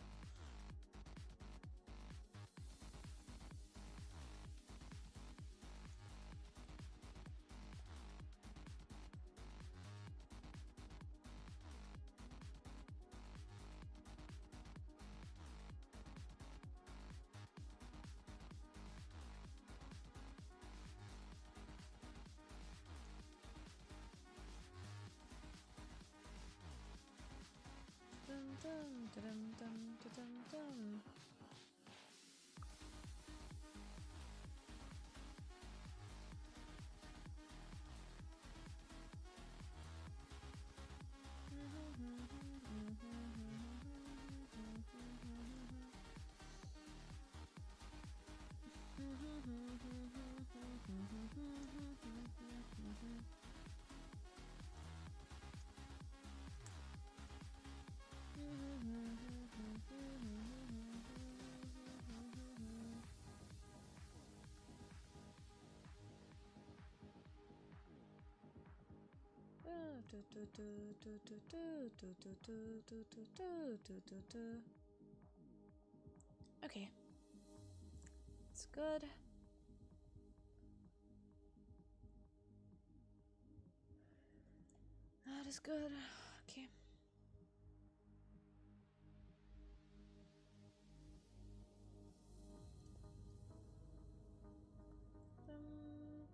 Okay. It's good. That is good. Okay.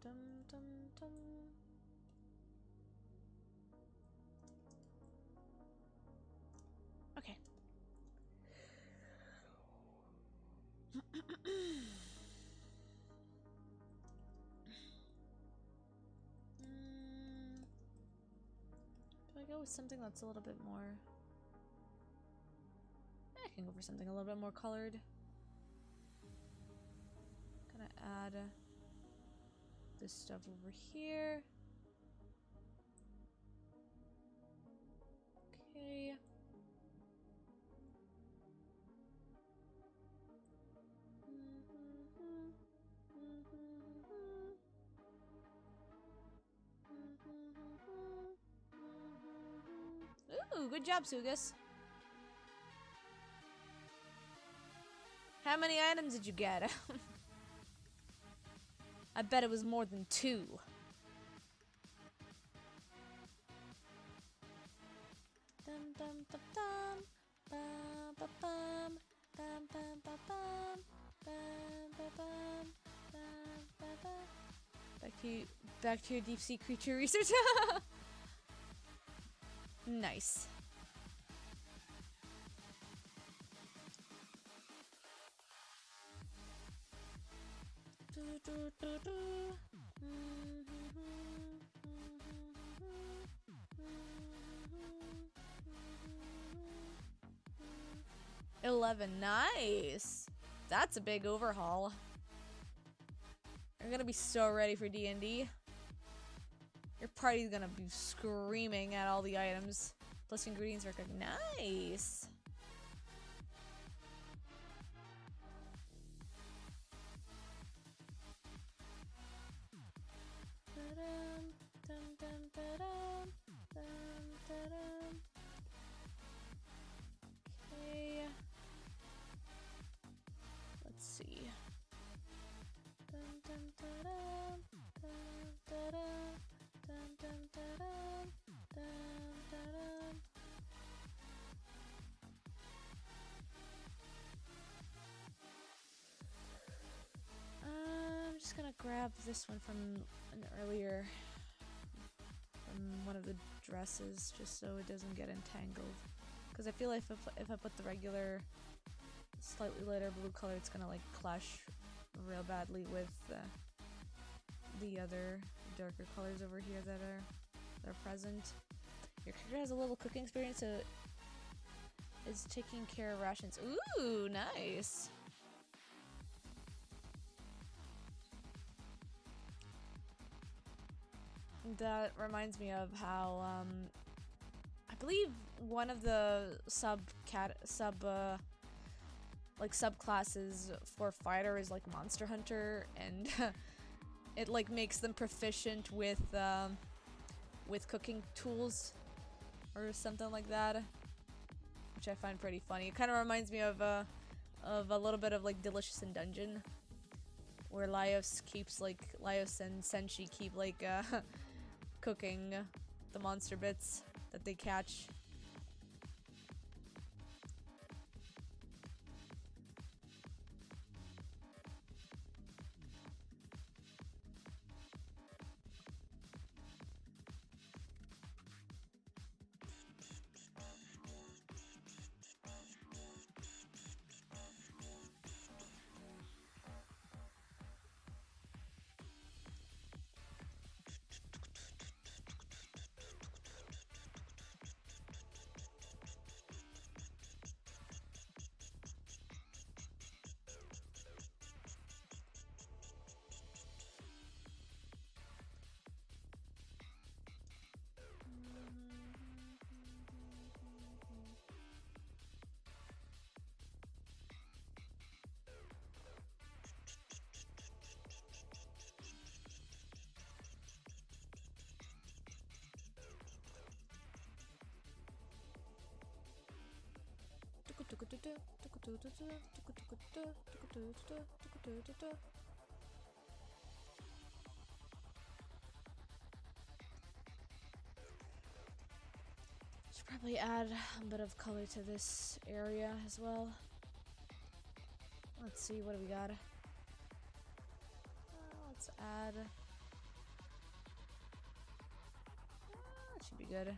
Dum dum dum. Okay. Do I go with something that's a little bit more... I can go for something a little bit more colored. Gonna add this stuff over here. Okay. Ooh, good job, Sugus. How many items did you get? I bet it was more than 2. Dum dum dum dum. Bum bum bum. Bum bum bum bum. Bum bum bum. Bum bum bum. Back to your deep sea creature research. Nice. Do, do, do, do. 11, nice. That's a big overhaul. You're gonna be so ready for D&D. Your party's gonna be screaming at all the items. Plus ingredients are good. Nice. Dum, dum, dum, dum, dum, dum. Okay. Let's see. Dum, dum, dum, dum, dum, dum, dum, dum, dum, dum. I'm just gonna grab this one from an earlier, from one of the dresses, just so it doesn't get entangled. Because I feel like if I put the regular, slightly lighter blue color, it's gonna like clash real badly with the other darker colors over here that are present. Your character has a little cooking experience, so is taking care of rations. Ooh, nice. That reminds me of how I believe one of the subclasses for fighter is like Monster Hunter, and it like makes them proficient with cooking tools or something like that, which I find pretty funny. It kind of reminds me of a little bit of like Delicious in Dungeon, where Laios and Senshi keep like cooking the monster bits that they catch. Should probably add a bit of color to this area as well. Let's see, what do we got? Let's add. That should be good.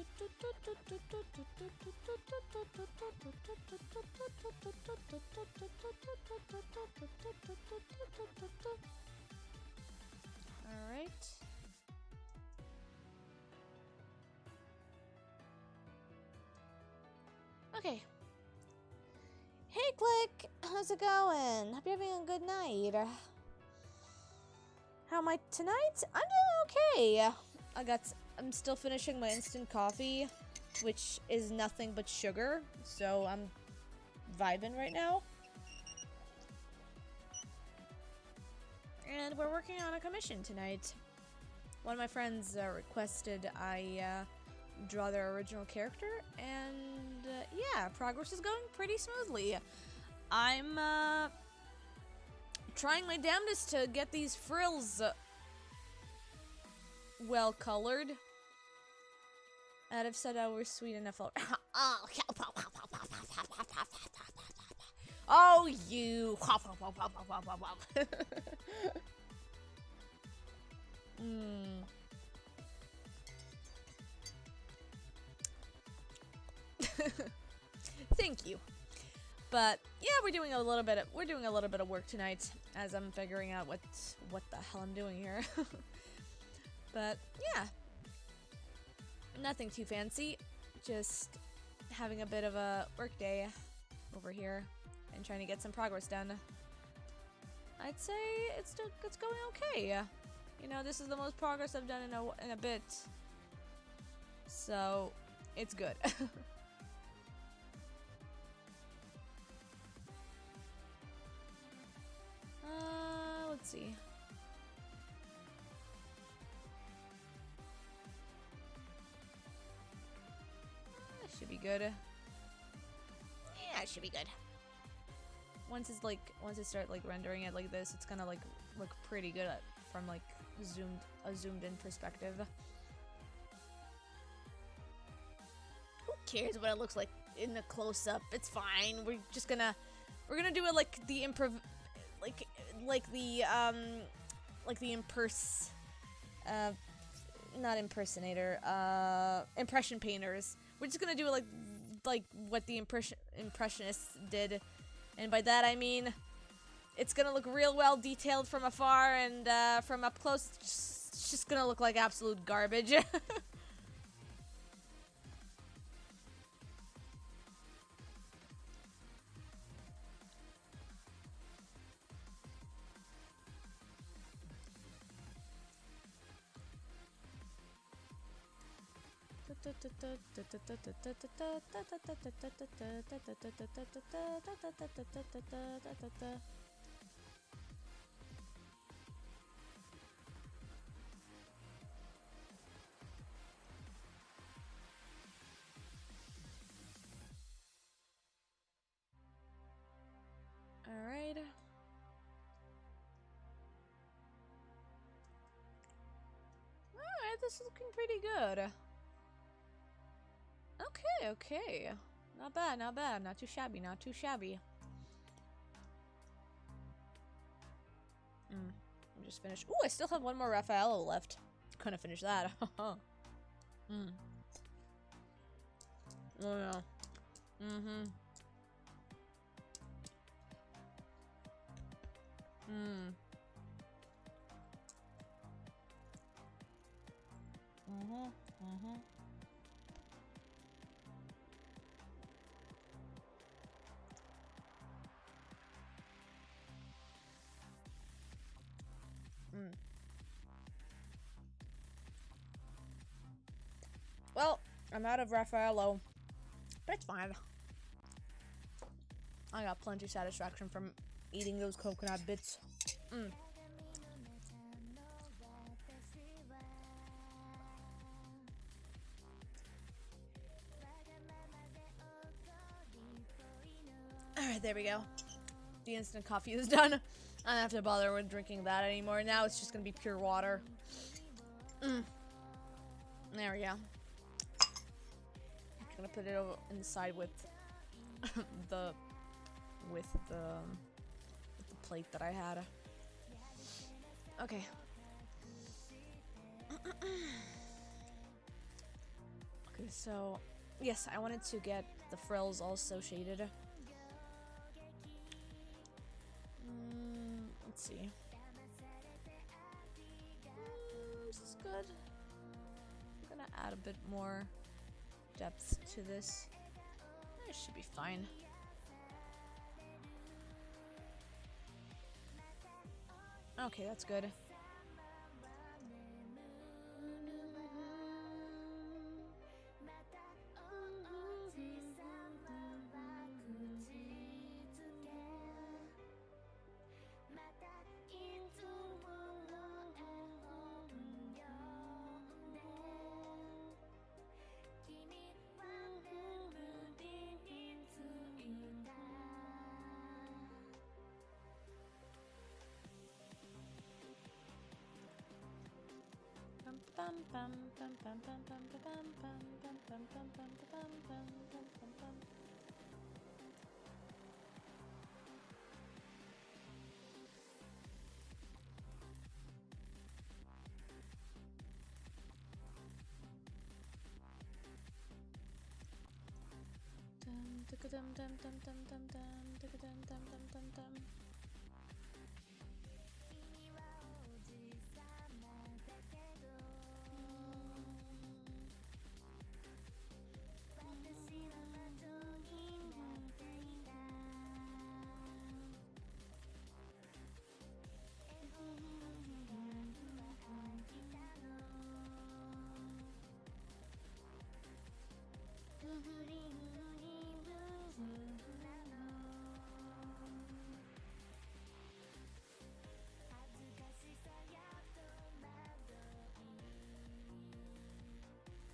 All right. Okay. Hey, Click. How's it going? Hope you're having a good night. How am I tonight? I'm doing okay. I'm still finishing my instant coffee, which is nothing but sugar, so I'm vibing right now. And we're working on a commission tonight. One of my friends requested I draw their original character, and yeah, progress is going pretty smoothly. I'm trying my damnedest to get these frills well colored. I'd have said I were sweet enough. Oh, you. Thank you. But yeah, we're doing a little bit of work tonight as I'm figuring out what the hell I'm doing here. But yeah, nothing too fancy. Just having a bit of a work day over here and trying to get some progress done. I'd say it's going okay. You know, this is the most progress I've done in a bit, so it's good. Let's see. That should be good. Yeah, it should be good. Once it start like rendering it like this, it's gonna like look pretty good from like zoomed in perspective. Who cares what it looks like in the close up? It's fine. We're gonna do it like the not impersonator, impression painters. We're just gonna do it like what the impressionists did, and by that I mean it's gonna look real well detailed from afar, and from up close it's just gonna look like absolute garbage. Alright. Alright, this is looking pretty good. Okay. Not bad. Not too shabby. I'm just finished. Ooh, I still have one more Raffaello left. Couldn't finish that. Oh no. Well, I'm out of Raffaello, but it's fine. I got plenty of satisfaction from eating those coconut bits. Alright, there we go. The instant coffee is done. I don't have to bother with drinking that anymore. Now it's just gonna be pure water. There we go. I'm gonna put it over inside with the plate that I had. Okay. Okay, so yes, I wanted to get the frills also shaded. Let's see. This is good. I'm gonna add a bit more depth to this. It should be fine. Okay, that's good.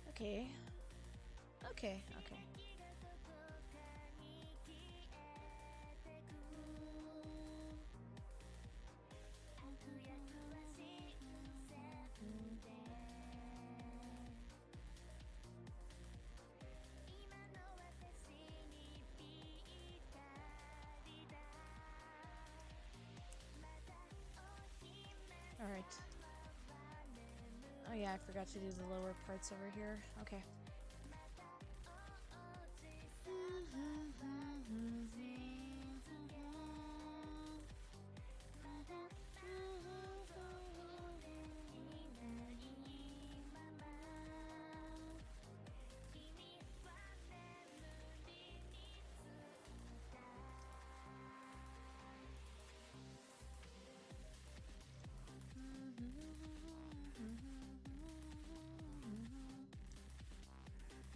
Okay. Okay, okay. All right. Oh yeah, I forgot to do the lower parts over here. Okay.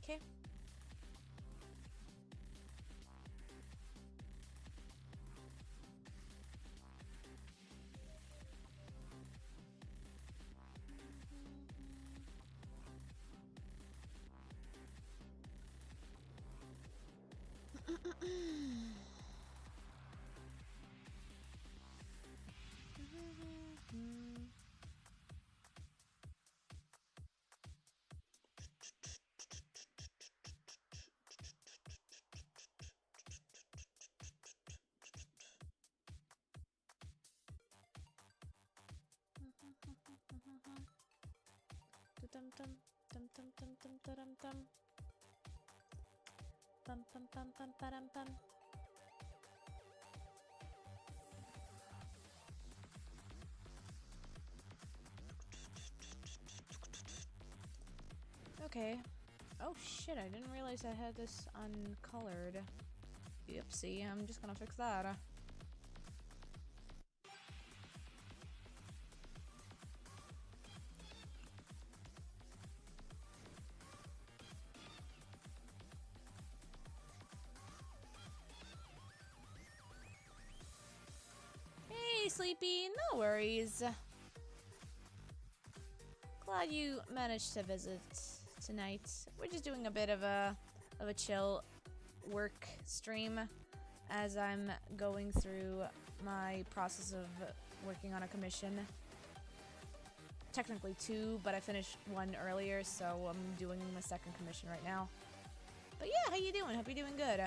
Okay. Dum dum dum dum dum dum dum dum. Bum bum bum bum ba-dum bum. Okay. Oh shit, I didn't realize I had this uncolored. Oopsie, I'm just gonna fix that. Hey, Sleepy, no worries. Glad you managed to visit tonight. We're just doing a bit of a chill work stream as I'm going through my process of working on a commission. Technically two, but I finished one earlier, so I'm doing my second commission right now. But yeah, how you doing? Hope you're doing good.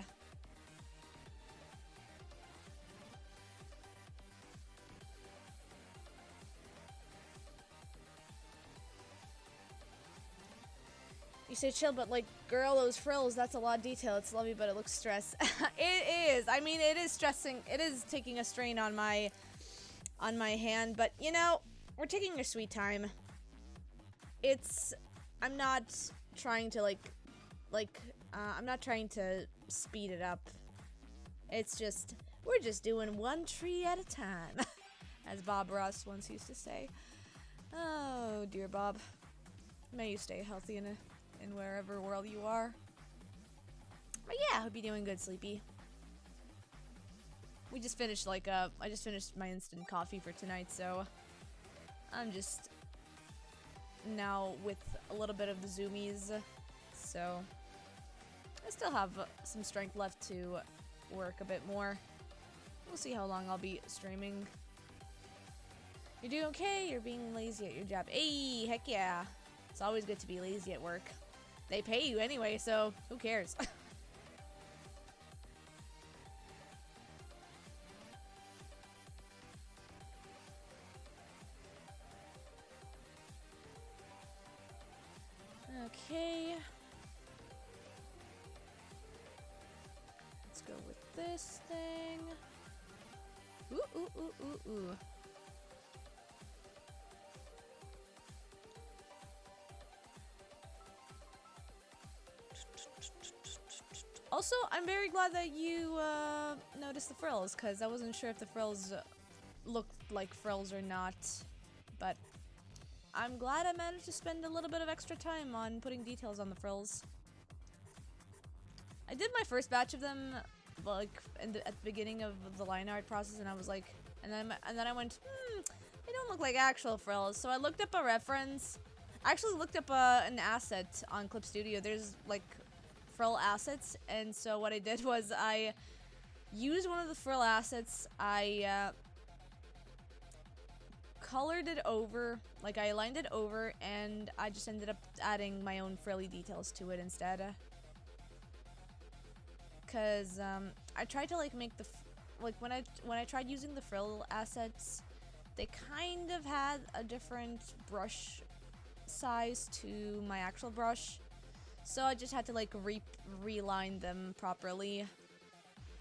You say chill, but like, girl, those frills, that's a lot of detail. It's lovely, but it looks stressed. It is. I mean, it is stressing. It is taking a strain on my hand, but you know, we're taking a sweet time. I'm not trying to I'm not trying to speed it up. It's just, we're just doing one tree at a time, as Bob Ross once used to say. Oh, dear Bob. May you stay healthy in wherever world you are. But yeah, I hope you're doing good, Sleepy. We just finished I just finished my instant coffee for tonight, so I'm just now with a little bit of the zoomies, so I still have some strength left to work a bit more. We'll see how long I'll be streaming. You're doing okay? You're being lazy at your job. Hey, heck yeah. It's always good to be lazy at work. They pay you anyway, so who cares? Okay. Let's go with this thing. Ooh, ooh, ooh, ooh, ooh. Also, I'm very glad that you noticed the frills, because I wasn't sure if the frills looked like frills or not. But I'm glad I managed to spend a little bit of extra time on putting details on the frills. I did my first batch of them, like at the beginning of the line art process, and I was like, and then I went, they don't look like actual frills. So I looked up a reference. I actually looked up an asset on Clip Studio. There's like frill assets, and so what I did was I used one of the frill assets. I colored it over, like I aligned it over, and I just ended up adding my own frilly details to it instead. Cause I tried to like make the when I tried using the frill assets, they kind of had a different brush size to my actual brush. So I just had to like reline them properly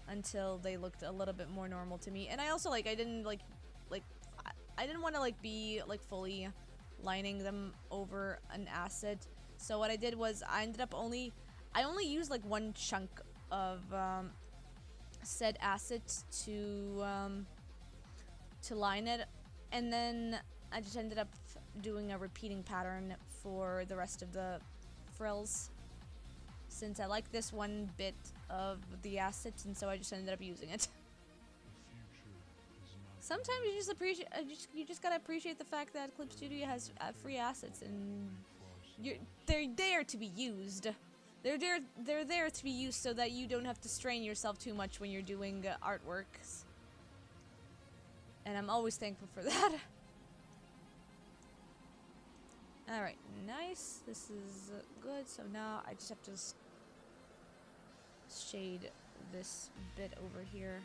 until they looked a little bit more normal to me. And I also I didn't I didn't want to like be like fully lining them over an asset. So what I did was I only used like one chunk of said asset to line it, and then I just ended up doing a repeating pattern for the rest of the frills, since I like this one bit of the assets, and so I just ended up using it. Sometimes you just gotta appreciate the fact that Clip Studio has free assets, and they're there to be used. They're there to be used so that you don't have to strain yourself too much when you're doing artworks. And I'm always thankful for that. Alright, nice. This is good. So now I just have to shade this bit over here.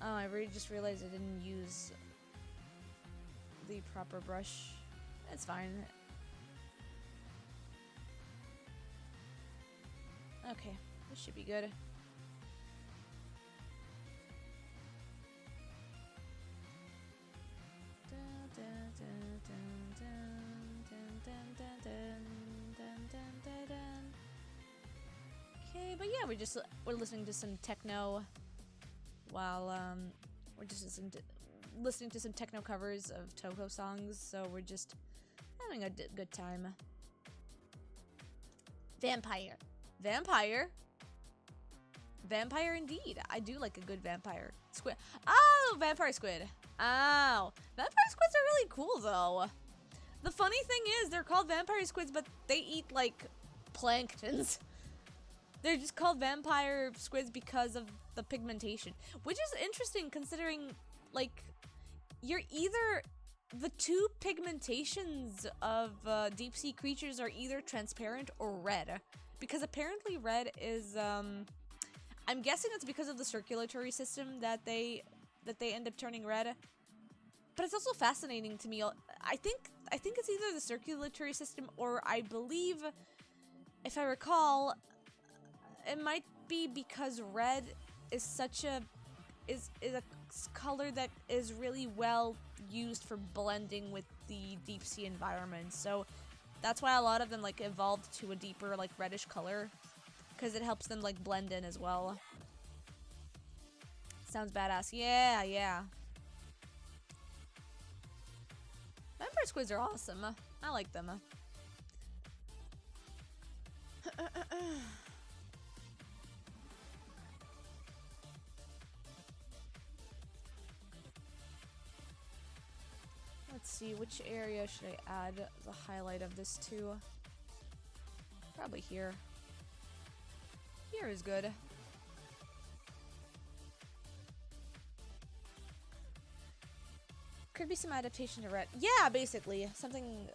Oh, I just realized I didn't use the proper brush. That's fine. Okay, this should be good. Okay, but yeah, we're listening to some techno while we're just listening to some techno covers of Touhou songs, so we're just having a good time. Vampire indeed. I do like a good vampire squid. Oh, vampire squid. Oh, vampire squids are really cool though. The funny thing is, they're called vampire squids, but they eat like planktons. They're just called vampire squids because of the pigmentation, which is interesting considering like you're either the two pigmentations of deep sea creatures are either transparent or red. Because apparently red is, I'm guessing it's because of the circulatory system that they end up turning red. But it's also fascinating to me. I think it's either the circulatory system, or I believe, if I recall, it might be because red is such a a color that is really well used for blending with the deep sea environment. So that's why a lot of them like evolved to a deeper like reddish color, because it helps them like blend in as well. Sounds badass. Yeah, yeah. Vampire squids are awesome. I like them. Let's see, which area should I add the highlight of this to? Probably here. Here is good. Could be some adaptation to red. Yeah, basically. Something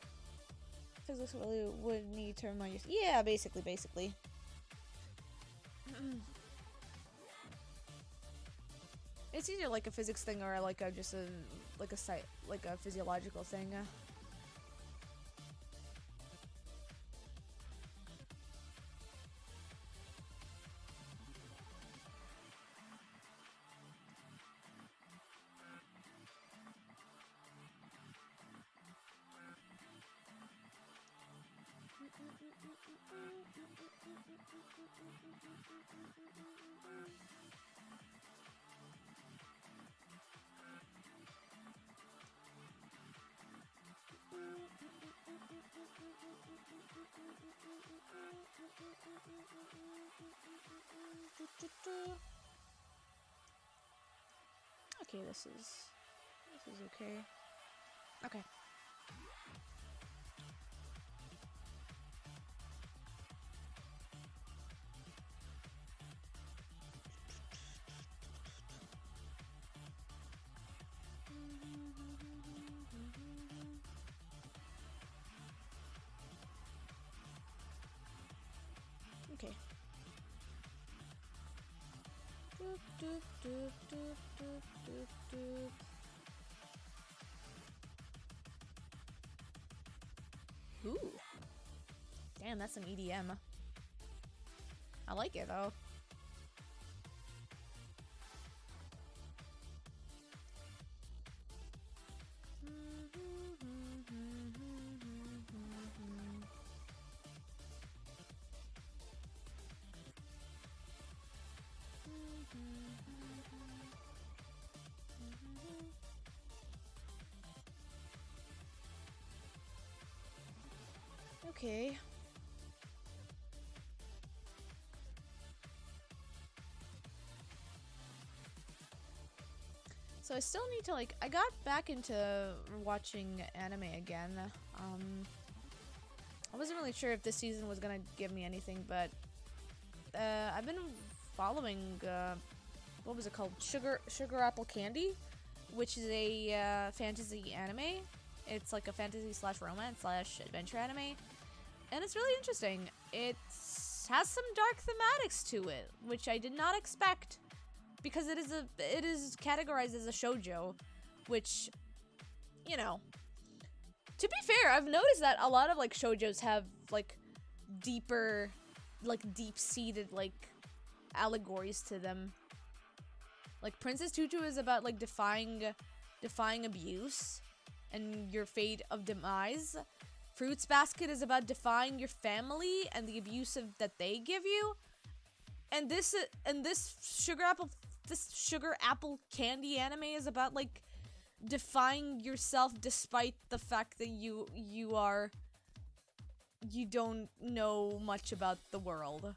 physics would need to remind you. Yeah, basically. It's either like a physics thing or like a just a like a physiological thing. Okay, this is okay. Okay. Okay. Doop, doop, doop, doop, doop, doop, doop. Ooh. Damn, that's some EDM. I like it though. Okay. So I still need to like, I got back into watching anime again. I wasn't really sure if this season was gonna give me anything, but I've been following what was it called? Sugar Apple Candy, which is a fantasy anime. It's like a fantasy slash romance slash adventure anime. And it's really interesting. It has some dark thematics to it, which I did not expect, because it is categorized as a shoujo, which, you know, to be fair, I've noticed that a lot of like shoujos have like deeper, like deep-seated like allegories to them. Like Princess Tutu is about like defying abuse and your fate of demise. Fruits Basket is about defying your family and the abuse that they give you. And this sugar apple candy anime is about like defying yourself despite the fact that you don't know much about the world.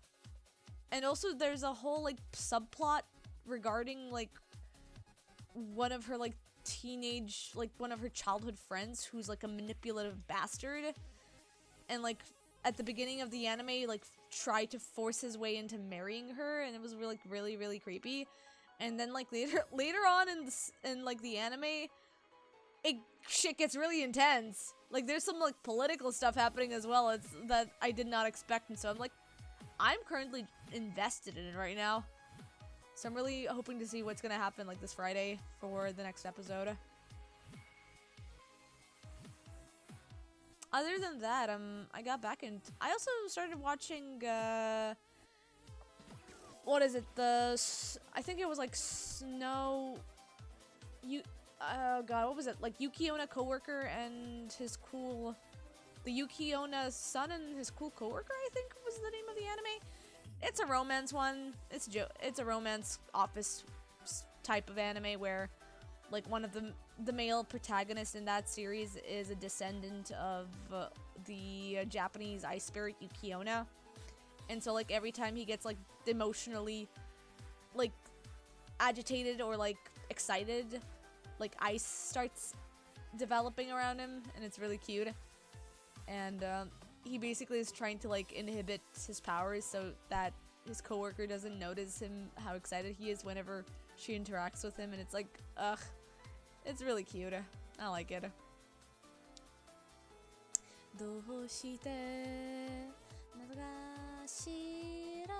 And also there's a whole like subplot regarding like one of her like one of her childhood friends who's like a manipulative bastard, and like at the beginning of the anime like tried to force his way into marrying her, and it was really creepy. And then like later on in like the anime, shit gets really intense. Like there's some like political stuff happening as well. It's that I did not expect, and so I'm currently invested in it right now. So I'm really hoping to see what's gonna happen like this Friday for the next episode. other than that, I got back in. I also started watching. What is it? I think it was like Snow. Oh god, what was it? Like Yuki Onna coworker and his cool. The Yuki Onna son and his cool coworker, I think was the name of the anime. It's a romance one. It's a romance office type of anime where, like, one of the male protagonists in that series is a descendant of the Japanese ice spirit Yuki Onna, and so like every time he gets like emotionally, like, agitated or like excited, like ice starts developing around him, and it's really cute. And he basically is trying to like inhibit his powers so that his coworker doesn't notice him how excited he is whenever she interacts with him, and it's like, ugh, it's really cute. I like it. どうして謎がしら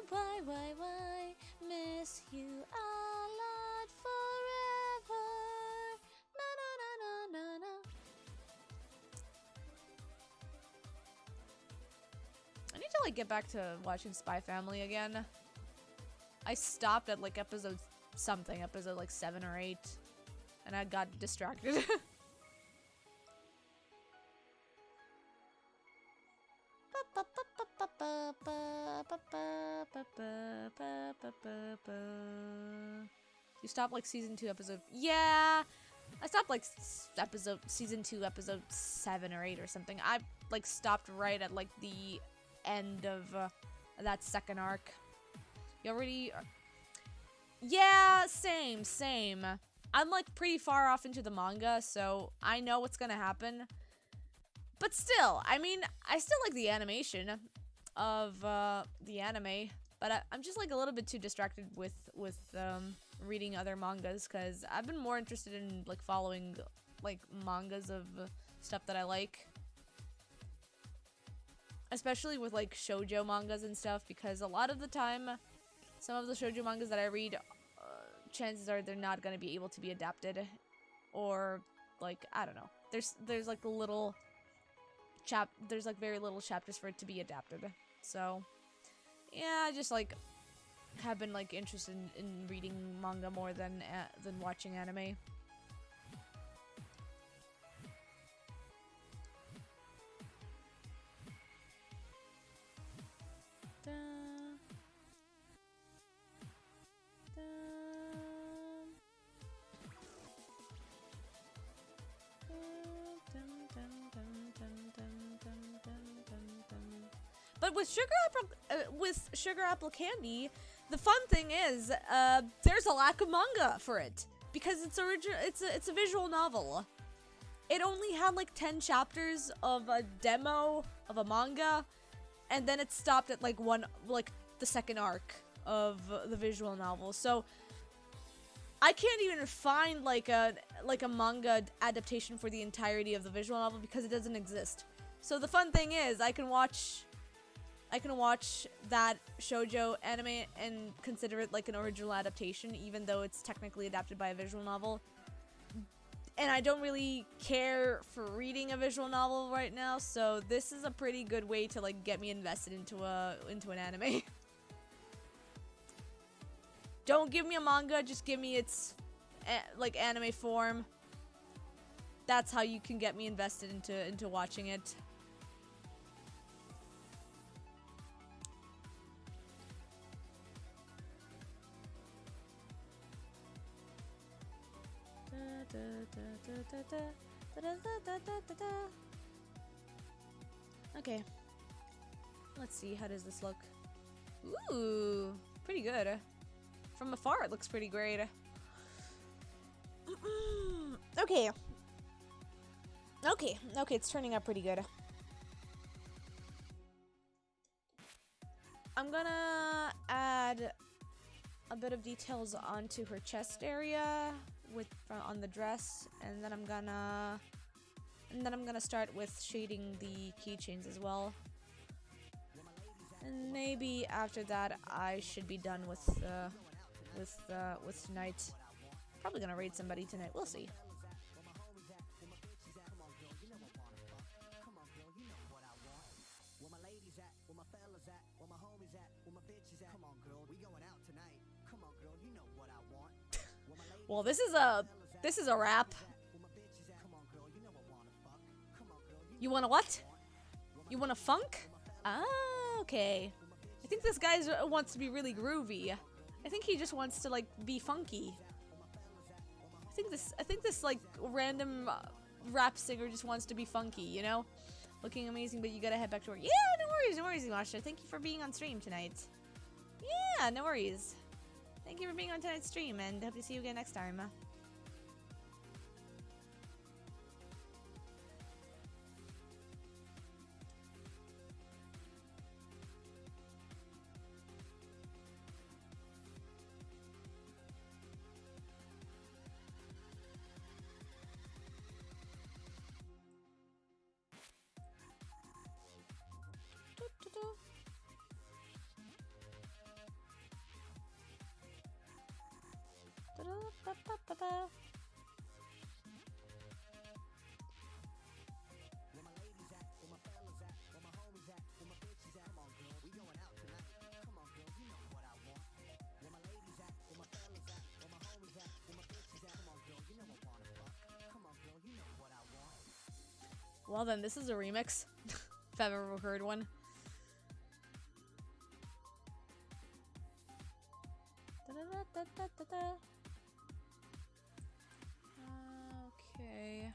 Why miss you a lot forever na na na na na na. I need to like get back to watching Spy Family again. I stopped at like episode like 7 or 8, and I got distracted. You stopped like season 2 episode. Yeah, I stopped like season 2 episode 7 or 8 or something. I like stopped right at like the end of that second arc. You already. Yeah, same. I'm like pretty far off into the manga, so I know what's gonna happen. But still, I mean, I still like the animation of the anime, but I'm just like a little bit too distracted with reading other mangas, because I've been more interested in like following like mangas of stuff that I like, especially with like shoujo mangas and stuff, because a lot of the time some of the shoujo mangas that I read, chances are they're not going to be able to be adapted, or like, I don't know, there's like little there's like very little chapters for it to be adapted. So yeah, I just like have been like interested in reading manga more than watching anime. But with Sugar Apple Candy, the fun thing is, there's a lack of manga for it, because it's a visual novel. It only had like 10 chapters of a demo of a manga, and then it stopped at like the second arc of the visual novel. So I can't even find like a manga adaptation for the entirety of the visual novel because it doesn't exist. So the fun thing is, I can watch that shoujo anime and consider it like an original adaptation, even though it's technically adapted by a visual novel. And I don't really care for reading a visual novel right now, so this is a pretty good way to like get me invested into an anime. Don't give me a manga, just give me its like anime form. That's how you can get me invested into watching it. Okay. Let's see, how does this look? Ooh, pretty good. From afar, it looks pretty great. Okay. Okay, it's turning out pretty good. I'm gonna add a bit of details onto her chest area on the dress, and then I'm gonna start with shading the keychains as well. And maybe after that, I should be done with tonight. Probably gonna raid somebody tonight. We'll see. Well, this is a rap. You wanna what? You wanna funk? Ah, okay. I think this guy wants to be really groovy. I think he just wants to like be funky. I think this like random rap singer just wants to be funky, you know? Looking amazing, but you gotta head back to work. Yeah, no worries, Imasha. Thank you for being on stream tonight. Yeah, no worries. Thank you for being on tonight's stream, and hope to see you again next time. Well then, this is a remix, if I've ever heard one. Okay.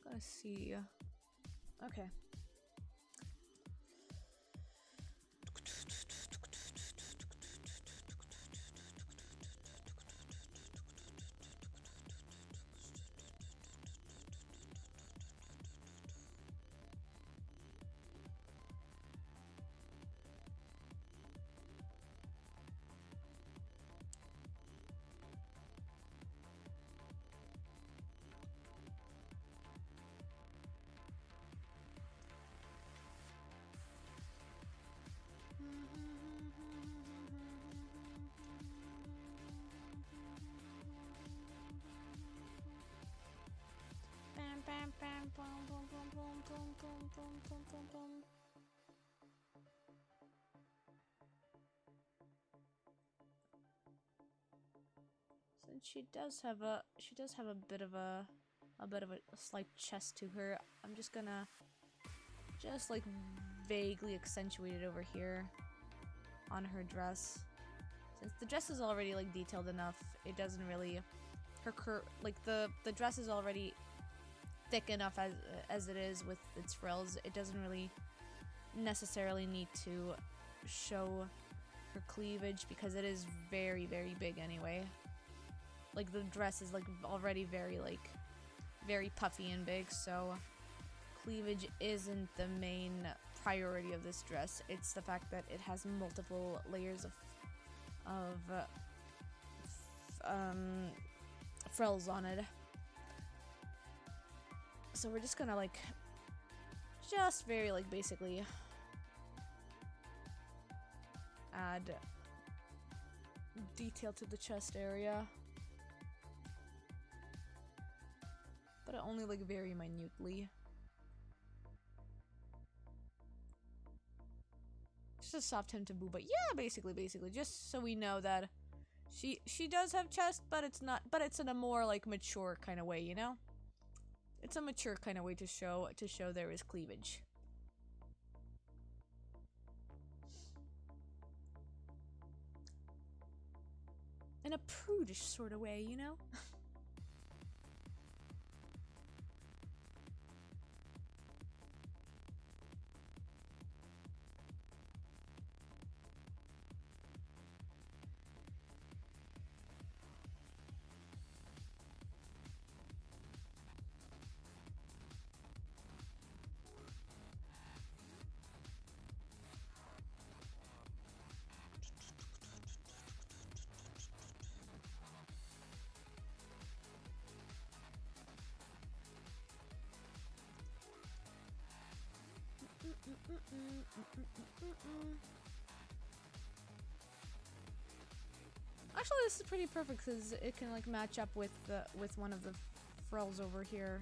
Gotta see. Okay. Since she does have a bit of a slight chest to her, I'm just gonna like vaguely accentuate it over here on her dress. Since the dress is already like detailed enough, it doesn't really the dress is already thick enough as it is with its frills. It doesn't really necessarily need to show her cleavage because it is very, very big anyway. Like the dress is like already very puffy and big, so cleavage isn't the main priority of this dress. It's the fact that it has multiple layers of frills on it. So we're just gonna like just very like basically add detail to the chest area, but only like very minutely. Just a soft hint to boo, but yeah, basically just so we know that she does have chest, but it's in a more like mature kind of way, you know? It's a mature kind of way to show there is cleavage. In a prudish sort of way, you know? Actually, this is pretty perfect because it can like match up with one of the frills over here.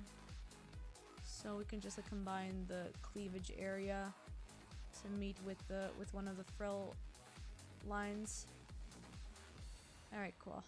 So we can just like combine the cleavage area to meet with one of the frill lines. All right, cool.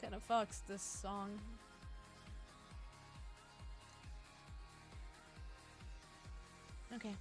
Kind of fucks this song. Okay.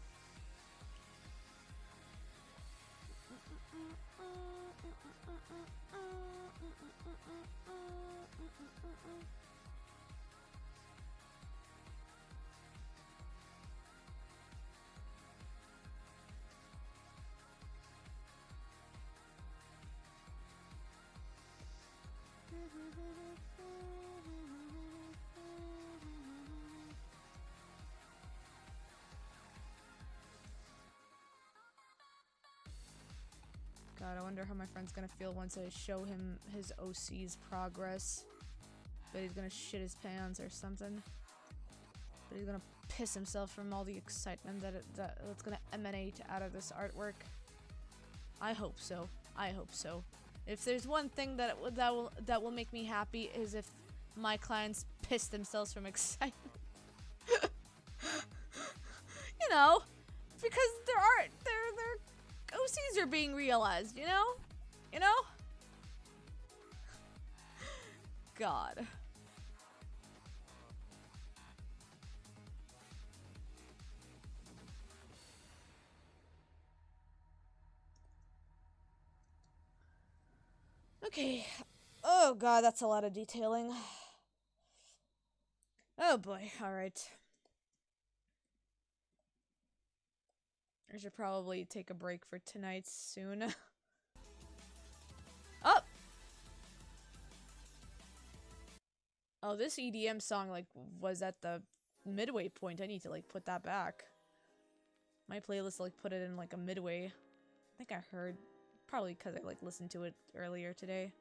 God, I wonder how my friend's gonna feel once I show him his OC's progress. But he's gonna shit his pants or something. But he's gonna piss himself from all the excitement that's gonna emanate out of this artwork. I hope so. I hope so. If there's one thing that will make me happy is if my clients piss themselves from excitement. You know, because their OCs are being realized, you know? You know? God. Okay. Oh god, that's a lot of detailing. Oh boy, alright. I should probably take a break for tonight soon. Oh! Oh, this EDM song, like, was at the midway point. I need to, like, put that back. My playlist, like, put it in, like, a midway. I think I heard. Probably because I, like, listened to it earlier today.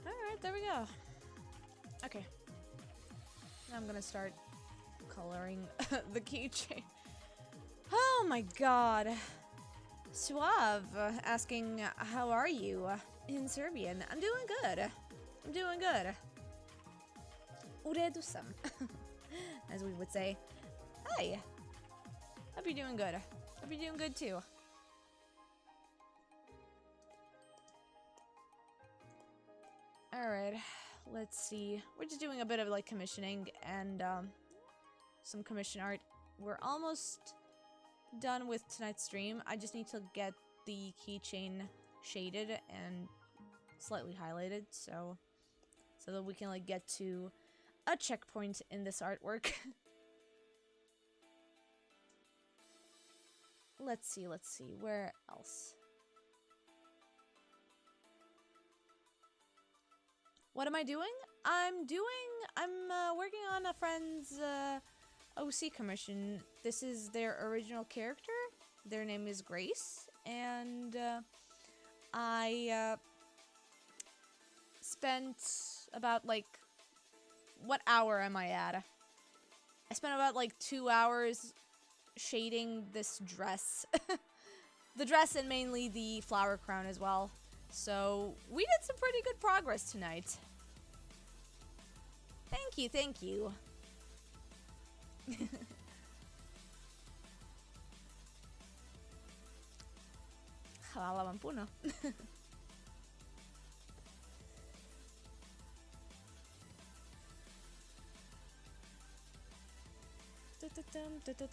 Alright, there we go. Okay. Now I'm gonna start coloring the keychain. Oh my god. Suave asking, how are you? In Serbian. I'm doing good. I'm doing good. U redu sam. As we would say. Hi. Hope you're doing good. Hope you're doing good too. Alright, let's see. We're just doing a bit of like commissioning and some commission art. We're almost done with tonight's stream. I just need to get the keychain shaded and slightly highlighted so that we can like get to a checkpoint in this artwork. Let's see, where else? What am I doing? I'm working on a friend's OC commission. This is their original character. Their name is Grace, and I spent about like, what hour am I at? I spent about like 2 hours shading this dress. The dress and mainly the flower crown as well. So we did some pretty good progress tonight. Thank you, thank you. Hvala vam puno.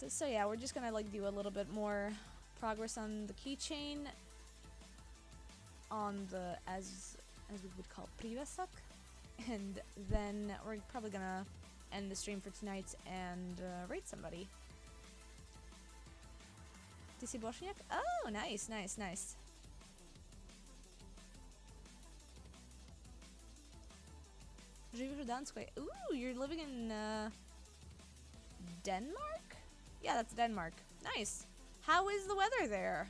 So yeah, we're just gonna like do a little bit more progress on the keychain, on the as we would call privesak, and then we're probably gonna end the stream for tonight and rate somebody. Ty si Bośniak? Oh, nice, nice, nice. Żyjesz w Danskoj. Ooh, you're living in Denmark? Yeah, that's Denmark. Nice. How is the weather there?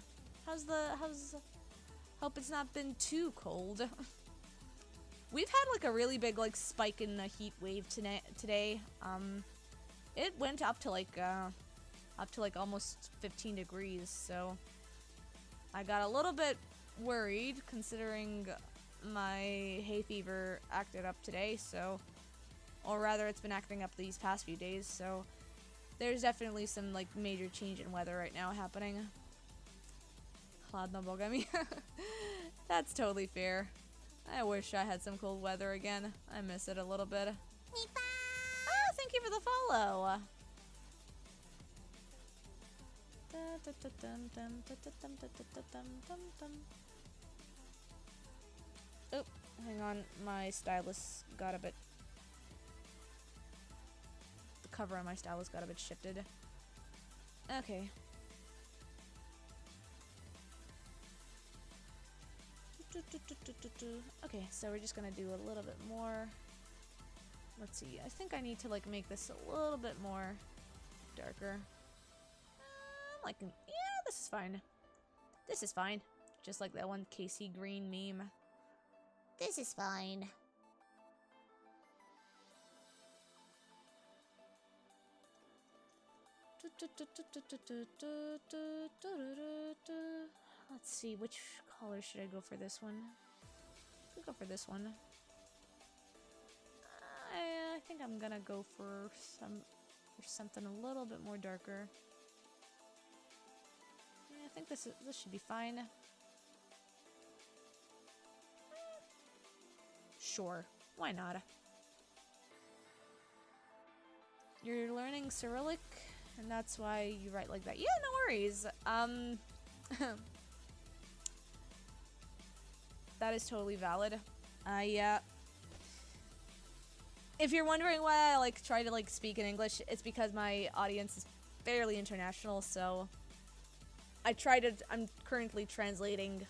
Hope it's not been too cold. We've had like a really big like spike in the heat wave today. It went up to like almost 15 degrees, so I got a little bit worried considering my hay fever acted up today, so, or rather it's been acting up these past few days, so there's definitely some like major change in weather right now happening. Hladno boga mi. That's totally fair. I wish I had some cold weather again. I miss it a little bit. Oh, thank you for the follow. Oh, hang on. My stylus got a bit... The cover on my stylus got a bit shifted. Okay. Okay, so we're just gonna do a little bit more. Let's see. I think I need to like make this a little bit more darker. Like, yeah, this is fine. This is fine. Just like that one Casey Green meme. This is fine. Let's see, which color should I go for this one? I'll go for this one. I think I'm gonna go for something a little bit more darker. Yeah, I think this should be fine. Sure, why not? You're learning Cyrillic, and that's why you write like that. Yeah, no worries. That is totally valid. If you're wondering why I like try to like speak in English, it's because my audience is fairly international, so I'm currently translating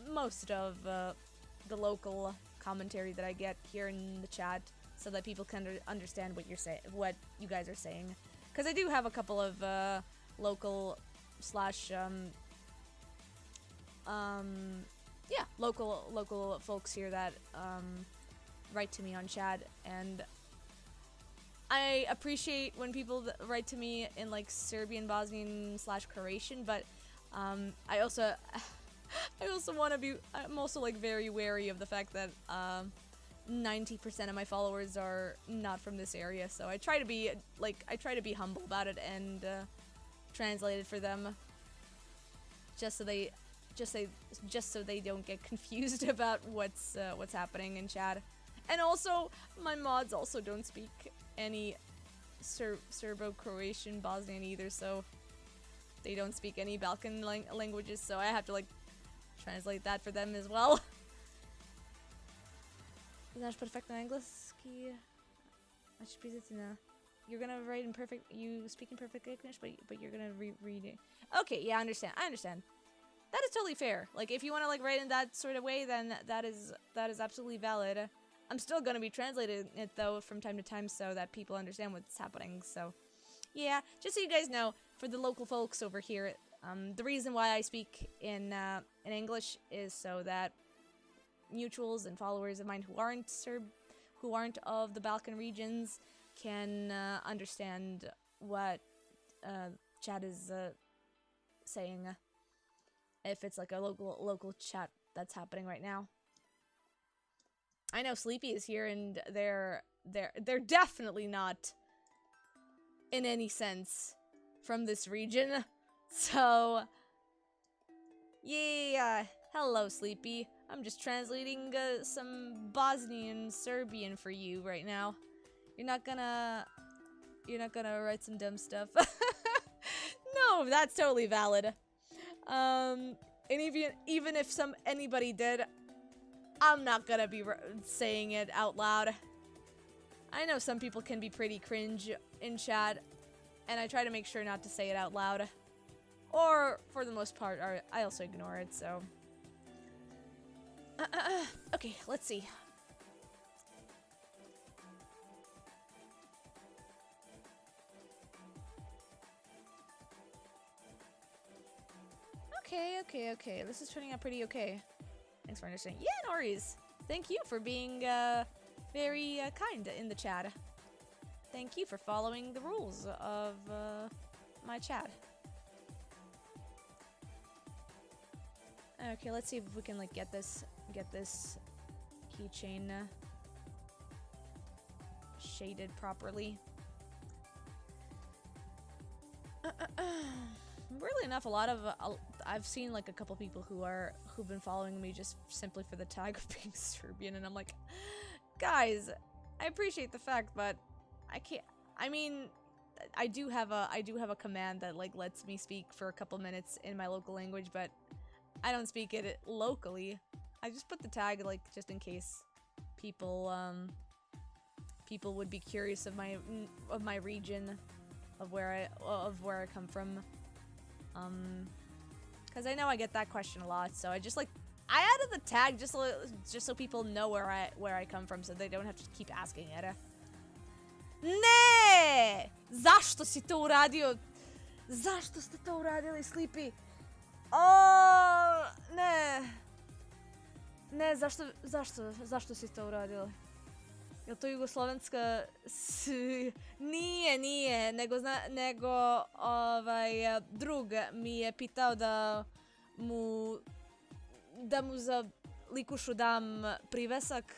most of the local commentary that I get here in the chat, so that people can understand what you guys are saying. because I do have a couple of local slash yeah, local folks here that write to me on chat, and I appreciate when people write to me in like Serbian, Bosnian slash Croatian, but I also want to be. I'm also like very wary of the fact that 90% of my followers are not from this area, so I try to be humble about it and translate it for them, just so they don't get confused about what's happening in chat. And also, my mods also don't speak any Serbo-Croatian, Bosnian either, so they don't speak any Balkan languages, so I have to like translate that for them as well. Znaš perfektno engleski? Znači pisati na... You're gonna write in perfect... You speak in perfect English, but you're gonna read it. Okay, yeah, I understand. That is totally fair. Like, if you want to like write in that sort of way, then that is absolutely valid. I'm still gonna be translating it though from time to time so that people understand what's happening. So, yeah, just so you guys know, for the local folks over here, the reason why I speak in English is so that mutuals and followers of mine who aren't of the Balkan regions can understand what chat is saying. If it's like a local chat that's happening right now. I know Sleepy is here, and they're definitely not in any sense from this region. So yeah, hello Sleepy. I'm just translating some Bosnian Serbian for you right now. You're not gonna write some dumb stuff. No, that's totally valid. And even if anybody did, I'm not gonna be saying it out loud. I know some people can be pretty cringe in chat, and I try to make sure not to say it out loud. Or, for the most part, I also ignore it, so... Okay, let's see. Okay. This is turning out pretty okay. Thanks for understanding. Yeah, no worries. Thank you for being very kind in the chat. Thank you for following the rules of my chat. Okay, let's see if we can like get this keychain shaded properly. Weirdly enough, I've seen like a couple people who've been following me just simply for the tag of being Serbian, and I'm like, guys, I appreciate the fact, but I can't. I mean, I do have a command that like lets me speak for a couple minutes in my local language, but I don't speak it locally. I just put the tag like just in case people would be curious of my region, of where I come from. Because I know I get that question a lot, so I added the tag just so people know where I come from, so they don't have to keep asking it. Ne! Zašto si to uradio? Zašto ste to uradili, Sleepy? O, ne. Ne, zašto si to uradili? Je to jugoslovenska? Nije, nego drug mi je pitao da mu za likušu dam privesak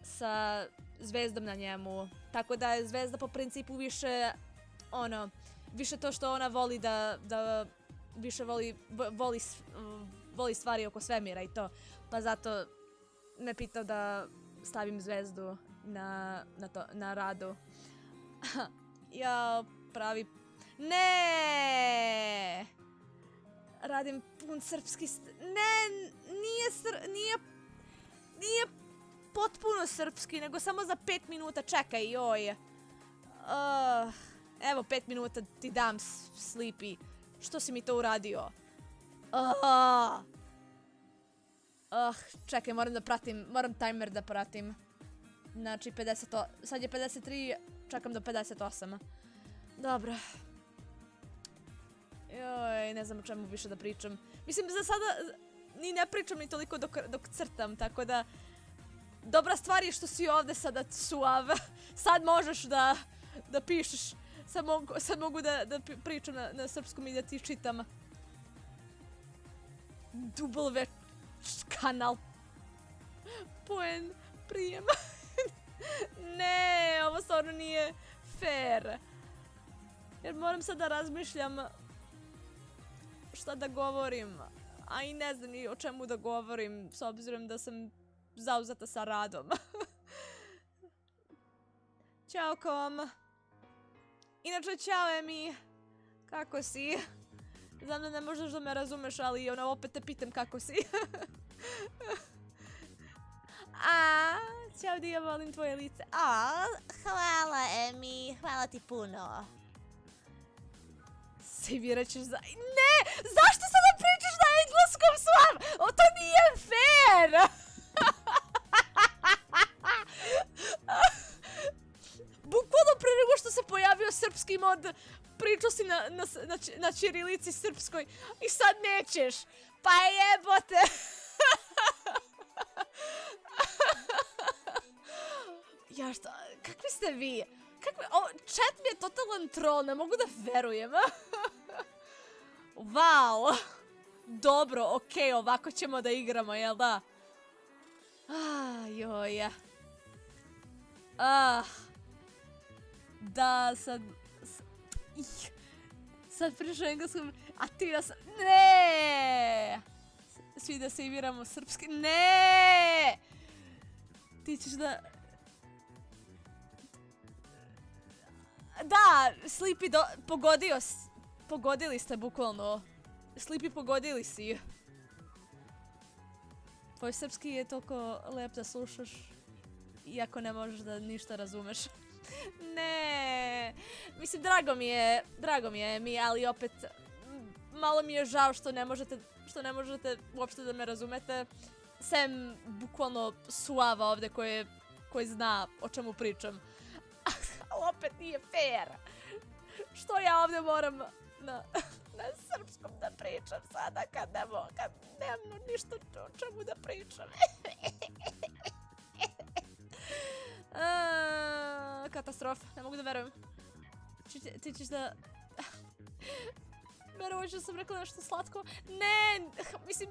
sa zvezdom na njemu. Tako da je zvezda po principu više to što ona voli da više voli stvari oko svemira i to. Pa zato me pitao da stavim zvezdu na radu. Ja pravi... Ne! Radim pun srpski... Ne! Nije potpuno srpski, nego samo za 5 minuta. Čekaj, joj. Evo 5 minuta ti dam, Sleepy. Što si mi to uradio? Čekaj, moram timer da pratim. Znači, sad je 53, čekam do 58. Dobro. Joj, ne znam o čemu više da pričam. Mislim, za sada ni ne pričam ni toliko dok crtam, tako da... Dobra stvar je što si ovde sada suav. Sad možeš da pišeš. Sad mogu da pričam na srpskom i da ti čitam. W kanal. Poen prijem. Ne, ovo stvarno nije fair. Jer moram sad da razmišljam šta da govorim. A i ne znam ni o čemu da govorim, s obzirom da sam zauzeta sa radom. Ćao kom. Inače, ćao Emi. Kako si? Znam da ne možeš da me razumeš, ali opet te pitam kako si. Ćao Dija, volim tvoje lice. Hvala Emi, hvala ti puno. Sejvirat ćeš za... Ne! Zašto sada pričaš na engleskom svam? To nije fair! Bukvalno pre nego što se pojavio srpski mod, pričao si na ćirilici srpskoj i sad nećeš. Pa jebote! Ja šta? Kakvi ste vi? Chat mi je totalan troll, ne mogu da verujem. Wow. Dobro, okej, ovako ćemo da igramo, jel da? Joj. Da, sad pričam engleskom, a ti da sam... Ne! Svi da se igramo srpski... Ne! Ti ćeš da... Da, Sleepy pogodili ste bukvalno. Sleepy, pogodili si. Tvoj srpski je toliko lep da slušaš, iako ne možeš da ništa razumeš. Ne, mislim, drago mi je mi, ali opet malo mi je žao što ne možete uopšte da me razumete, sem bukvalno suava ovde koji zna o čemu pričam. Opet nije fair. Što ja ovdje moram na srpskom da pričam sada kad nemam ništa o čemu da pričam. Katastrofa, ne mogu da verujem. Ti ćeš da... Verujem da sam rekla nešto slatko. Ne, mislim...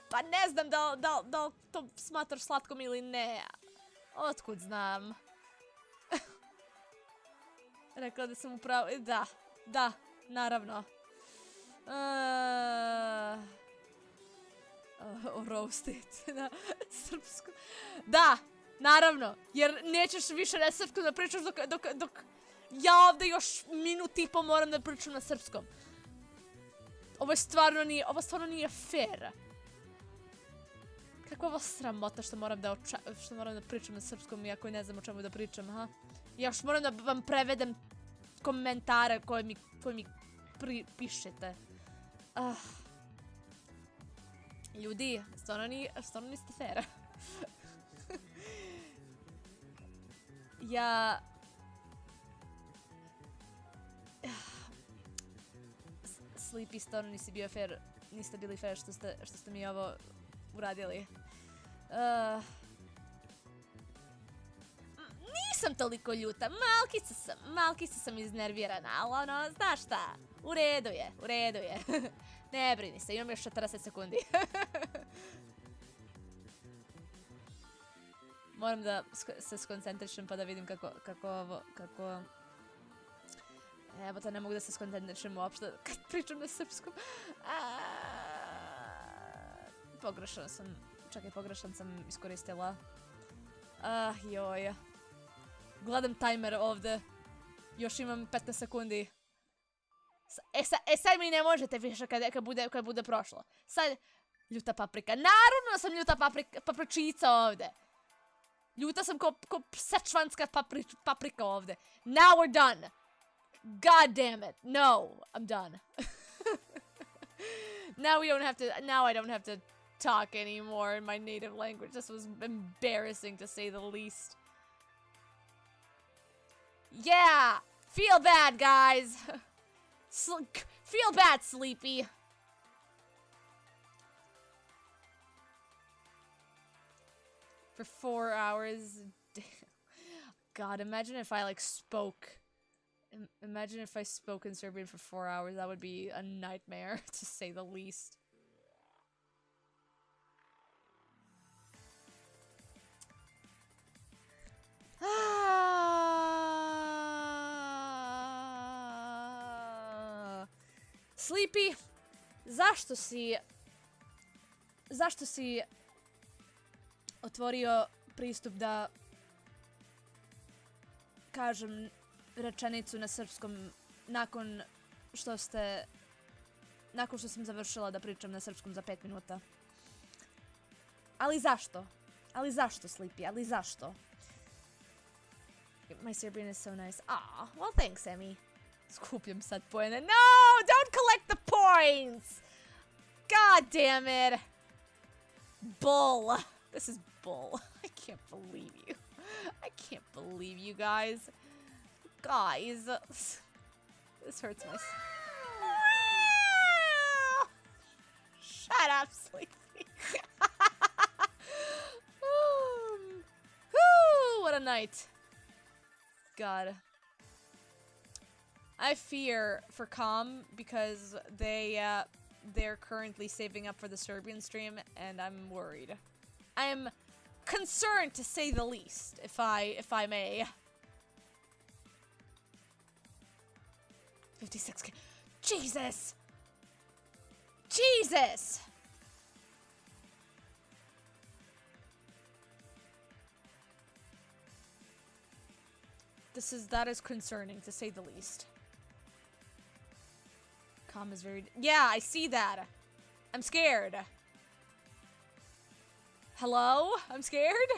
Pa ne znam da to smatraš slatkom ili ne. Otkud znam? Rekla da sam upravo... Da, naravno. Roasted na srpskom. Da, naravno, jer nećeš više na srpskom da pričaš dok ja ovdje još minut i po moram da pričam na srpskom. Ovo stvarno nije fair. Kakva ovo sramota što moram da pričam na srpskom iako ne znam o čemu da pričam, ha? Ja još moram da vam prevedem komentare koje mi pišete. Ljudi, stvarno niste fair. Ja... Sleepy, stvarno niste bili fair što ste mi ovo uradili. Nisam toliko ljuta, malkice sam iznervirana, ali znaš šta, u redu je. Ne brini se, imam još 40 sekundi. Moram da se skoncentrišem pa da vidim kako... Evo to ne mogu da se skoncentrišem uopšte kad pričam na srpskom. Pogrešan sam iskoristila. Joj. Gledam timer ovde. Još imam 15 sekundi. Sad mi ne možete više kad bude prošlo. Sad, ljuta paprika. Naravno sam ljuta papričica ovde. Ljuta sam ko sečvanska paprika ovde. Now we're done. God damn it. No, I'm done. Now I don't have to talk anymore in my native language. This was embarrassing to say the least. Yeah! Feel bad, guys! Feel bad, Sleepy. For 4 hours. God, imagine if I, like, spoke. Imagine if I spoke in Serbian for 4 hours. That would be a nightmare, to say the least. Sleepy, zašto si otvorio pristup da kažem rečenicu na srpskom nakon što sam završila da pričam na srpskom za 5 minuta? Ali zašto? Ali zašto, Sleepy? Ali zašto? My Serbian is so nice. Ah, well thanks, Emmy. Skupljam sad poene. No! Don't collect the points! God damn it! Bull. This is bull. I can't believe you. I can't believe you guys. Guys. This hurts my... Shut up, Sleepy. Woo, what a night. God. I fear for Calm because they're currently saving up for the Serbian stream, and I'm worried. I am concerned, to say the least, if I may. 56K. Jesus! Jesus! That is concerning, to say the least. Calm is very... Yeah, I see that. I'm scared. Hello? I'm scared?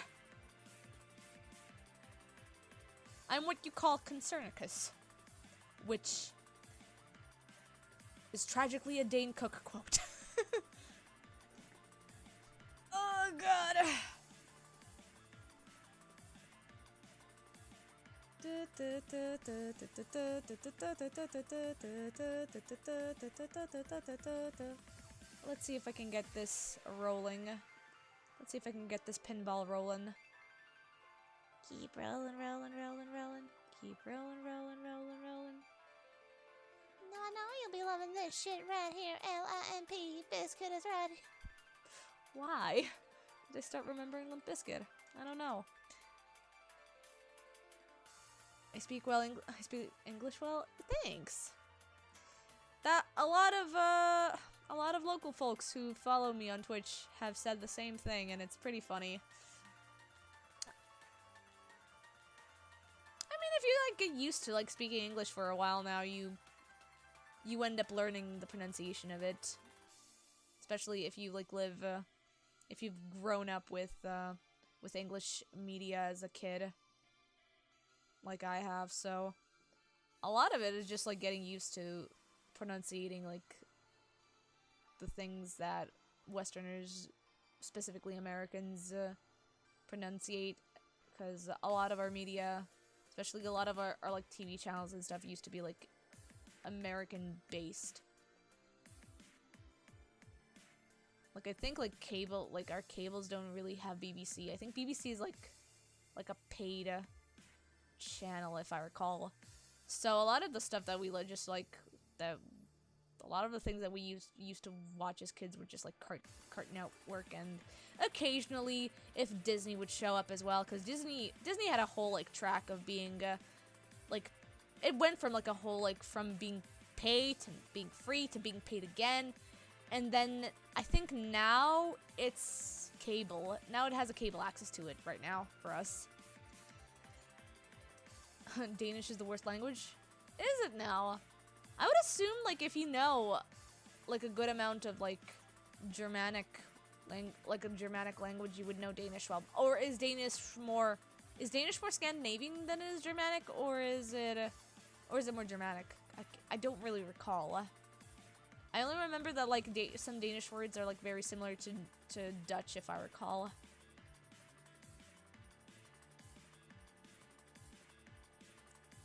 I'm what you call concernicus. Which is tragically a Dane Cook quote. Oh, God. Let's see if I can get this rolling. Let's see if I can get this pinball rolling. Keep rolling, rolling, rolling, rolling. Keep rolling, rolling, rolling, rolling. No, I know you'll be loving this shit right here. L-I-M-P. Biscuit is right here. Why did I start remembering Limp Bizkit? I don't know. I speak English well. Thanks. That a lot of local folks who follow me on Twitch have said the same thing, and it's pretty funny. I mean, if you like get used to like speaking English for a while now, you end up learning the pronunciation of it. Especially if you like if you've grown up with English media as a kid. Like I have, so a lot of it is just like getting used to pronunciating like the things that Westerners, specifically Americans, pronunciate, because a lot of our media, especially a lot of our like TV channels and stuff, used to be like American based. Like I think like cable, like our cables don't really have BBC. I think BBC is like a paid channel, if I recall. So a lot of the stuff that we just like that, a lot of the things that we used to watch as kids were just like Cartoon Network, and occasionally if Disney would show up as well, because Disney had a whole like track of being like, it went from like a whole like from being paid to being free to being paid again, and then I think now it's cable. Now it has a cable access to it right now for us. Danish is the worst language? Is it now? I would assume, like, if you know, like, a good amount of, like, Germanic language, you would know Danish well. Or is Danish more Scandinavian than it is Germanic, or is it more Germanic? I don't really recall. I only remember that, like, some Danish words are, like, very similar to Dutch, if I recall.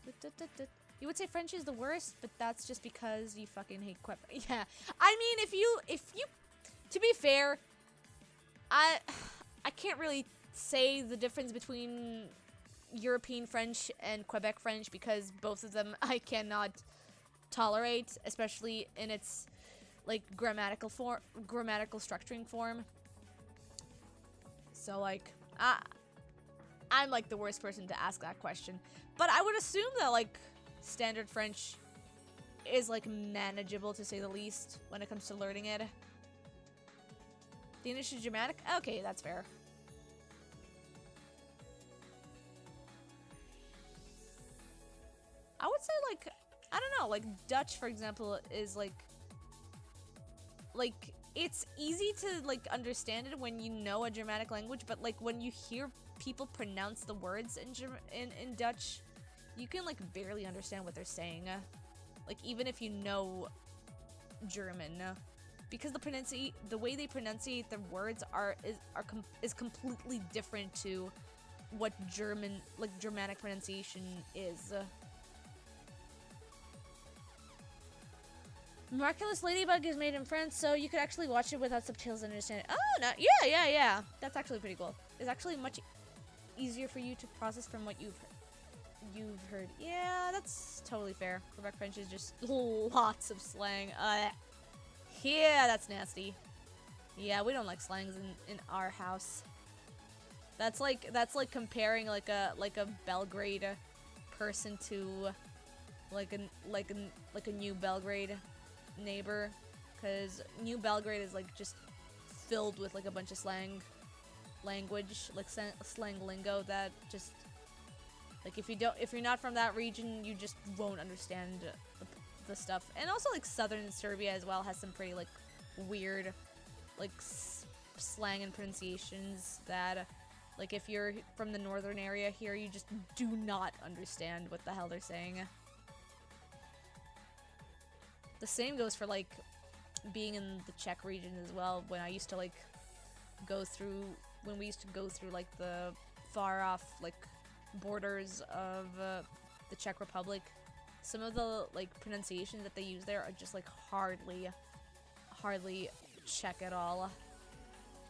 You would say French is the worst, but that's just because you fucking hate Quebec. Yeah. I mean, if you, to be fair, I can't really say the difference between European French and Quebec French because both of them I cannot tolerate, especially in its like grammatical structuring form. So like I'm like the worst person to ask that question. But I would assume that like standard French is like manageable to say the least when it comes to learning it. Danish is Germanic? Okay, that's fair. I would say like, I don't know, like Dutch for example is like it's easy to like understand it when you know a Germanic language, but like when you hear people pronounce the words in Dutch, you can like barely understand what they're saying. Like even if you know German, because the way they pronunciate the words is completely different to what Germanic pronunciation is. Miraculous Ladybug is made in France, so you could actually watch it without subtitles and understand it. Oh, no, yeah. That's actually pretty cool. It's actually much easier for you to process from what you've heard. Yeah, that's totally fair. Quebec French is just lots of slang. Yeah, that's nasty. Yeah, we don't like slangs in our house. That's like comparing like a Belgrade person to like a New Belgrade neighbor, because New Belgrade is like just filled with like a bunch of slang language, like slang lingo that just like if you're not from that region, you just won't understand the stuff. And also like southern Serbia as well has some pretty like weird like slang and pronunciations that like if you're from the northern area here, you just do not understand what the hell they're saying. The same goes for like being in the Czech region as well. When we used to go through like the far off like borders of the Czech Republic, some of the like pronunciations that they use there are just like hardly Czech at all.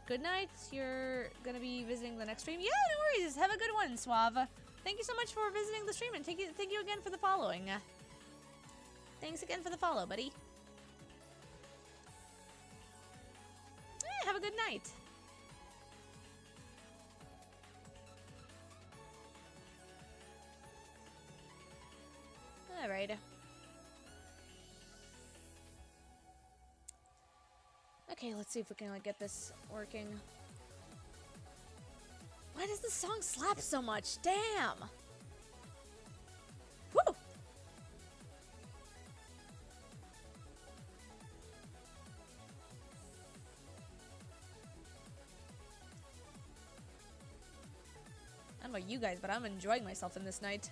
Good night. You're gonna be visiting the next stream. Yeah, no worries. Have a good one, Suave. Thank you so much for visiting the stream, and thank you again for the following. Thanks again for the follow, buddy. Have a good night. Alright. Okay, let's see if we can like get this working. Why does this song slap so much? Damn! Woo! I don't know about you guys, but I'm enjoying myself in this night.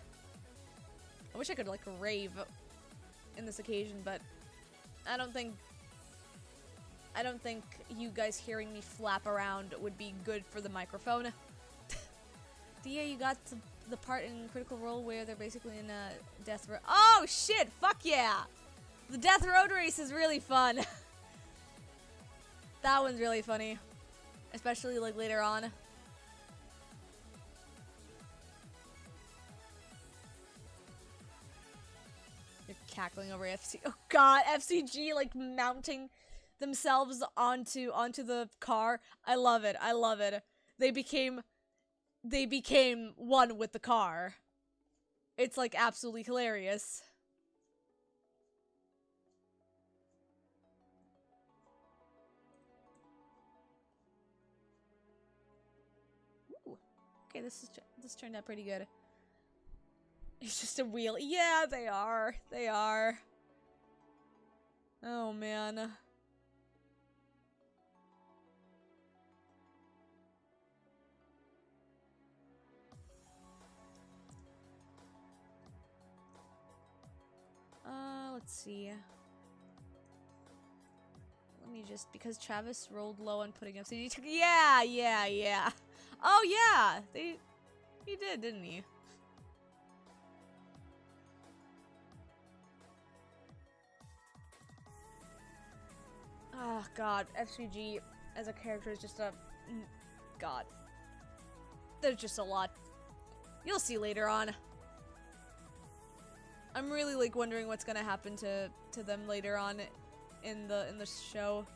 I wish I could like rave in this occasion, but I don't think you guys hearing me flap around would be good for the microphone. Dia, you got the part in Critical Role where they're basically in a death road. Oh shit! Fuck yeah! The death road race is really fun. That one's really funny, especially like later on. You're cackling over FC. Oh god, FCG like mounting themselves onto the car. I love it. I love it. They became one with the car. It's like absolutely hilarious. Ooh. Okay, this turned out pretty good. It's just a wheel. Yeah, they are. They are. Oh man. Let's see. Let me just, because Travis rolled low on putting FCG. Yeah. Oh yeah, he did, didn't he? Oh god, FCG as a character is just a god. There's just a lot. You'll see later on. I'm really like wondering what's gonna happen to them later on in the show.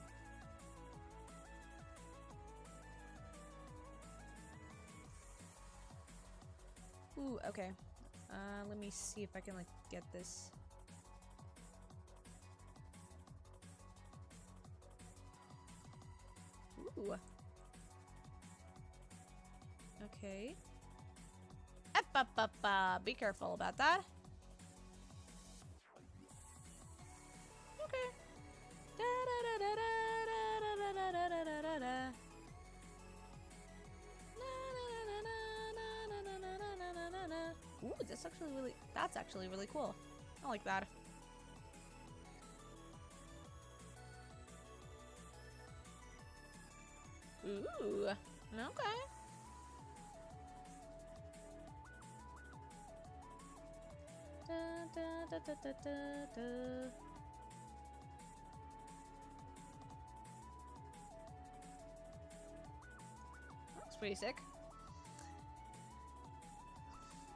Ooh, okay. Let me see if I can like get this. Ooh. Okay. Be careful about that. Okay. Ooh, that's actually really cool. I like that. Ooh, okay. That's pretty sick.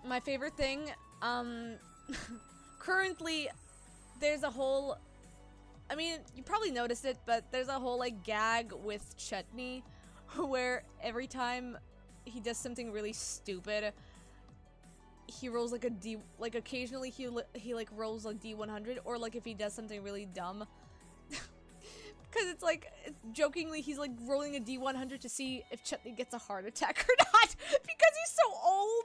My favorite thing, currently, there's a whole, I mean, you probably noticed it, but there's a whole, like, gag with Chutney, where every time he does something really stupid, he rolls, like, a D, like, occasionally he like, rolls a D100, or, like, if he does something really dumb, because it's, like, jokingly, he's, like, rolling a D100 to see if Chutney gets a heart attack or not, because he's so old.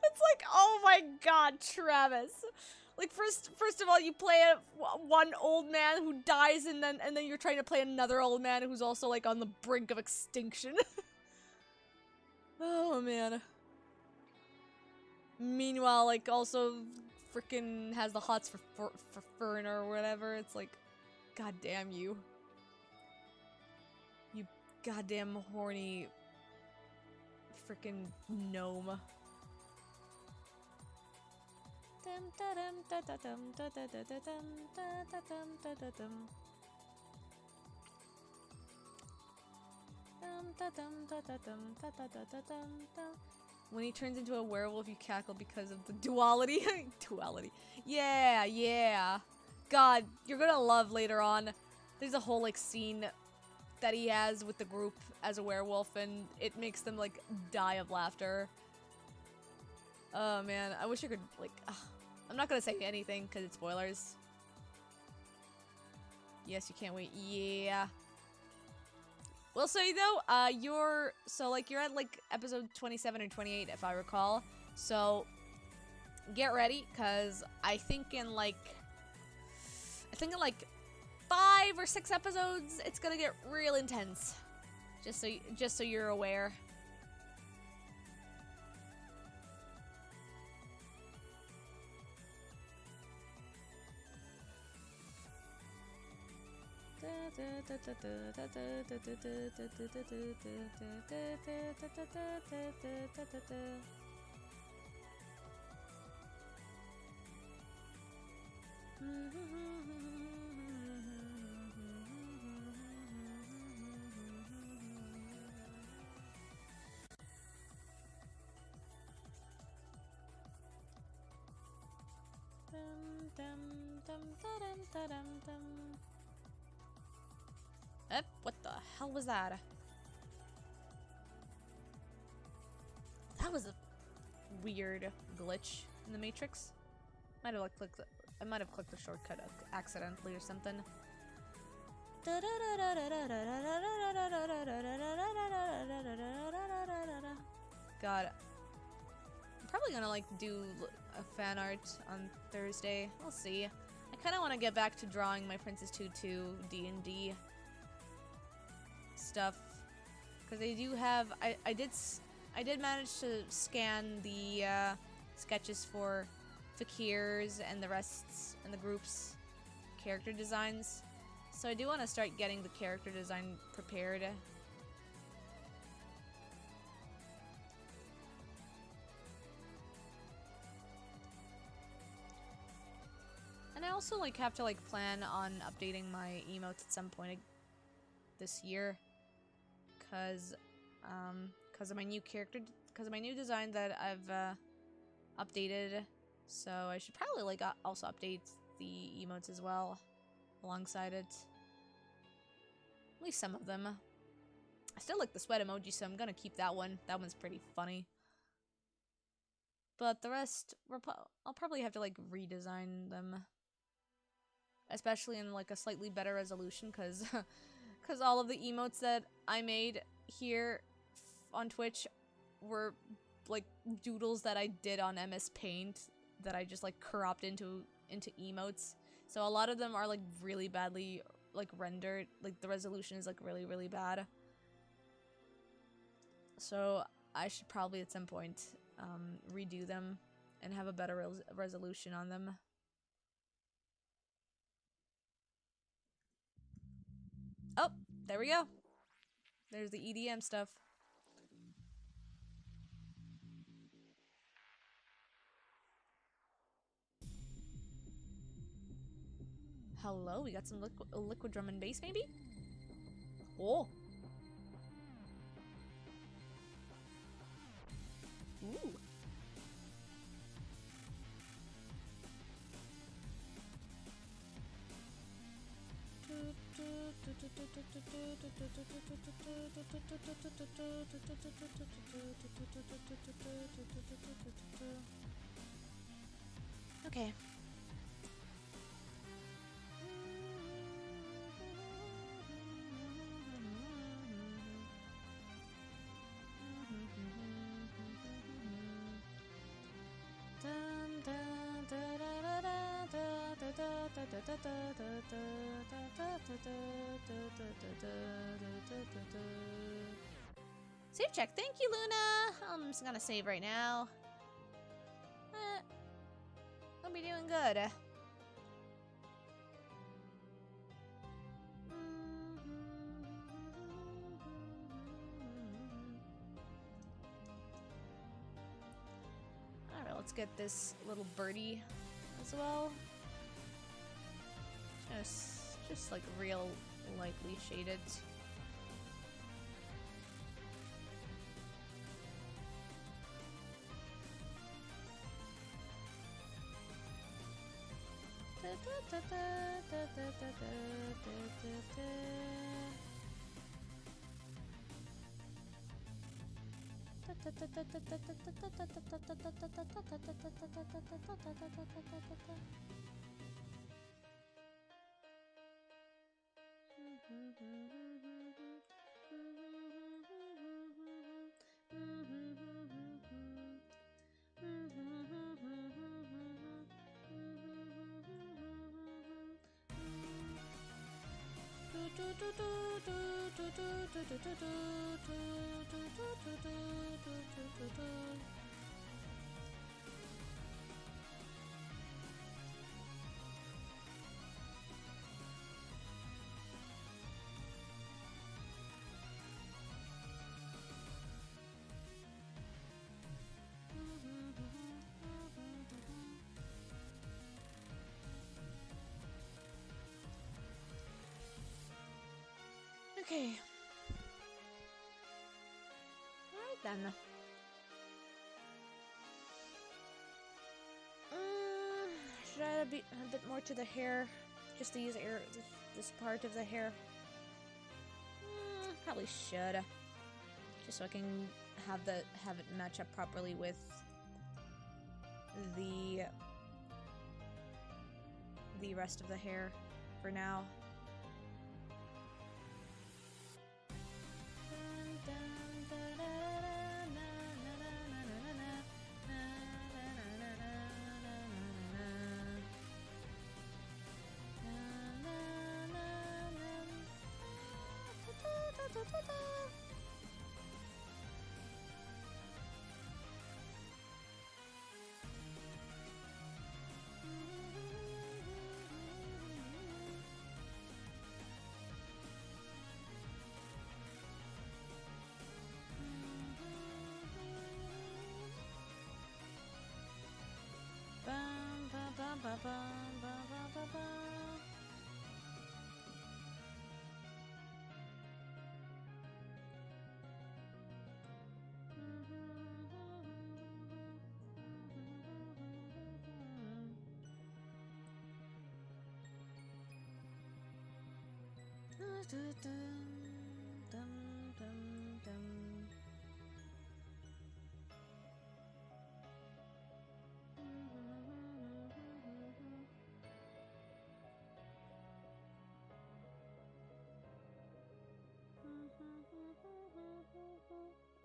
It's like, oh my god, Travis. Like, first of all, you play one old man who dies, and then you're trying to play another old man who's also, like, on the brink of extinction. Oh, man. Meanwhile, like, also freaking has the hots for Fern or whatever. It's like, god damn you. You goddamn horny freaking gnome. When he turns into a werewolf, you cackle because of the duality. Duality. Yeah, yeah. God, you're gonna love later on. There's a whole, like, scene that he has with the group as a werewolf, and it makes them, like, die of laughter. Oh, man. I wish I could, like... I'm not gonna say anything, because it's spoilers. Yes, you can't wait. Yeah. Will say, though, you're at, like, episode 27 or 28, if I recall. So, get ready, because I think in, like, 5 or 6 episodes, it's gonna get real intense. Just so you're aware. What the hell was that? That was a weird glitch in the Matrix. I might have clicked the shortcut accidentally or something. God. I'm probably gonna, like, do a fan art on Thursday. We'll see. I kind of want to get back to drawing my Princess Tutu D&D stuff, because they do have. I did manage to scan the sketches for Fakir's and the rest and the group's character designs, so I do want to start getting the character design prepared. And I also like have to like plan on updating my emotes at some point this year, cause of my new character, cause of my new design that I've updated. So I should probably like also update the emotes as well alongside it. At least some of them. I still like the sweat emoji, so I'm gonna keep that one. That one's pretty funny. But the rest, I'll probably have to like redesign them, especially in like a slightly better resolution, cause all of the emotes that I made here on Twitch were like doodles that I did on MS Paint that I just like cropped into emotes. So a lot of them are like really badly like rendered. Like the resolution is like really bad. So I should probably at some point redo them and have a better resolution on them. Oh, there we go. There's the EDM stuff. Hello, we got some liquid drum and bass, maybe? Oh. Ooh. Okay. Save check. Thank you, Luna. I'm just gonna save right now. I'll be doing good. Alright, let's get this little birdie as well. Just like real lightly shaded. Okay. Alright then. Should I add a bit more to the hair? Just to use this part of the hair? Probably should. Just so I can have it match up properly with the rest of the hair for now.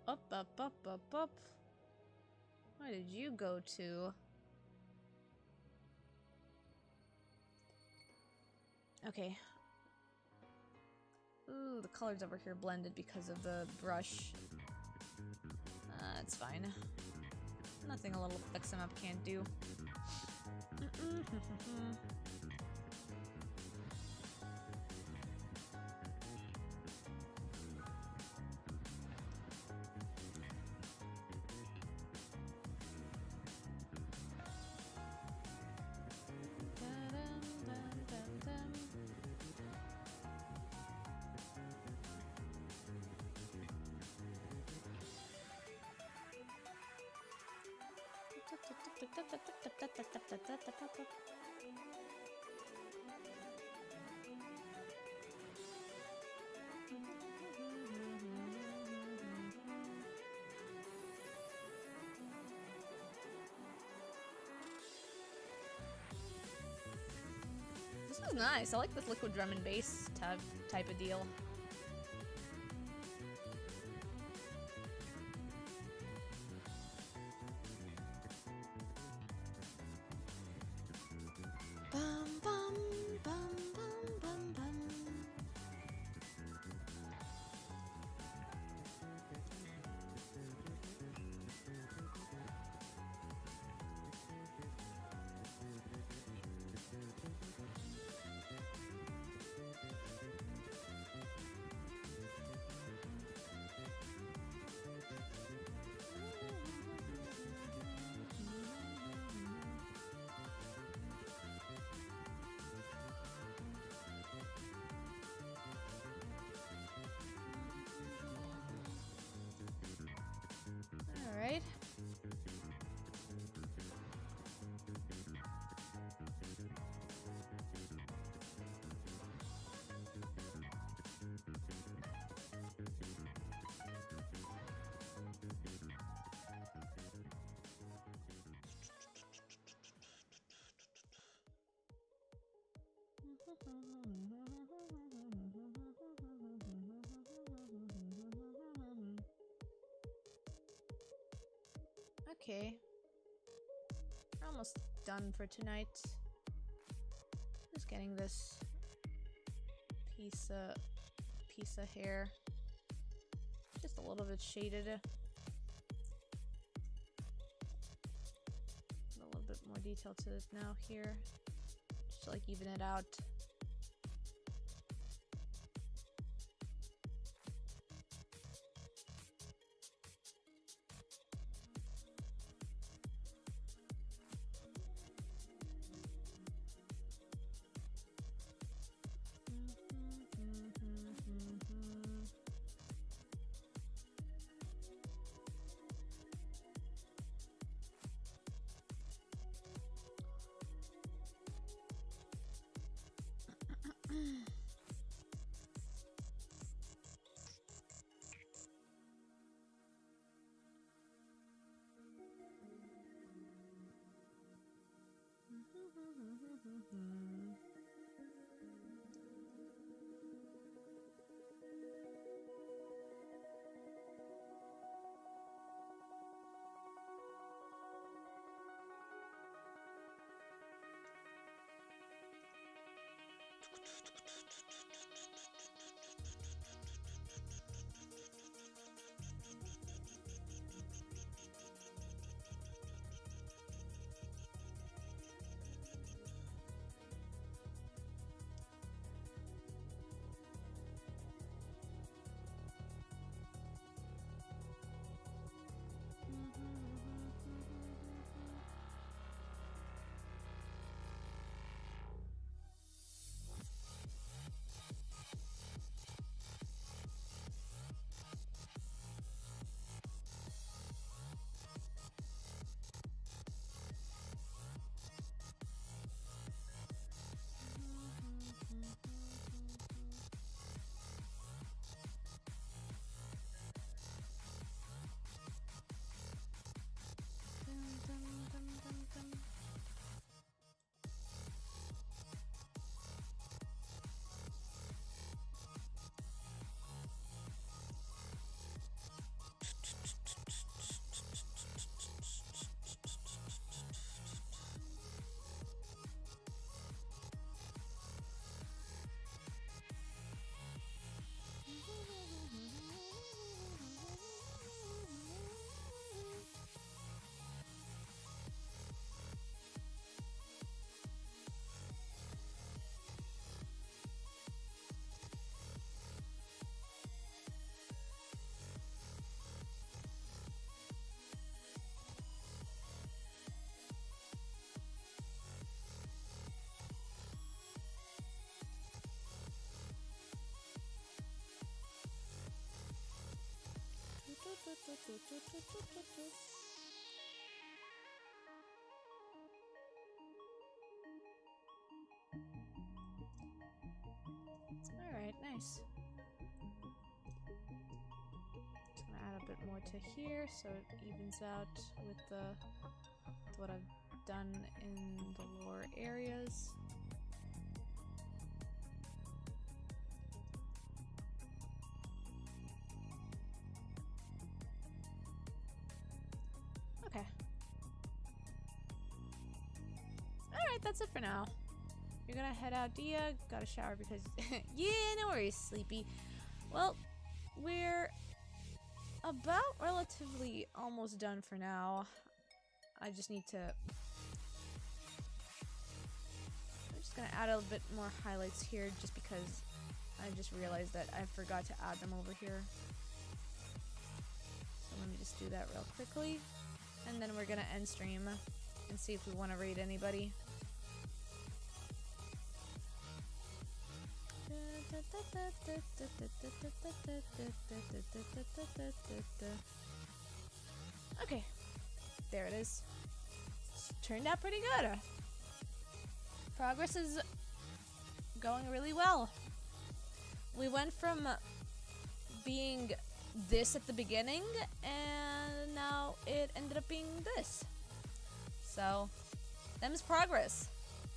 Up, up, up, up, up. Where did you go to? Okay. Ooh, the colors over here blended because of the brush. It's fine. Nothing a little fix 'em up can't do. This is nice. I like this liquid drum and bass type of deal. Bum bum bum bum bum bum. All right. Okay. We're almost done for tonight. Just getting this piece of hair just a little bit shaded. A little bit more detail to this now here. Just to like even it out. Alright, nice. Just gonna add a bit more to here so it evens out with what I've done in the lower areas. Okay. Alright, that's it for now. You're gonna head out, Dia. Got a shower because... yeah, no worries, Sleepy. Well, we're about relatively almost done for now. I just need to... I'm just gonna add a bit more highlights here just because I just realized that I forgot to add them over here. So let me just do that real quickly. And then we're gonna end stream and see if we want to raid anybody. Okay, there it is. Turned out pretty good. Progress is going really well. We went from being this at the beginning, and now it ended up being this. So, them's progress.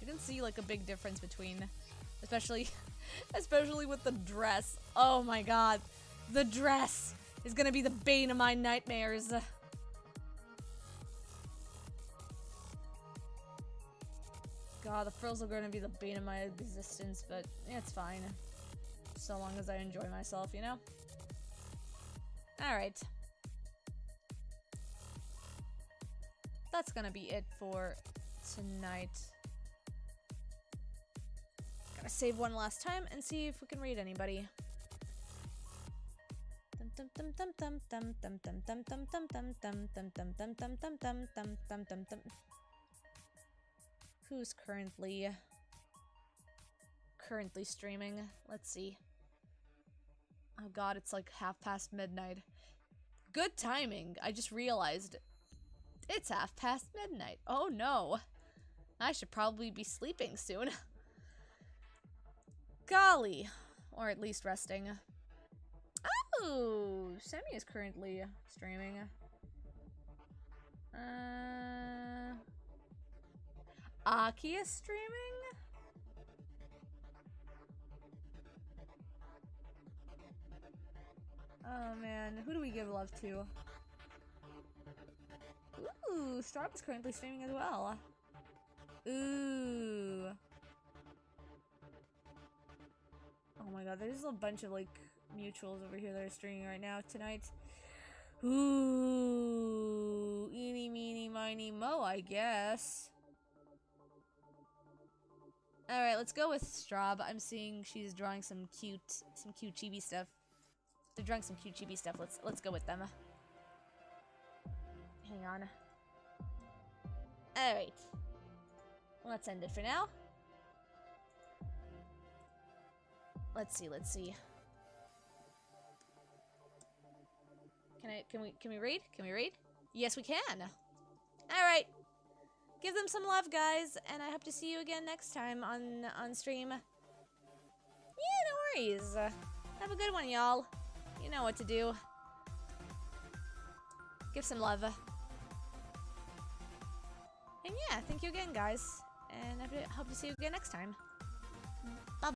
You can see like a big difference between, especially with the dress. Oh my god, the dress is gonna be the bane of my nightmares. God, the frills are gonna be the bane of my existence, but it's fine. So long as I enjoy myself, you know? Alright. That's gonna be it for tonight. Gotta save one last time and see if we can raid anybody. Who's currently streaming? Let's see. Oh god, it's like midnight. Good timing. I just realized it's midnight. Oh no. I should probably be sleeping soon. Golly. Or at least resting. Oh, Semi is currently streaming. Aki is streaming? Oh man, who do we give love to? Ooh, Starbucks is currently streaming as well. Ooh. Oh my god, there's a bunch of like mutuals over here that are streaming right now tonight. Ooh, eeny, meeny, miny, mo, I guess. Alright, let's go with Straub. I'm seeing she's drawing some cute chibi stuff. They're drawing some cute chibi stuff. Let's go with them. Hang on. Alright. Let's end it for now. Let's see. Can we raid? Can we raid? Yes, we can. Alright. Give them some love, guys, and I hope to see you again next time on stream. Yeah, no worries. Have a good one, y'all. You know what to do. Give some love. And yeah, thank you again, guys. And I hope to see you again next time. Bye.